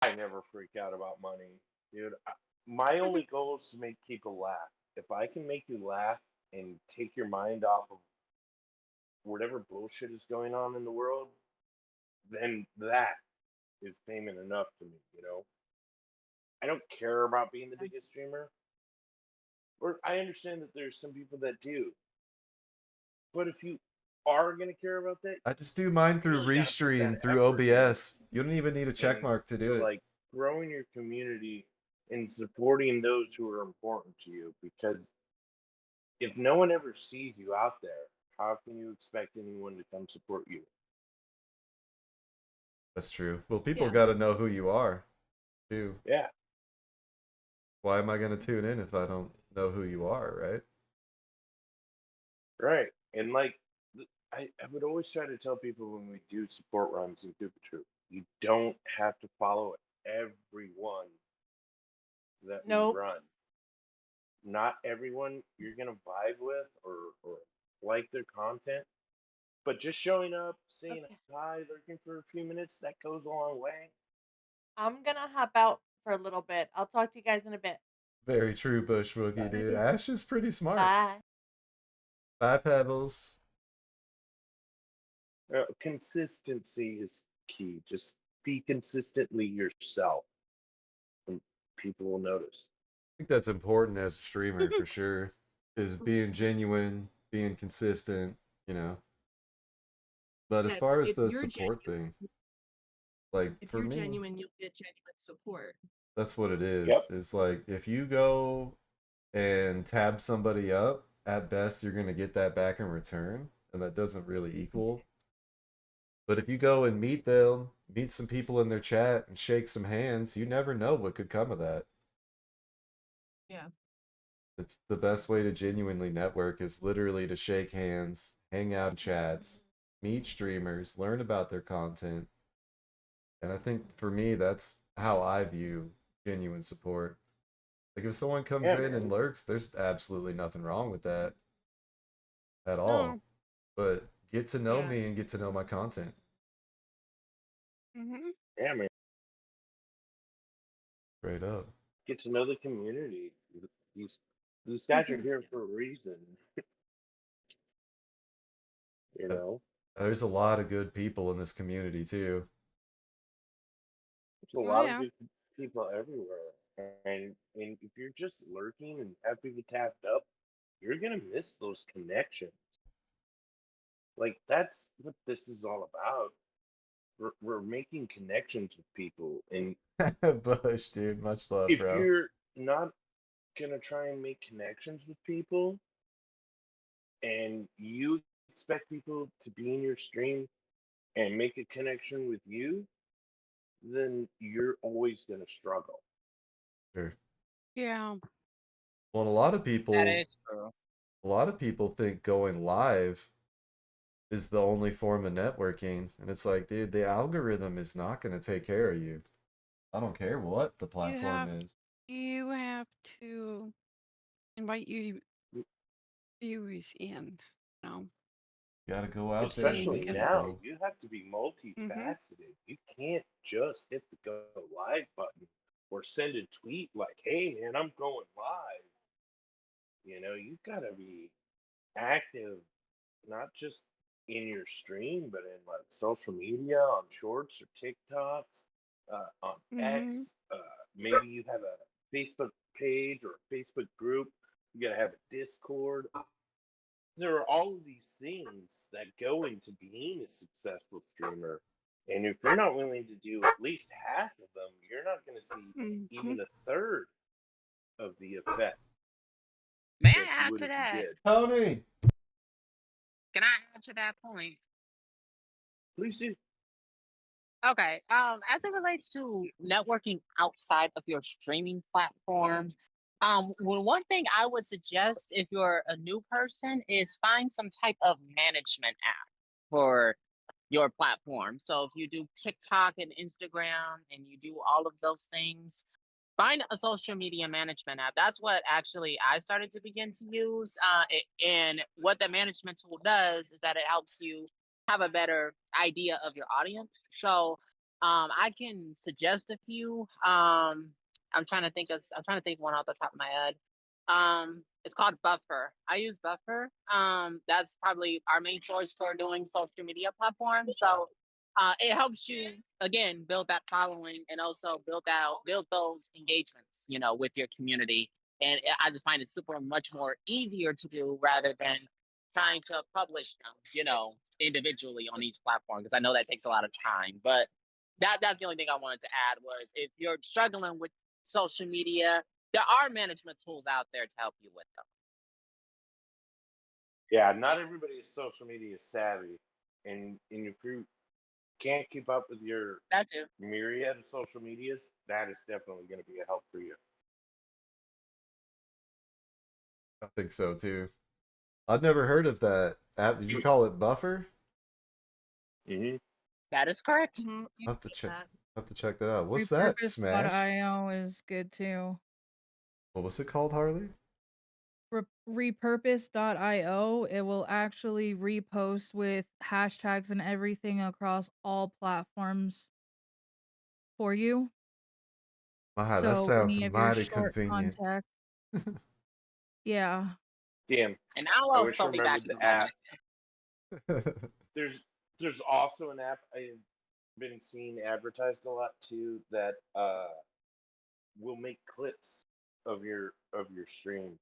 [SPEAKER 3] I never freak out about money, dude. My only goal is to make people laugh. If I can make you laugh and take your mind off of whatever bullshit is going on in the world, then that is payment enough to me, you know? I don't care about being the biggest streamer. Or I understand that there's some people that do. But if you are gonna care about that,
[SPEAKER 2] I just do mine
[SPEAKER 3] you
[SPEAKER 2] through
[SPEAKER 3] really gotta put that
[SPEAKER 2] Restream, through
[SPEAKER 3] effort in.
[SPEAKER 2] OBS. You don't even need a check
[SPEAKER 3] And
[SPEAKER 2] mark to do
[SPEAKER 3] to
[SPEAKER 2] it.
[SPEAKER 3] like growing your community and supporting those who are important to you, because if no one ever sees you out there, how can you expect anyone to come support you?
[SPEAKER 2] That's true. Well, people
[SPEAKER 5] Yeah.
[SPEAKER 2] got to know who you are, too.
[SPEAKER 3] Yeah,
[SPEAKER 2] Why am I going to tune in if I don't know who you are, right?
[SPEAKER 3] right. And like I would always try to tell people when we do support runs in Super Troop, you don't have to follow everyone that we
[SPEAKER 5] Nope.
[SPEAKER 3] run. Not everyone you're gonna vibe with or like their content, but just showing up, saying
[SPEAKER 5] Okay.
[SPEAKER 3] hi, lurking for a few minutes, that goes a long way.
[SPEAKER 5] I'm gonna hop out for a little bit. I'll talk to you guys in a bit.
[SPEAKER 2] Very true, Bush Boogie, dude. Ash is pretty smart.
[SPEAKER 5] Bye.
[SPEAKER 2] Bye, Pebbles.
[SPEAKER 3] Consistency is key. Just be consistently yourself, and people will notice.
[SPEAKER 2] I think that's important as a streamer for sure. Is being genuine, being consistent, you know. But as
[SPEAKER 12] Yeah,
[SPEAKER 2] far as
[SPEAKER 12] if
[SPEAKER 2] the
[SPEAKER 12] you're
[SPEAKER 2] support
[SPEAKER 12] genuine,
[SPEAKER 2] thing, like
[SPEAKER 12] if
[SPEAKER 2] for
[SPEAKER 12] you're
[SPEAKER 2] me,
[SPEAKER 12] genuine, you'll get genuine support.
[SPEAKER 2] that's what it is.
[SPEAKER 3] Yep.
[SPEAKER 2] It's like if you go and tab somebody up, at best you're gonna get that back in return, and that doesn't really equal. But if you go and meet them, meet some people in their chat and shake some hands, you never know what could come of that.
[SPEAKER 12] Yeah.
[SPEAKER 2] It's the best way to genuinely network is literally to shake hands, hang out in chats, meet streamers, learn about their content. And I think for me, that's how I view genuine support. Like if someone comes
[SPEAKER 3] Yeah,
[SPEAKER 2] in and
[SPEAKER 3] man.
[SPEAKER 2] lurks, there's absolutely nothing wrong with that at
[SPEAKER 4] No.
[SPEAKER 2] all. But get to know
[SPEAKER 12] Yeah.
[SPEAKER 2] me and get to know my content.
[SPEAKER 4] Mm-hmm.
[SPEAKER 3] Yeah, man.
[SPEAKER 2] Straight up.
[SPEAKER 3] Get to know the community. These these guys are here for a reason. You
[SPEAKER 2] Uh,
[SPEAKER 3] know,
[SPEAKER 2] There's a lot of good people in this community too.
[SPEAKER 3] there's a
[SPEAKER 4] Oh
[SPEAKER 3] lot of
[SPEAKER 4] yeah.
[SPEAKER 3] good people everywhere, and if you're just lurking and have people tapped up, you're gonna miss those connections. Like that's what this is all about. We're making connections with people, and
[SPEAKER 2] Bush, dude, much love,
[SPEAKER 3] if
[SPEAKER 2] bro.
[SPEAKER 3] you're not gonna try and make connections with people, and you expect people to be in your stream and make a connection with you, then you're always gonna struggle.
[SPEAKER 2] Sure.
[SPEAKER 4] Yeah.
[SPEAKER 2] Well, and a lot of
[SPEAKER 11] That
[SPEAKER 2] people,
[SPEAKER 11] is true.
[SPEAKER 2] a lot of people think going live is the only form of networking, and it's like, dude, the algorithm is not going to take care of you. I don't care what the
[SPEAKER 4] You
[SPEAKER 2] platform
[SPEAKER 4] have
[SPEAKER 2] is.
[SPEAKER 4] you have to invite your viewers in. No.
[SPEAKER 2] You got to go out there and
[SPEAKER 4] Then you
[SPEAKER 3] Especially
[SPEAKER 2] meet
[SPEAKER 4] can.
[SPEAKER 3] now,
[SPEAKER 2] people.
[SPEAKER 3] you have to be
[SPEAKER 4] Mm-hmm.
[SPEAKER 3] multifaceted. You can't just hit the go live button or send a tweet like, "Hey, man, I'm going live." You've got to be active, not just in your stream, but in like social media, on Shorts or TikToks, on
[SPEAKER 4] Mm-hmm.
[SPEAKER 3] X. Maybe you have a Facebook page or a Facebook group. You got to have a Discord. There are all of these things that go into being a successful streamer. And if you're not willing to do at least half of them, you're not going to see
[SPEAKER 4] Mm-hmm.
[SPEAKER 3] even a third of the effect
[SPEAKER 11] May
[SPEAKER 3] that
[SPEAKER 11] I
[SPEAKER 3] you
[SPEAKER 11] add
[SPEAKER 3] would
[SPEAKER 11] to
[SPEAKER 3] if you
[SPEAKER 11] that?
[SPEAKER 3] did.
[SPEAKER 2] Tony!
[SPEAKER 11] Can I add to that point?
[SPEAKER 3] Please do.
[SPEAKER 11] Okay. As it relates to networking outside of your streaming platform, well, one thing I would suggest if you're a new person is find some type of management app for your platform. So if you do TikTok and Instagram and you do all of those things, find a social media management app. That's what actually I started to begin to use. And what the management tool does is that it helps you have a better idea of your audience. So I can suggest a few. I'm trying to think one off the top of my head. It's called Buffer. I use Buffer. That's probably our main source for doing social media platforms. So it helps you again build that following and also build those engagements, with your community. And I just find it super much more easier to do rather than trying to publish them, individually on each platform because I know that takes a lot of time. But that's the only thing I wanted to add was if you're struggling with social media, there are management tools out there to help you with them.
[SPEAKER 3] Yeah, not everybody is social media savvy. And if you can't keep up with your
[SPEAKER 11] That too.
[SPEAKER 3] myriad of social medias, that is definitely going to be a help for you.
[SPEAKER 2] I think so too. I've never heard of that app. Did you call it Buffer?
[SPEAKER 3] Hmm.
[SPEAKER 11] That is correct.
[SPEAKER 12] You
[SPEAKER 2] I have to
[SPEAKER 12] get
[SPEAKER 2] check.
[SPEAKER 12] that.
[SPEAKER 2] Have to check that out. What's that? Smash?
[SPEAKER 9] Repurpose.io is good too.
[SPEAKER 2] What was it called, Harley?
[SPEAKER 9] Repurpose.io, it will actually repost with hashtags and everything across all platforms for you.
[SPEAKER 2] Ah, that
[SPEAKER 9] So
[SPEAKER 2] sounds
[SPEAKER 9] any of your
[SPEAKER 2] mighty
[SPEAKER 9] short
[SPEAKER 2] convenient.
[SPEAKER 9] content, Yeah.
[SPEAKER 3] Damn,
[SPEAKER 11] And I'll
[SPEAKER 3] I wish I
[SPEAKER 11] also be back
[SPEAKER 3] remembered
[SPEAKER 11] in a
[SPEAKER 3] the app.
[SPEAKER 11] moment.
[SPEAKER 3] There's also an app I've been seeing advertised a lot too that will make clips of your stream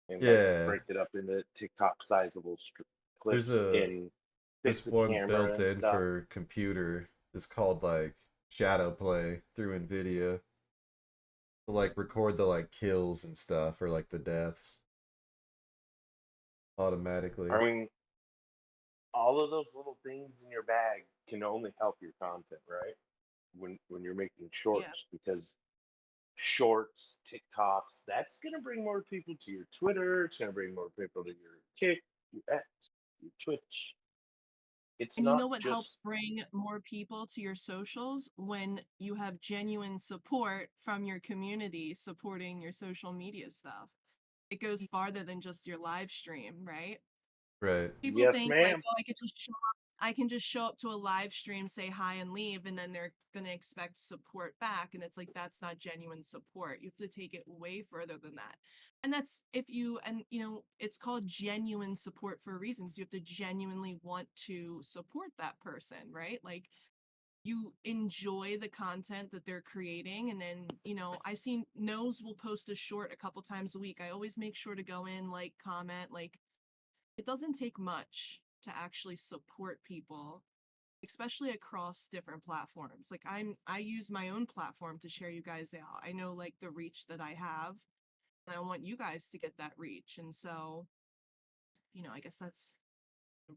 [SPEAKER 3] and like
[SPEAKER 2] Yeah,
[SPEAKER 3] break it up into TikTok sizable
[SPEAKER 2] there's
[SPEAKER 3] clips
[SPEAKER 2] a
[SPEAKER 3] and fix
[SPEAKER 2] there's
[SPEAKER 3] the
[SPEAKER 2] one
[SPEAKER 3] camera
[SPEAKER 2] built
[SPEAKER 3] and
[SPEAKER 2] in
[SPEAKER 3] stuff.
[SPEAKER 2] for computer. It's called like shadow play through Nvidia. To, like record the like kills and stuff or like the deaths automatically.
[SPEAKER 3] I mean, all of those little things in your bag can only help your content, right? When you're making
[SPEAKER 12] Yeah.
[SPEAKER 3] shorts, because shorts, TikToks, that's gonna bring more people to your Twitter. It's gonna bring more people to your Kick, your X, your Twitch. It's
[SPEAKER 12] And you
[SPEAKER 3] not
[SPEAKER 12] know what
[SPEAKER 3] just
[SPEAKER 12] helps bring more people to your socials? When you have genuine support from your community supporting your social media stuff. It goes farther than just your live stream, right?
[SPEAKER 2] Right.
[SPEAKER 12] People
[SPEAKER 3] yes,
[SPEAKER 12] think like,
[SPEAKER 3] ma'am.
[SPEAKER 12] oh, I can just show up to a live stream, say hi and leave, and then they're gonna expect support back. And it's like that's not genuine support. You have to take it way further than that. And that's if you and you know, it's called genuine support for a reason, because you have to genuinely want to support that person, right? Like you enjoy the content that they're creating, and then I see Nose will post a short a couple times a week. I always make sure to go in, like, comment. Like, it doesn't take much to actually support people, especially across different platforms. Like I use my own platform to share you guys out. I know like the reach that I have, and I want you guys to get that reach. And so, I guess that's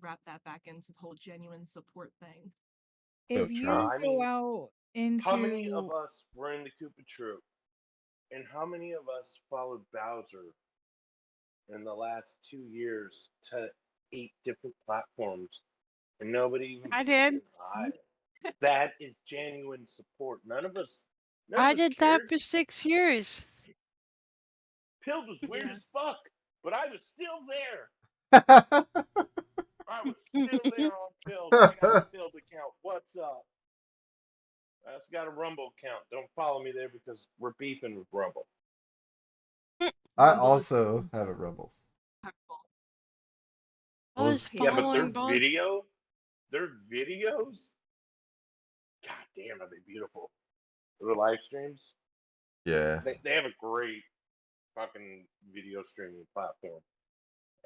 [SPEAKER 12] wrap that back into the whole genuine support thing.
[SPEAKER 2] So
[SPEAKER 9] If
[SPEAKER 2] true.
[SPEAKER 9] you
[SPEAKER 3] I
[SPEAKER 9] go
[SPEAKER 3] mean,
[SPEAKER 9] out
[SPEAKER 3] how many of
[SPEAKER 9] into
[SPEAKER 3] us were in the Koopa Troop, and how many of us followed Bowser in the last 2 years to 8 different platforms, and nobody even
[SPEAKER 4] I
[SPEAKER 3] blinked
[SPEAKER 4] did.
[SPEAKER 3] an eye? That is genuine support. None of
[SPEAKER 4] I
[SPEAKER 3] us
[SPEAKER 4] did that
[SPEAKER 3] cared.
[SPEAKER 4] for 6 years.
[SPEAKER 3] Pilled was weird
[SPEAKER 12] Yeah.
[SPEAKER 3] as fuck, but I was still there.
[SPEAKER 2] That's
[SPEAKER 3] I was still there on Pilled. I got a Pilled account. What's up? I also got a Rumble account. Don't follow me there because we're beefing with Rumble.
[SPEAKER 2] I
[SPEAKER 12] Rumble is
[SPEAKER 2] also have a Rumble.
[SPEAKER 12] terrible.
[SPEAKER 4] I was
[SPEAKER 2] Was
[SPEAKER 3] Yeah, but
[SPEAKER 4] following both.
[SPEAKER 3] their videos, god damn, are they beautiful? Their live streams,
[SPEAKER 2] yeah.
[SPEAKER 3] they have a great fucking video streaming platform.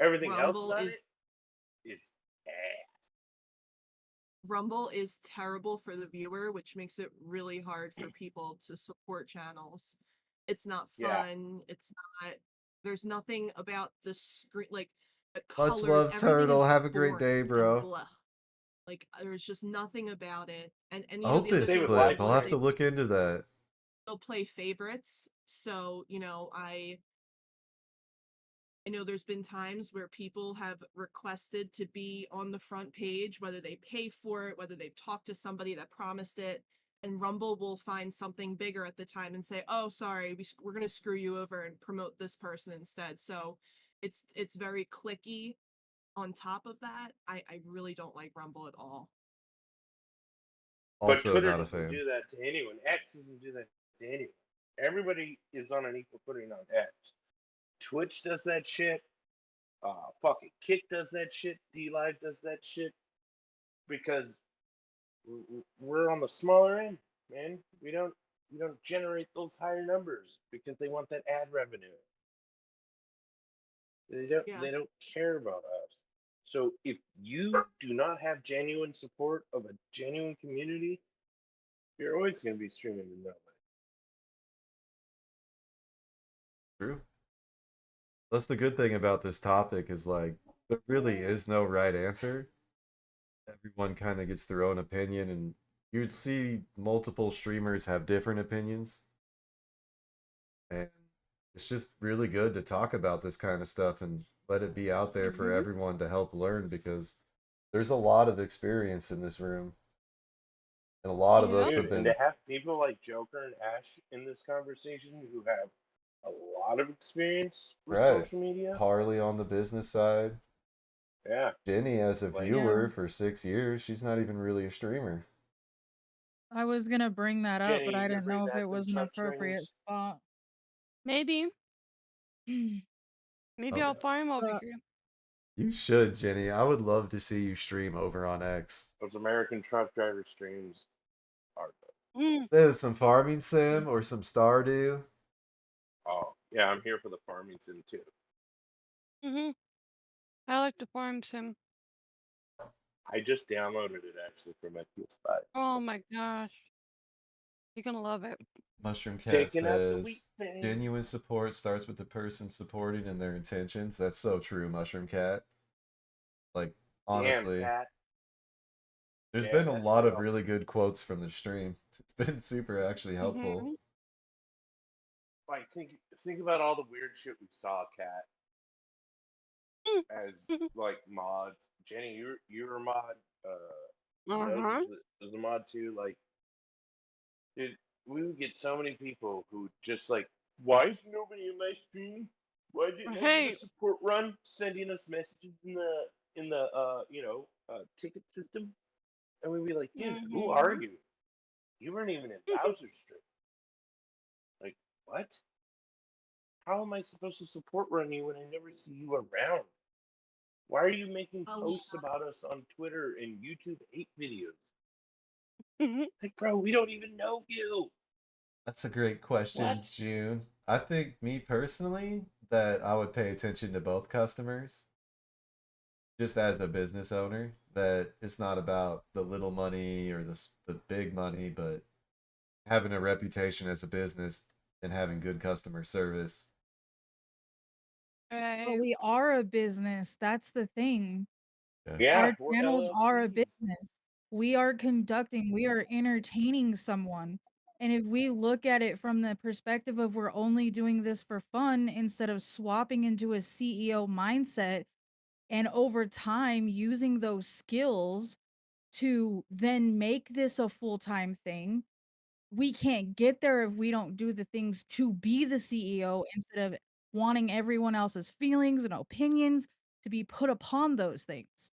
[SPEAKER 3] Everything else
[SPEAKER 12] Rumble
[SPEAKER 3] about
[SPEAKER 12] is
[SPEAKER 3] it is ass.
[SPEAKER 12] Rumble is terrible for the viewer, which makes it really hard for people to support channels. It's not
[SPEAKER 3] Yeah,
[SPEAKER 12] fun. It's not, there's nothing about the screen, like the
[SPEAKER 2] Much
[SPEAKER 12] colors,
[SPEAKER 2] love,
[SPEAKER 12] everything is
[SPEAKER 2] Turtle. Have a great day,
[SPEAKER 12] boring and
[SPEAKER 2] bro.
[SPEAKER 12] blah. Like there's just nothing about it. And the other
[SPEAKER 2] Opus
[SPEAKER 3] same
[SPEAKER 12] thing
[SPEAKER 3] with
[SPEAKER 12] that
[SPEAKER 2] clip.
[SPEAKER 3] live
[SPEAKER 12] Rumble
[SPEAKER 2] I'll
[SPEAKER 12] is
[SPEAKER 2] have to
[SPEAKER 3] stream.
[SPEAKER 2] look into that.
[SPEAKER 12] they'll play favorites. So, I know there's been times where people have requested to be on the front page, whether they pay for it, whether they've talked to somebody that promised it, and Rumble will find something bigger at the time and say, "Oh, sorry, we're going to screw you over and promote this person instead." So it's very clicky. On top of that, I really don't like Rumble at all.
[SPEAKER 3] But
[SPEAKER 2] Also
[SPEAKER 3] Twitter
[SPEAKER 2] not a
[SPEAKER 3] doesn't
[SPEAKER 2] fan.
[SPEAKER 3] do that to anyone. X doesn't do that to anyone. Everybody is on an equal footing on X. Twitch does that shit. Fucking Kick does that shit. D Live does that shit because we're on the smaller end, man. We don't generate those higher numbers because they want that ad revenue.
[SPEAKER 12] Yeah.
[SPEAKER 3] They don't care about us. So if you do not have genuine support of a genuine community, you're always going to be streaming to nobody.
[SPEAKER 2] True. That's the good thing about this topic is like there really is no right answer. Everyone kind of gets their own opinion, and you'd see multiple streamers have different opinions. And it's just really good to talk about this kind of stuff and let it be out there for
[SPEAKER 12] Mhm.
[SPEAKER 2] everyone to help learn because there's a lot of experience in this room. And a lot of us
[SPEAKER 12] Yeah.
[SPEAKER 2] have
[SPEAKER 3] Dude, and to
[SPEAKER 2] been
[SPEAKER 3] have people like Joker and Ash in this conversation who have a lot of experience with
[SPEAKER 2] right.
[SPEAKER 3] social media,
[SPEAKER 2] Harley on the business side.
[SPEAKER 3] yeah,
[SPEAKER 2] Jenny as a
[SPEAKER 3] like
[SPEAKER 9] Yeah.
[SPEAKER 2] viewer for 6 years. She's not even really a streamer.
[SPEAKER 9] I was gonna bring that up,
[SPEAKER 3] Jenny,
[SPEAKER 9] but
[SPEAKER 3] you
[SPEAKER 9] I
[SPEAKER 3] gonna
[SPEAKER 9] didn't
[SPEAKER 3] bring
[SPEAKER 9] know if it
[SPEAKER 3] back them
[SPEAKER 9] was an
[SPEAKER 3] Chuck
[SPEAKER 9] appropriate
[SPEAKER 3] trainers?
[SPEAKER 9] spot.
[SPEAKER 4] Maybe. Maybe
[SPEAKER 2] Oh,
[SPEAKER 4] I'll farm over
[SPEAKER 9] Uh,
[SPEAKER 4] here.
[SPEAKER 2] you should, Jenny. I would love to see you stream over on X.
[SPEAKER 3] Those American truck driver streams are good.
[SPEAKER 4] Mm.
[SPEAKER 2] There's some farming sim or some Stardew.
[SPEAKER 3] Oh, yeah, I'm here for the farming sim too.
[SPEAKER 4] Mhm. I like the farm sim.
[SPEAKER 3] I just downloaded it actually for my PS5.
[SPEAKER 4] Oh
[SPEAKER 3] So
[SPEAKER 4] my gosh, you're gonna love it.
[SPEAKER 2] Mushroom Cat
[SPEAKER 3] taking out the weak
[SPEAKER 2] says
[SPEAKER 3] thing.
[SPEAKER 2] genuine support starts with the person supporting and their intentions. That's so true, Mushroom Cat. Like,
[SPEAKER 3] Damn,
[SPEAKER 2] honestly,
[SPEAKER 3] Pat.
[SPEAKER 2] there's
[SPEAKER 3] Yeah,
[SPEAKER 2] been a
[SPEAKER 3] that's
[SPEAKER 2] lot of
[SPEAKER 3] real.
[SPEAKER 2] really good quotes from the stream. It's been super actually helpful.
[SPEAKER 4] Mhm.
[SPEAKER 3] Like think about all the weird shit we saw, Cat, as like mods. Jenny, you're a mod. Nose
[SPEAKER 4] Uh-huh.
[SPEAKER 3] is a mod too. Like, dude, we would get so many people who just like, why is nobody in my stream? Why didn't I get a
[SPEAKER 4] Hey.
[SPEAKER 3] support run? Sending us messages in the ticket system, and we'd be like, dude, who are
[SPEAKER 4] Mhm.
[SPEAKER 3] you? You weren't even in Bowser's stream. Like, what? How am I supposed to support run you when I never see you around? Why are you making
[SPEAKER 12] A
[SPEAKER 3] posts about us on Twitter and YouTube hate videos? Like, bro, we don't even know you.
[SPEAKER 2] That's a great question,
[SPEAKER 3] What?
[SPEAKER 2] June. I think me personally that I would pay attention to both customers just as a business owner, that it's not about the little money or the big money, but having a reputation as a business and having good customer service.
[SPEAKER 9] but
[SPEAKER 4] Right.
[SPEAKER 9] we are a business. That's the thing.
[SPEAKER 2] Yeah.
[SPEAKER 3] Yeah,
[SPEAKER 9] Our
[SPEAKER 3] we're
[SPEAKER 9] channels are a
[SPEAKER 3] LLCs.
[SPEAKER 9] business. We are entertaining someone. And if we look at it from the perspective of we're only doing this for fun instead of swapping into a CEO mindset and over time using those skills to then make this a full-time thing, we can't get there if we don't do the things to be the CEO instead of wanting everyone else's feelings and opinions to be put upon those things.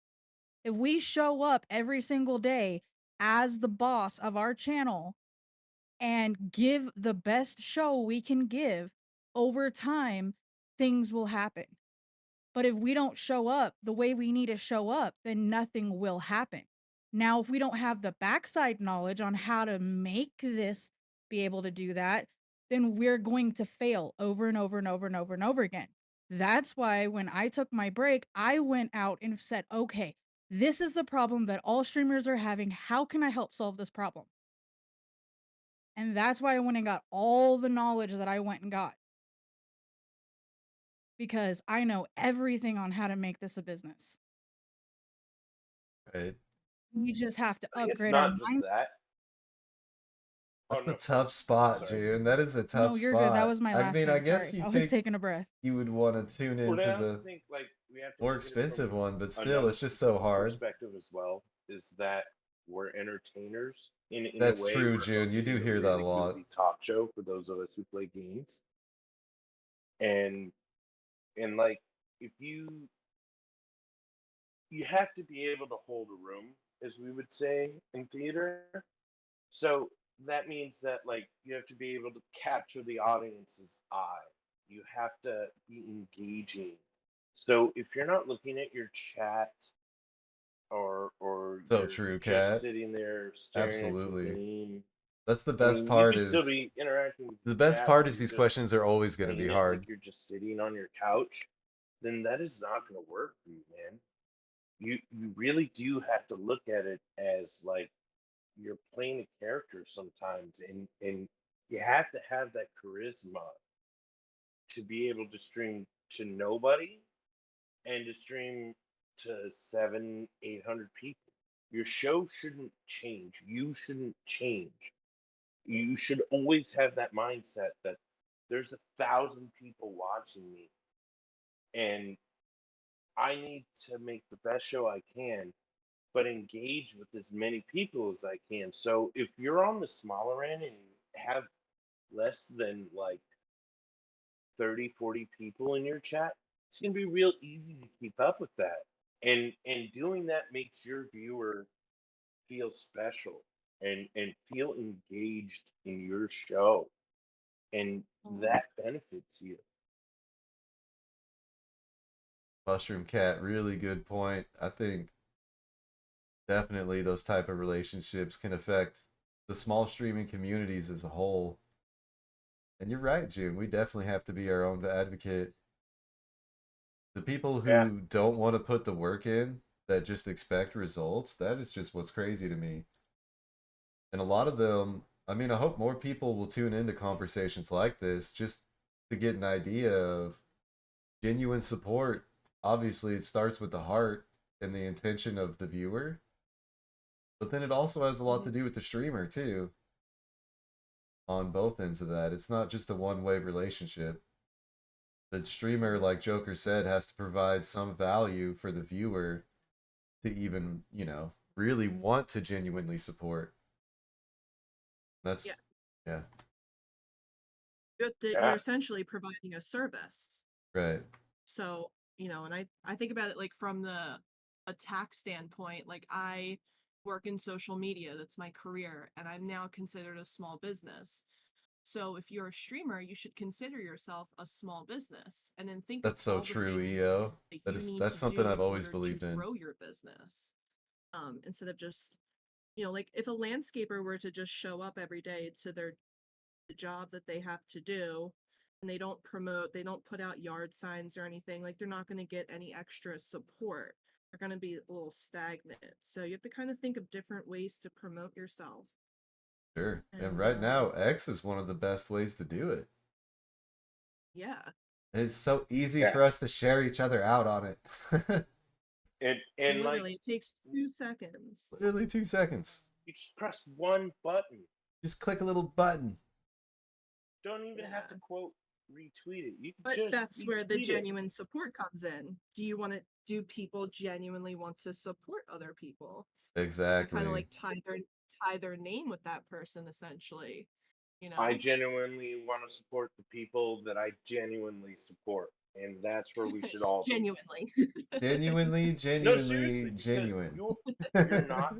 [SPEAKER 9] If we show up every single day as the boss of our channel and give the best show we can give, over time, things will happen. But if we don't show up the way we need to show up, then nothing will happen. Now, if we don't have the backside knowledge on how to make this be able to do that, then we're going to fail over and over and over and over and over again. That's why when I took my break, I went out and said, okay, this is the problem that all streamers are having. How can I help solve this problem? And that's why I went and got all the knowledge that I went and got because I know everything on how to make this a business.
[SPEAKER 2] Right.
[SPEAKER 9] We just have to
[SPEAKER 3] It's
[SPEAKER 9] upgrade our
[SPEAKER 3] not just
[SPEAKER 9] mind.
[SPEAKER 3] that. Oh
[SPEAKER 2] That's a
[SPEAKER 3] no,
[SPEAKER 2] tough spot,
[SPEAKER 3] sorry.
[SPEAKER 2] June. That is a
[SPEAKER 9] No,
[SPEAKER 2] tough
[SPEAKER 9] you're good. That
[SPEAKER 2] spot.
[SPEAKER 9] was my
[SPEAKER 2] I
[SPEAKER 9] last
[SPEAKER 2] mean, I
[SPEAKER 9] thing.
[SPEAKER 2] guess
[SPEAKER 9] Sorry.
[SPEAKER 2] you
[SPEAKER 9] I was
[SPEAKER 2] think
[SPEAKER 9] taking a breath.
[SPEAKER 2] you would want to tune
[SPEAKER 3] Well, I
[SPEAKER 2] into
[SPEAKER 3] also
[SPEAKER 2] the
[SPEAKER 3] think like we have to
[SPEAKER 2] more
[SPEAKER 3] look at it
[SPEAKER 2] expensive
[SPEAKER 3] from
[SPEAKER 2] one, but still,
[SPEAKER 3] another
[SPEAKER 2] it's just so hard.
[SPEAKER 3] perspective as well. Is that we're entertainers in a
[SPEAKER 2] That's
[SPEAKER 3] way.
[SPEAKER 2] true,
[SPEAKER 3] We're
[SPEAKER 2] June. You do
[SPEAKER 3] hosting a
[SPEAKER 2] hear that a
[SPEAKER 3] really
[SPEAKER 2] lot.
[SPEAKER 3] goofy talk show for those of us who play games, and like if you have to be able to hold a room, as we would say in theater. So that means that like you have to be able to capture the audience's eye. You have to be engaging. So if you're not looking at your chat or
[SPEAKER 2] So
[SPEAKER 3] you're
[SPEAKER 2] true,
[SPEAKER 3] just
[SPEAKER 2] Cat.
[SPEAKER 3] sitting there staring at your
[SPEAKER 2] Absolutely.
[SPEAKER 3] game,
[SPEAKER 2] That's the
[SPEAKER 3] I
[SPEAKER 2] best
[SPEAKER 3] mean, you
[SPEAKER 2] part
[SPEAKER 3] could still
[SPEAKER 2] is
[SPEAKER 3] be interacting with
[SPEAKER 2] the
[SPEAKER 3] your
[SPEAKER 2] best
[SPEAKER 3] chat,
[SPEAKER 2] part
[SPEAKER 3] but
[SPEAKER 2] is
[SPEAKER 3] you're
[SPEAKER 2] these
[SPEAKER 3] just
[SPEAKER 2] questions are always going to be
[SPEAKER 3] playing it like
[SPEAKER 2] hard.
[SPEAKER 3] you're just sitting on your couch. Then that is not going to work for you, man. You really do have to look at it as like you're playing a character sometimes, and you have to have that charisma to be able to stream to nobody and to stream to 700-800 people. Your show shouldn't change. You shouldn't change. You should always have that mindset that there's 1,000 people watching me, and I need to make the best show I can, but engage with as many people as I can. So if you're on the smaller end and you have less than like 30, 40 people in your chat, it's going to be real easy to keep up with that. And doing that makes your viewer feel special and feel engaged in your show. And
[SPEAKER 9] Um,
[SPEAKER 3] that benefits you.
[SPEAKER 2] Mushroom Cat, really good point. I think definitely those type of relationships can affect the small streaming communities as a whole. And you're right, June. We definitely have to be our own advocate. The people
[SPEAKER 3] Yeah.
[SPEAKER 2] who don't want to put the work in, that just expect results, that is just what's crazy to me. And a lot of them, I mean, I hope more people will tune into conversations like this just to get an idea of genuine support. Obviously, it starts with the heart and the intention of the viewer, but then it also has a lot to
[SPEAKER 12] Mhm.
[SPEAKER 2] do with the streamer too, on both ends of that. It's not just a one-way relationship. The streamer,
[SPEAKER 12] Mhm.
[SPEAKER 2] like Joker said, has to provide some value for the viewer to even, really want to genuinely support. That's,
[SPEAKER 12] Yeah.
[SPEAKER 2] yeah,
[SPEAKER 12] You're
[SPEAKER 3] Yeah.
[SPEAKER 12] essentially providing a service.
[SPEAKER 2] right.
[SPEAKER 12] So, and I think about it like from the a tax standpoint, like I work in social media, that's my career, and I'm now considered a small business. So if you're a streamer, you should consider yourself a small business and then think of
[SPEAKER 2] That's so
[SPEAKER 12] all the
[SPEAKER 2] true,
[SPEAKER 12] things
[SPEAKER 2] EO.
[SPEAKER 12] that
[SPEAKER 2] That
[SPEAKER 12] you
[SPEAKER 2] is
[SPEAKER 12] need
[SPEAKER 2] that's
[SPEAKER 12] to
[SPEAKER 2] something
[SPEAKER 12] do
[SPEAKER 2] I've
[SPEAKER 12] in
[SPEAKER 2] always
[SPEAKER 12] order to
[SPEAKER 2] believed in.
[SPEAKER 12] grow your business. Instead of just, like if a landscaper were to just show up every day to the job that they have to do, and they don't promote, they don't put out yard signs or anything, like they're not going to get any extra support. They're going to be a little stagnant. So you have to kind of think of different ways to promote yourself.
[SPEAKER 2] Sure. And
[SPEAKER 12] And
[SPEAKER 2] right now, X is one of the best ways to do it.
[SPEAKER 12] yeah,
[SPEAKER 2] And it's so easy
[SPEAKER 3] Yeah.
[SPEAKER 2] for us to share each other out on it.
[SPEAKER 3] And like
[SPEAKER 12] literally it takes 2 seconds.
[SPEAKER 2] Literally 2 seconds.
[SPEAKER 3] you just press one button.
[SPEAKER 2] Just click a little button.
[SPEAKER 3] Don't even have to
[SPEAKER 12] Yeah.
[SPEAKER 3] quote retweet it. You can
[SPEAKER 12] But
[SPEAKER 3] just
[SPEAKER 12] that's where the
[SPEAKER 3] retweet it.
[SPEAKER 12] genuine support comes in. Do people genuinely want to support other people? And kind of
[SPEAKER 2] Exactly.
[SPEAKER 12] like tie their name with that person essentially, you
[SPEAKER 3] I
[SPEAKER 12] know?
[SPEAKER 3] genuinely want to support the people that I genuinely support. And that's where we should all be.
[SPEAKER 12] Genuinely.
[SPEAKER 2] Genuinely,
[SPEAKER 3] No,
[SPEAKER 2] genuinely,
[SPEAKER 3] seriously, because
[SPEAKER 2] genuine.
[SPEAKER 3] you're not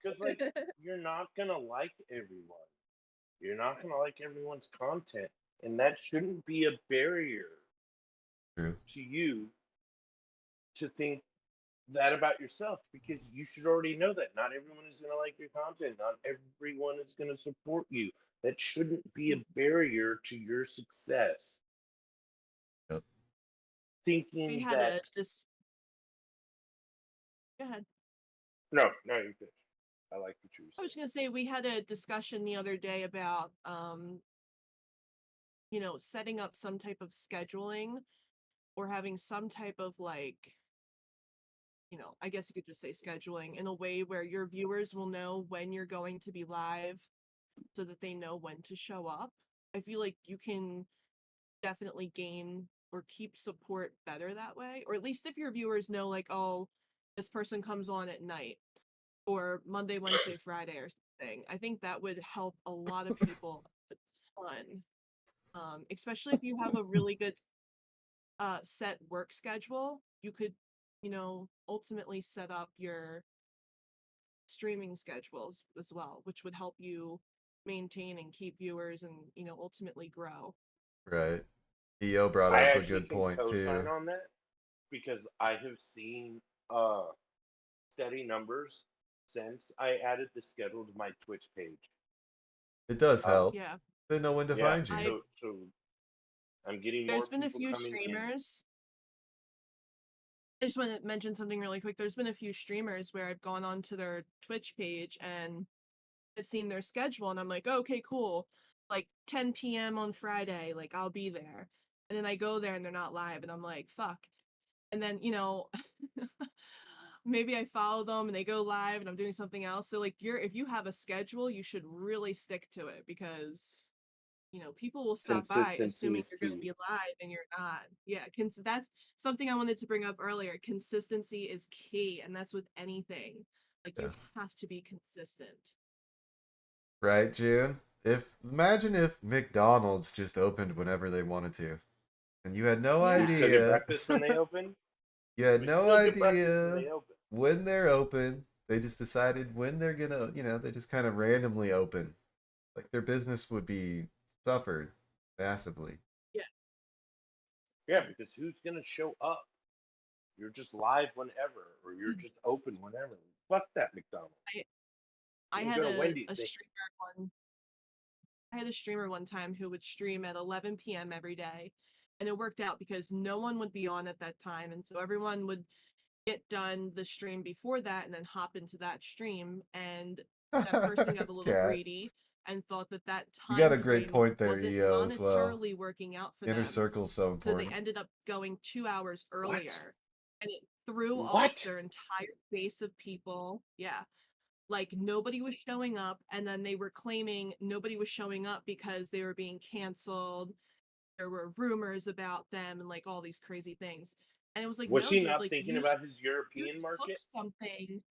[SPEAKER 3] because like you're not gonna like everyone. You're not gonna like everyone's content. And that shouldn't be a barrier
[SPEAKER 2] True.
[SPEAKER 3] to you to think that about yourself because you should already know that not everyone is going to like your content, not everyone is going to support you. That shouldn't be a barrier to your success.
[SPEAKER 2] Yep.
[SPEAKER 12] We
[SPEAKER 3] Thinking
[SPEAKER 12] had
[SPEAKER 3] that
[SPEAKER 12] a this Go ahead.
[SPEAKER 3] no, you finish. I like what you were
[SPEAKER 12] I was
[SPEAKER 3] saying.
[SPEAKER 12] gonna say we had a discussion the other day about setting up some type of scheduling or having some type of like, I guess you could just say scheduling in a way where your viewers will know when you're going to be live so that they know when to show up. I feel like you can definitely gain or keep support better that way. Or at least if your viewers know, like, oh, this person comes on at night or Monday, Wednesday, Friday, or something. I think that would help a lot of people a ton. Especially if you have a really good set work schedule, you could, ultimately set up your streaming schedules as well, which would help you maintain and keep viewers and, ultimately grow.
[SPEAKER 2] Right. EO brought
[SPEAKER 3] I
[SPEAKER 2] up a
[SPEAKER 3] actually
[SPEAKER 2] good
[SPEAKER 3] can
[SPEAKER 2] point
[SPEAKER 3] co-sign
[SPEAKER 2] too.
[SPEAKER 3] on that because I have seen uh steady numbers since I added the schedule to my Twitch page.
[SPEAKER 2] It does
[SPEAKER 3] Um,
[SPEAKER 2] help.
[SPEAKER 12] Yeah.
[SPEAKER 2] They know when to
[SPEAKER 3] yeah,
[SPEAKER 2] find you.
[SPEAKER 12] I
[SPEAKER 3] so I'm getting more
[SPEAKER 12] There's been a
[SPEAKER 3] people
[SPEAKER 12] few
[SPEAKER 3] coming in.
[SPEAKER 12] streamers. I just want to mention something really quick. There's been a few streamers where I've gone onto their Twitch page and I've seen their schedule and I'm like, okay, cool. Like 10 p.m. on Friday, like I'll be there. And then I go there and they're not live and I'm like, fuck. And then, maybe I follow them and they go live and I'm doing something else. So like if you have a schedule, you should really stick to it because people will stop by
[SPEAKER 3] Consistency
[SPEAKER 12] assuming
[SPEAKER 3] is
[SPEAKER 12] you're going to
[SPEAKER 3] key.
[SPEAKER 12] be live and you're not. Yeah, that's something I wanted to bring up earlier. Consistency is key, and that's with anything. Like
[SPEAKER 2] Yeah.
[SPEAKER 12] you have to be consistent.
[SPEAKER 2] Right, June? If imagine if McDonald's just opened whenever they wanted to, and you had no
[SPEAKER 3] We
[SPEAKER 12] Yeah.
[SPEAKER 3] still get
[SPEAKER 2] idea.
[SPEAKER 3] breakfast when they open.
[SPEAKER 2] You had
[SPEAKER 3] We
[SPEAKER 2] no
[SPEAKER 3] still get breakfast when
[SPEAKER 2] idea
[SPEAKER 3] they open.
[SPEAKER 2] when they're open. They just decided when they're gonna, they just kind of randomly open. Like their business would be suffered massively.
[SPEAKER 12] Yeah.
[SPEAKER 3] Yeah, because who's gonna show up? You're just live whenever, or you're just open whenever. Fuck that McDonald's.
[SPEAKER 12] I
[SPEAKER 3] You
[SPEAKER 12] had
[SPEAKER 3] go to
[SPEAKER 12] a
[SPEAKER 3] Wendy's.
[SPEAKER 12] I had a streamer one time who would stream at 11 p.m. every day, and it worked out because no one would be on at that time, and so everyone would get done the stream before that and then hop into that stream, and that person got a little
[SPEAKER 2] Cat.
[SPEAKER 12] greedy and thought that that
[SPEAKER 2] You got
[SPEAKER 12] time
[SPEAKER 2] a great
[SPEAKER 12] frame
[SPEAKER 2] point there,
[SPEAKER 12] wasn't
[SPEAKER 2] EO, as well.
[SPEAKER 12] monetarily working out for
[SPEAKER 2] Inner
[SPEAKER 12] them.
[SPEAKER 2] circle's so
[SPEAKER 12] So they
[SPEAKER 2] important.
[SPEAKER 12] ended up going 2 hours earlier, and it threw
[SPEAKER 3] What?
[SPEAKER 12] off their entire base of people. Yeah. Like nobody was showing up, and then they were claiming nobody was showing up because they were being canceled. There were rumors about them and like all these crazy things. And it was like,
[SPEAKER 3] Was
[SPEAKER 12] no,
[SPEAKER 3] he
[SPEAKER 12] dude,
[SPEAKER 3] not
[SPEAKER 12] like
[SPEAKER 3] thinking
[SPEAKER 12] you
[SPEAKER 3] about his
[SPEAKER 12] you
[SPEAKER 3] European
[SPEAKER 12] took
[SPEAKER 3] market?
[SPEAKER 12] something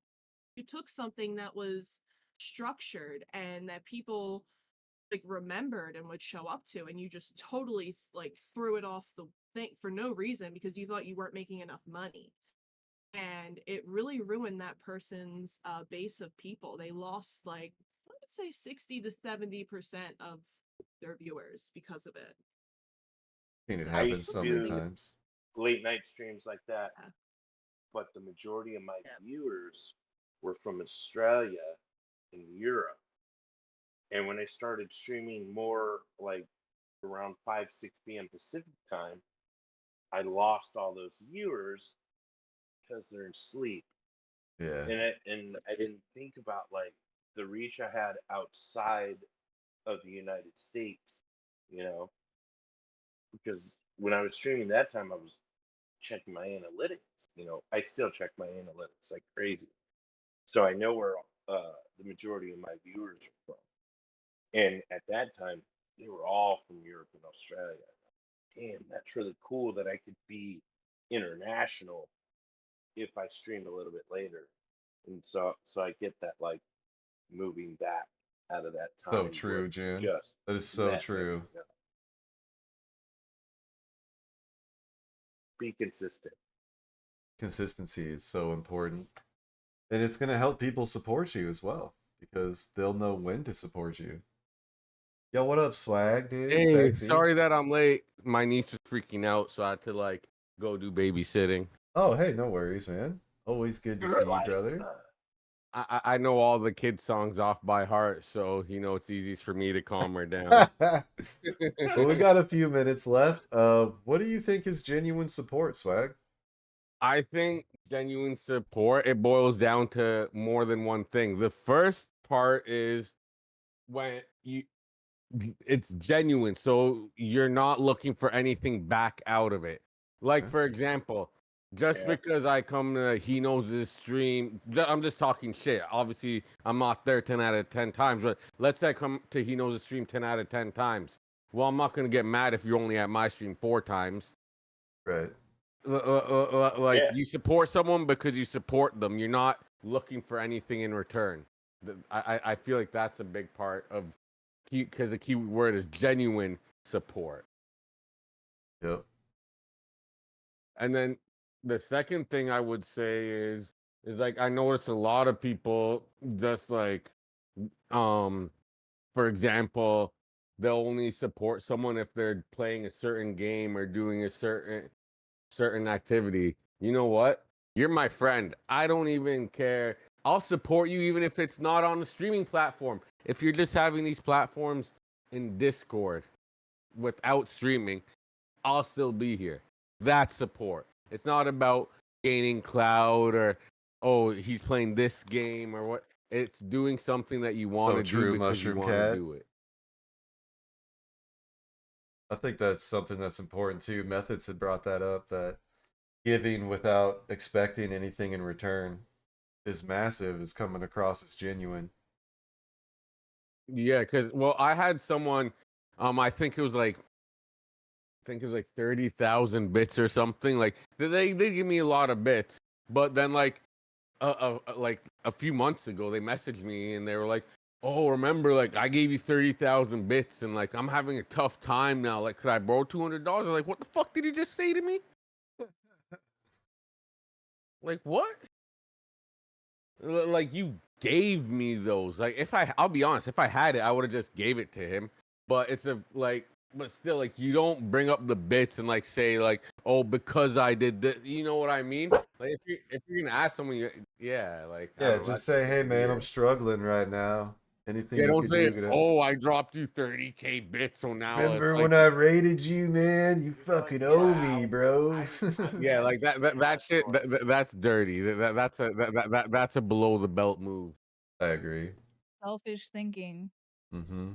[SPEAKER 12] you took something that was structured and that people like remembered and would show up to, and you just totally like threw it off the thing for no reason because you thought you weren't making enough money. And it really ruined that person's base of people. They lost like I would say 60 to 70% of their viewers because of it.
[SPEAKER 2] Seen it
[SPEAKER 3] I
[SPEAKER 2] happen
[SPEAKER 3] used to
[SPEAKER 2] so many
[SPEAKER 3] do
[SPEAKER 2] times.
[SPEAKER 3] late night streams like that,
[SPEAKER 12] Yeah.
[SPEAKER 3] but the majority of my viewers were from Australia and Europe. And when I started streaming more like around 5, 6 p.m. Pacific time, I lost all those viewers because they're in sleep.
[SPEAKER 2] Yeah.
[SPEAKER 3] And I didn't think about like the reach I had outside of the United States, you know, because when I was streaming that time, I was checking my analytics. You know, I still check my analytics like crazy, so I know where the majority of my viewers are from. And at that time, they were all from Europe and Australia. Damn, that's really cool that I could be international if I streamed a little bit later. And so I get that like moving back out of that
[SPEAKER 2] So
[SPEAKER 3] time
[SPEAKER 2] true,
[SPEAKER 3] would
[SPEAKER 2] June.
[SPEAKER 3] just
[SPEAKER 2] That is so
[SPEAKER 3] mess
[SPEAKER 2] true.
[SPEAKER 3] everything up. Be consistent.
[SPEAKER 2] Consistency is so important. And it's going to help people support you as well because they'll know when to support you. Yo, what up, swag, dude?
[SPEAKER 13] Hey,
[SPEAKER 2] Sexy.
[SPEAKER 13] sorry that I'm late. My niece was freaking out, so I had to like go do babysitting.
[SPEAKER 2] Oh, hey, no worries, man. Always good to see you, brother.
[SPEAKER 13] I know all the kids' songs off by heart, so it's easiest for me to calm her down.
[SPEAKER 2] Well, we got a few minutes left. What do you think is genuine support, swag?
[SPEAKER 13] I think genuine support, it boils down to more than one thing. The first part is when it's genuine, so you're not looking for anything back out of it. Like,
[SPEAKER 2] Okay.
[SPEAKER 13] for example, just
[SPEAKER 3] Yeah.
[SPEAKER 13] because I come to He Knows His stream, I'm just talking shit. Obviously, I'm not there 10 out of 10 times, but let's say I come to He Knows His stream 10 out of 10 times. Well, I'm not going to get mad if you're only at my stream 4 times.
[SPEAKER 2] Right.
[SPEAKER 13] Like,
[SPEAKER 3] Yeah.
[SPEAKER 13] you support someone because you support them. You're not looking for anything in return. I feel like that's a big part of, because the key word is genuine support.
[SPEAKER 2] Yep.
[SPEAKER 13] And then the second thing I would say is like, I noticed a lot of people just like, for example, they'll only support someone if they're playing a certain game or doing a certain activity. You know what? You're my friend. I don't even care. I'll support you even if it's not on the streaming platform. If you're just having these platforms in Discord without streaming, I'll still be here. That's support. It's not about gaining clout or, oh, he's playing this game or what. It's doing something that you want
[SPEAKER 2] So
[SPEAKER 13] to do
[SPEAKER 2] true,
[SPEAKER 13] because you
[SPEAKER 2] Mushroom
[SPEAKER 13] want to
[SPEAKER 2] Cat.
[SPEAKER 13] do it.
[SPEAKER 2] I think that's something that's important too. Methods had brought that up, that giving without expecting anything in return is massive, is coming across as genuine.
[SPEAKER 13] Yeah, because, well, I had someone, I think it was like 30,000 bits or something. Like, they give me a lot of bits, but then like a few months ago they messaged me and they were like, oh, remember, like, I gave you 30,000 bits and like I'm having a tough time now, like, could I borrow $200? I'm like, what the fuck did you just say to me? Like, what? Like, you gave me those. Like, I'll be honest, if I had it, I would have just gave it to him. But it's but still, like, you don't bring up the bits and like say like, oh, because I did this. You know what I mean? Like if you're gonna ask someone, yeah, like I
[SPEAKER 2] Yeah,
[SPEAKER 13] don't know.
[SPEAKER 2] just
[SPEAKER 13] That's
[SPEAKER 2] say,
[SPEAKER 13] just
[SPEAKER 2] hey man, I'm
[SPEAKER 13] weird.
[SPEAKER 2] struggling right now. Anything
[SPEAKER 13] Yeah,
[SPEAKER 2] you
[SPEAKER 13] don't
[SPEAKER 2] could
[SPEAKER 13] say,
[SPEAKER 2] do to
[SPEAKER 13] oh, I dropped you 30K bits, so now it's
[SPEAKER 2] remember
[SPEAKER 13] like,
[SPEAKER 2] when I raided you, man? You fucking owe me,
[SPEAKER 3] Wow.
[SPEAKER 2] bro.
[SPEAKER 13] yeah, like
[SPEAKER 3] just made
[SPEAKER 13] that shit.
[SPEAKER 3] choice.
[SPEAKER 13] That's dirty. That's a below the belt move.
[SPEAKER 2] I agree.
[SPEAKER 9] Selfish thinking.
[SPEAKER 2] Mm-hmm.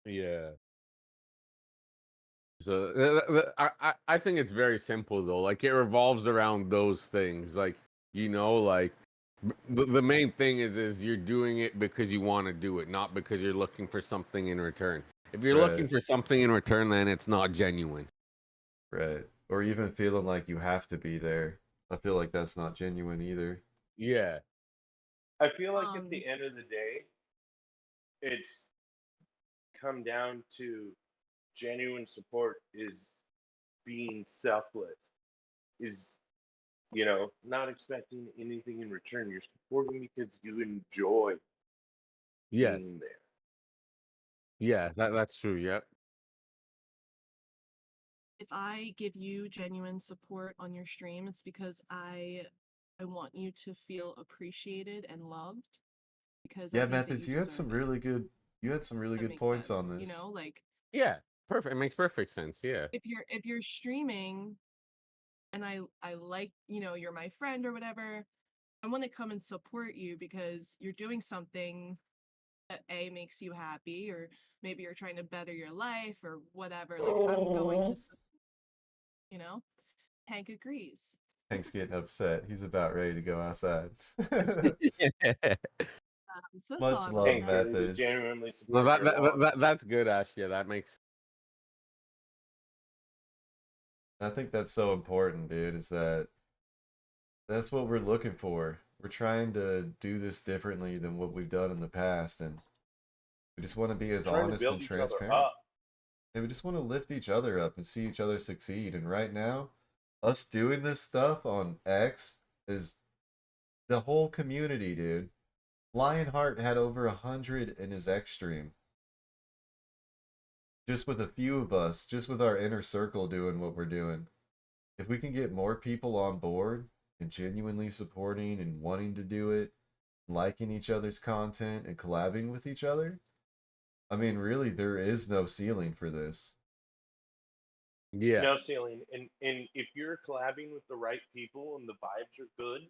[SPEAKER 13] Yeah. So I think it's very simple though. Like it revolves around those things. Like like the main thing is you're doing it because you want to do it, not because you're looking for something in return. If you're looking
[SPEAKER 2] Right,
[SPEAKER 13] for something in return, then it's not genuine.
[SPEAKER 2] right. Or even feeling like you have to be there. I feel like that's not genuine either.
[SPEAKER 13] Yeah.
[SPEAKER 3] I feel like at
[SPEAKER 12] Um,
[SPEAKER 3] the end of the day, it's come down to genuine support is being selfless, is, not expecting anything in return. You're supporting because you enjoy
[SPEAKER 13] Yeah.
[SPEAKER 3] being there.
[SPEAKER 13] Yeah. That's true. Yep.
[SPEAKER 12] if I give you genuine support on your stream, it's because I want you to feel appreciated and loved because I
[SPEAKER 2] Yeah,
[SPEAKER 12] think that
[SPEAKER 2] Methods,
[SPEAKER 12] you deserve it.
[SPEAKER 2] you had some really
[SPEAKER 12] That
[SPEAKER 2] good
[SPEAKER 12] makes
[SPEAKER 2] points on
[SPEAKER 12] sense.
[SPEAKER 2] this.
[SPEAKER 12] Like
[SPEAKER 13] Yeah. Perfect. It makes perfect sense. Yeah.
[SPEAKER 12] if you're streaming and I like, you're my friend or whatever, I want to come and support you because you're doing something that A makes you happy, or maybe you're trying to better your life or whatever. Like I'm going to, you know, Hank agrees.
[SPEAKER 2] Hank's getting upset. He's about ready to go outside.
[SPEAKER 12] So that's all
[SPEAKER 2] Much
[SPEAKER 12] I want to
[SPEAKER 2] love,
[SPEAKER 3] Hank,
[SPEAKER 12] say.
[SPEAKER 3] ready to
[SPEAKER 2] Methods.
[SPEAKER 3] genuinely
[SPEAKER 13] No,
[SPEAKER 3] support your lawn.
[SPEAKER 13] that's good, Ash. Yeah, that makes.
[SPEAKER 2] I think that's so important, dude, is that's what we're looking for. We're trying to do this differently than what we've done in the past, and we just want to be as
[SPEAKER 3] Trying to
[SPEAKER 2] honest
[SPEAKER 3] build
[SPEAKER 2] and
[SPEAKER 3] each other
[SPEAKER 2] transparent.
[SPEAKER 3] up.
[SPEAKER 2] And we just want to lift each other up and see each other succeed. And right now, us doing this stuff on X is the whole community, dude. Lionheart had over 100 in his X stream. Just with a few of us, just with our inner circle doing what we're doing. If we can get more people on board and genuinely supporting and wanting to do it, liking each other's content and collabing with each other, I mean, really, there is no ceiling for this.
[SPEAKER 13] Yeah.
[SPEAKER 3] No ceiling. And if you're collabing with the right people and the vibes are good,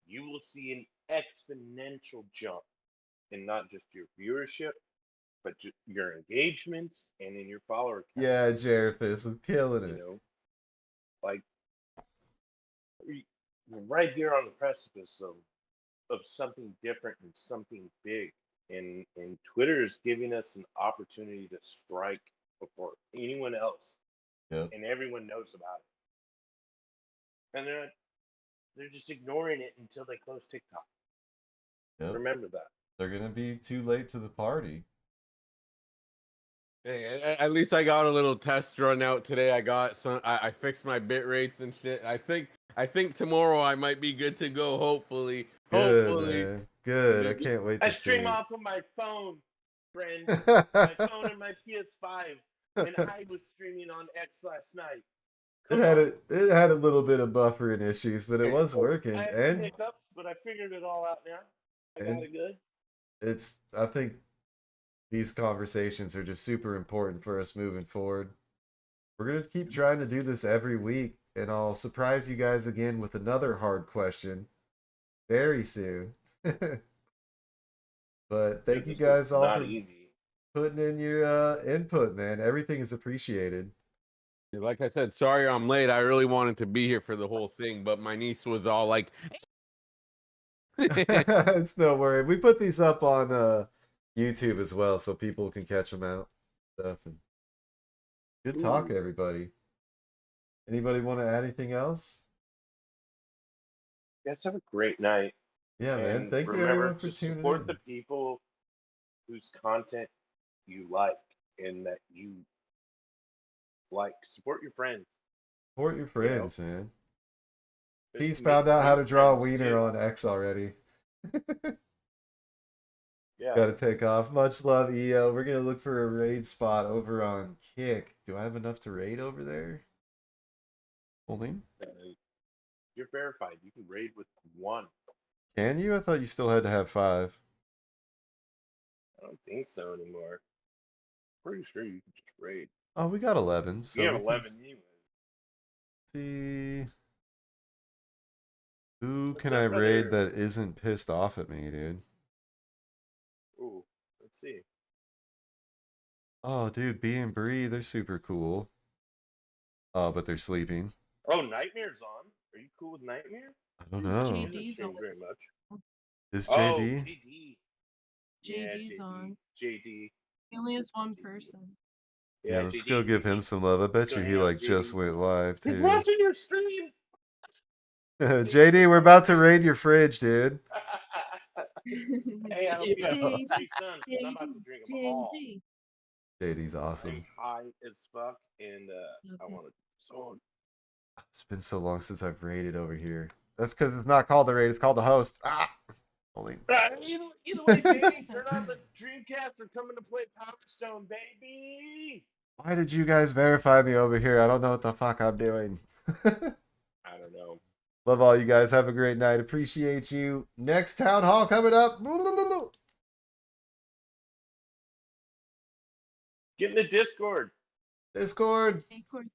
[SPEAKER 3] you will see an exponential jump in not just your viewership, but your engagements and in your follower
[SPEAKER 2] Yeah,
[SPEAKER 3] counts.
[SPEAKER 2] Jerafis was killing
[SPEAKER 3] You
[SPEAKER 2] it.
[SPEAKER 3] know, like we're right here on the precipice of something different and something big. And Twitter is giving us an opportunity to strike before anyone else,
[SPEAKER 2] Yep,
[SPEAKER 3] and everyone knows about it. And they're just ignoring it until they close TikTok.
[SPEAKER 2] yep.
[SPEAKER 3] Remember that.
[SPEAKER 2] They're gonna be too late to the party.
[SPEAKER 13] Hey, at least I got a little test run out today. I got some. I fixed my bit rates and shit. I think tomorrow I might be good to go. Hopefully,
[SPEAKER 2] Good,
[SPEAKER 13] hopefully.
[SPEAKER 2] man. Good. I can't wait
[SPEAKER 3] I
[SPEAKER 2] to see
[SPEAKER 3] stream
[SPEAKER 2] it.
[SPEAKER 3] off of my phone, friend. My phone and my PS5. And I was streaming on X last night. Come on.
[SPEAKER 2] It had a little bit of buffering issues, but it was
[SPEAKER 3] I
[SPEAKER 2] working.
[SPEAKER 3] had some hiccups, but I figured it all out now. I got
[SPEAKER 2] And
[SPEAKER 3] it good.
[SPEAKER 2] I think these conversations are just super important for us moving forward. We're gonna keep trying to do this every week, and I'll surprise you guys again with another hard question very soon. But
[SPEAKER 3] Dude,
[SPEAKER 2] thank you
[SPEAKER 3] this
[SPEAKER 2] guys
[SPEAKER 3] is
[SPEAKER 2] all
[SPEAKER 3] not
[SPEAKER 2] for
[SPEAKER 3] easy.
[SPEAKER 2] putting in your input, man. Everything is appreciated.
[SPEAKER 13] Like I said, sorry I'm late. I really wanted to be here for the whole thing, but my niece was all like,
[SPEAKER 2] It's no worry. We put these up on YouTube as well, so people can catch them out. Stuff. And good talk,
[SPEAKER 3] Ooh.
[SPEAKER 2] everybody. Anybody want to add anything else?
[SPEAKER 3] Guys, have a great night.
[SPEAKER 2] Yeah, man.
[SPEAKER 3] And
[SPEAKER 2] Thank you
[SPEAKER 3] remember
[SPEAKER 2] everyone for
[SPEAKER 3] to
[SPEAKER 2] tuning
[SPEAKER 3] support the
[SPEAKER 2] in.
[SPEAKER 3] people whose content you like and that you like. Support your friends,
[SPEAKER 2] Support your
[SPEAKER 3] you know?
[SPEAKER 2] friends, man.
[SPEAKER 3] But
[SPEAKER 2] He's
[SPEAKER 3] meet
[SPEAKER 2] found out how
[SPEAKER 3] meet
[SPEAKER 2] to draw a
[SPEAKER 3] friends
[SPEAKER 2] wiener
[SPEAKER 3] too.
[SPEAKER 2] on X already.
[SPEAKER 3] Yeah.
[SPEAKER 2] Gotta take off. Much love, EO. We're gonna look for a raid spot over on Kick. Do I have enough to raid over there? Holding.
[SPEAKER 3] You're verified. You can raid with 1.
[SPEAKER 2] Can you? I thought you still had to have 5.
[SPEAKER 3] I don't think so anymore. Pretty sure you can just raid.
[SPEAKER 2] Oh, we got 11. So
[SPEAKER 3] You have
[SPEAKER 2] we can
[SPEAKER 3] 11 anyways.
[SPEAKER 2] see. Who
[SPEAKER 3] What's
[SPEAKER 2] can
[SPEAKER 3] up,
[SPEAKER 2] I raid
[SPEAKER 3] brother?
[SPEAKER 2] that isn't pissed off at me, dude?
[SPEAKER 3] Ooh, let's see.
[SPEAKER 2] Oh, dude, B and Bree, they're super cool. Oh, but they're sleeping.
[SPEAKER 3] Oh, Nightmare's on. Are you cool with Nightmare?
[SPEAKER 2] I don't
[SPEAKER 12] This
[SPEAKER 2] know.
[SPEAKER 3] He doesn't
[SPEAKER 12] JD's
[SPEAKER 3] stream
[SPEAKER 12] on.
[SPEAKER 3] very much.
[SPEAKER 2] Is
[SPEAKER 3] Oh,
[SPEAKER 2] JD?
[SPEAKER 3] JD. Yeah,
[SPEAKER 12] JD's on.
[SPEAKER 3] JD.
[SPEAKER 12] He only has one person.
[SPEAKER 2] Yeah,
[SPEAKER 3] Yeah,
[SPEAKER 2] let's go
[SPEAKER 3] JD.
[SPEAKER 2] give him some love. I bet
[SPEAKER 3] go
[SPEAKER 2] you
[SPEAKER 3] hang
[SPEAKER 2] he
[SPEAKER 3] out with
[SPEAKER 2] like just
[SPEAKER 3] JD.
[SPEAKER 2] went live
[SPEAKER 3] He's
[SPEAKER 2] too.
[SPEAKER 3] watching your stream.
[SPEAKER 2] JD, we're about to raid your fridge, dude.
[SPEAKER 3] Hey, I hope you have
[SPEAKER 12] JD,
[SPEAKER 3] 3 sons, because I'm about to drink them all.
[SPEAKER 12] JD.
[SPEAKER 2] JD's
[SPEAKER 3] I'm
[SPEAKER 2] awesome.
[SPEAKER 3] high as fuck, and I
[SPEAKER 12] Okay.
[SPEAKER 3] want to so.
[SPEAKER 2] It's been so long since I've raided over here. That's because it's not called the raid, it's called the host. Ah! Holy.
[SPEAKER 3] Either way, JD, turn on the Dreamcast. We're coming to play Power Stone, baby.
[SPEAKER 2] Why did you guys verify me over here? I don't know what the fuck I'm doing.
[SPEAKER 3] I don't know.
[SPEAKER 2] Love all you guys. Have a great night. Appreciate you. Next town hall coming up.
[SPEAKER 3] Get in the Discord.
[SPEAKER 2] Discord.
[SPEAKER 12] Of course.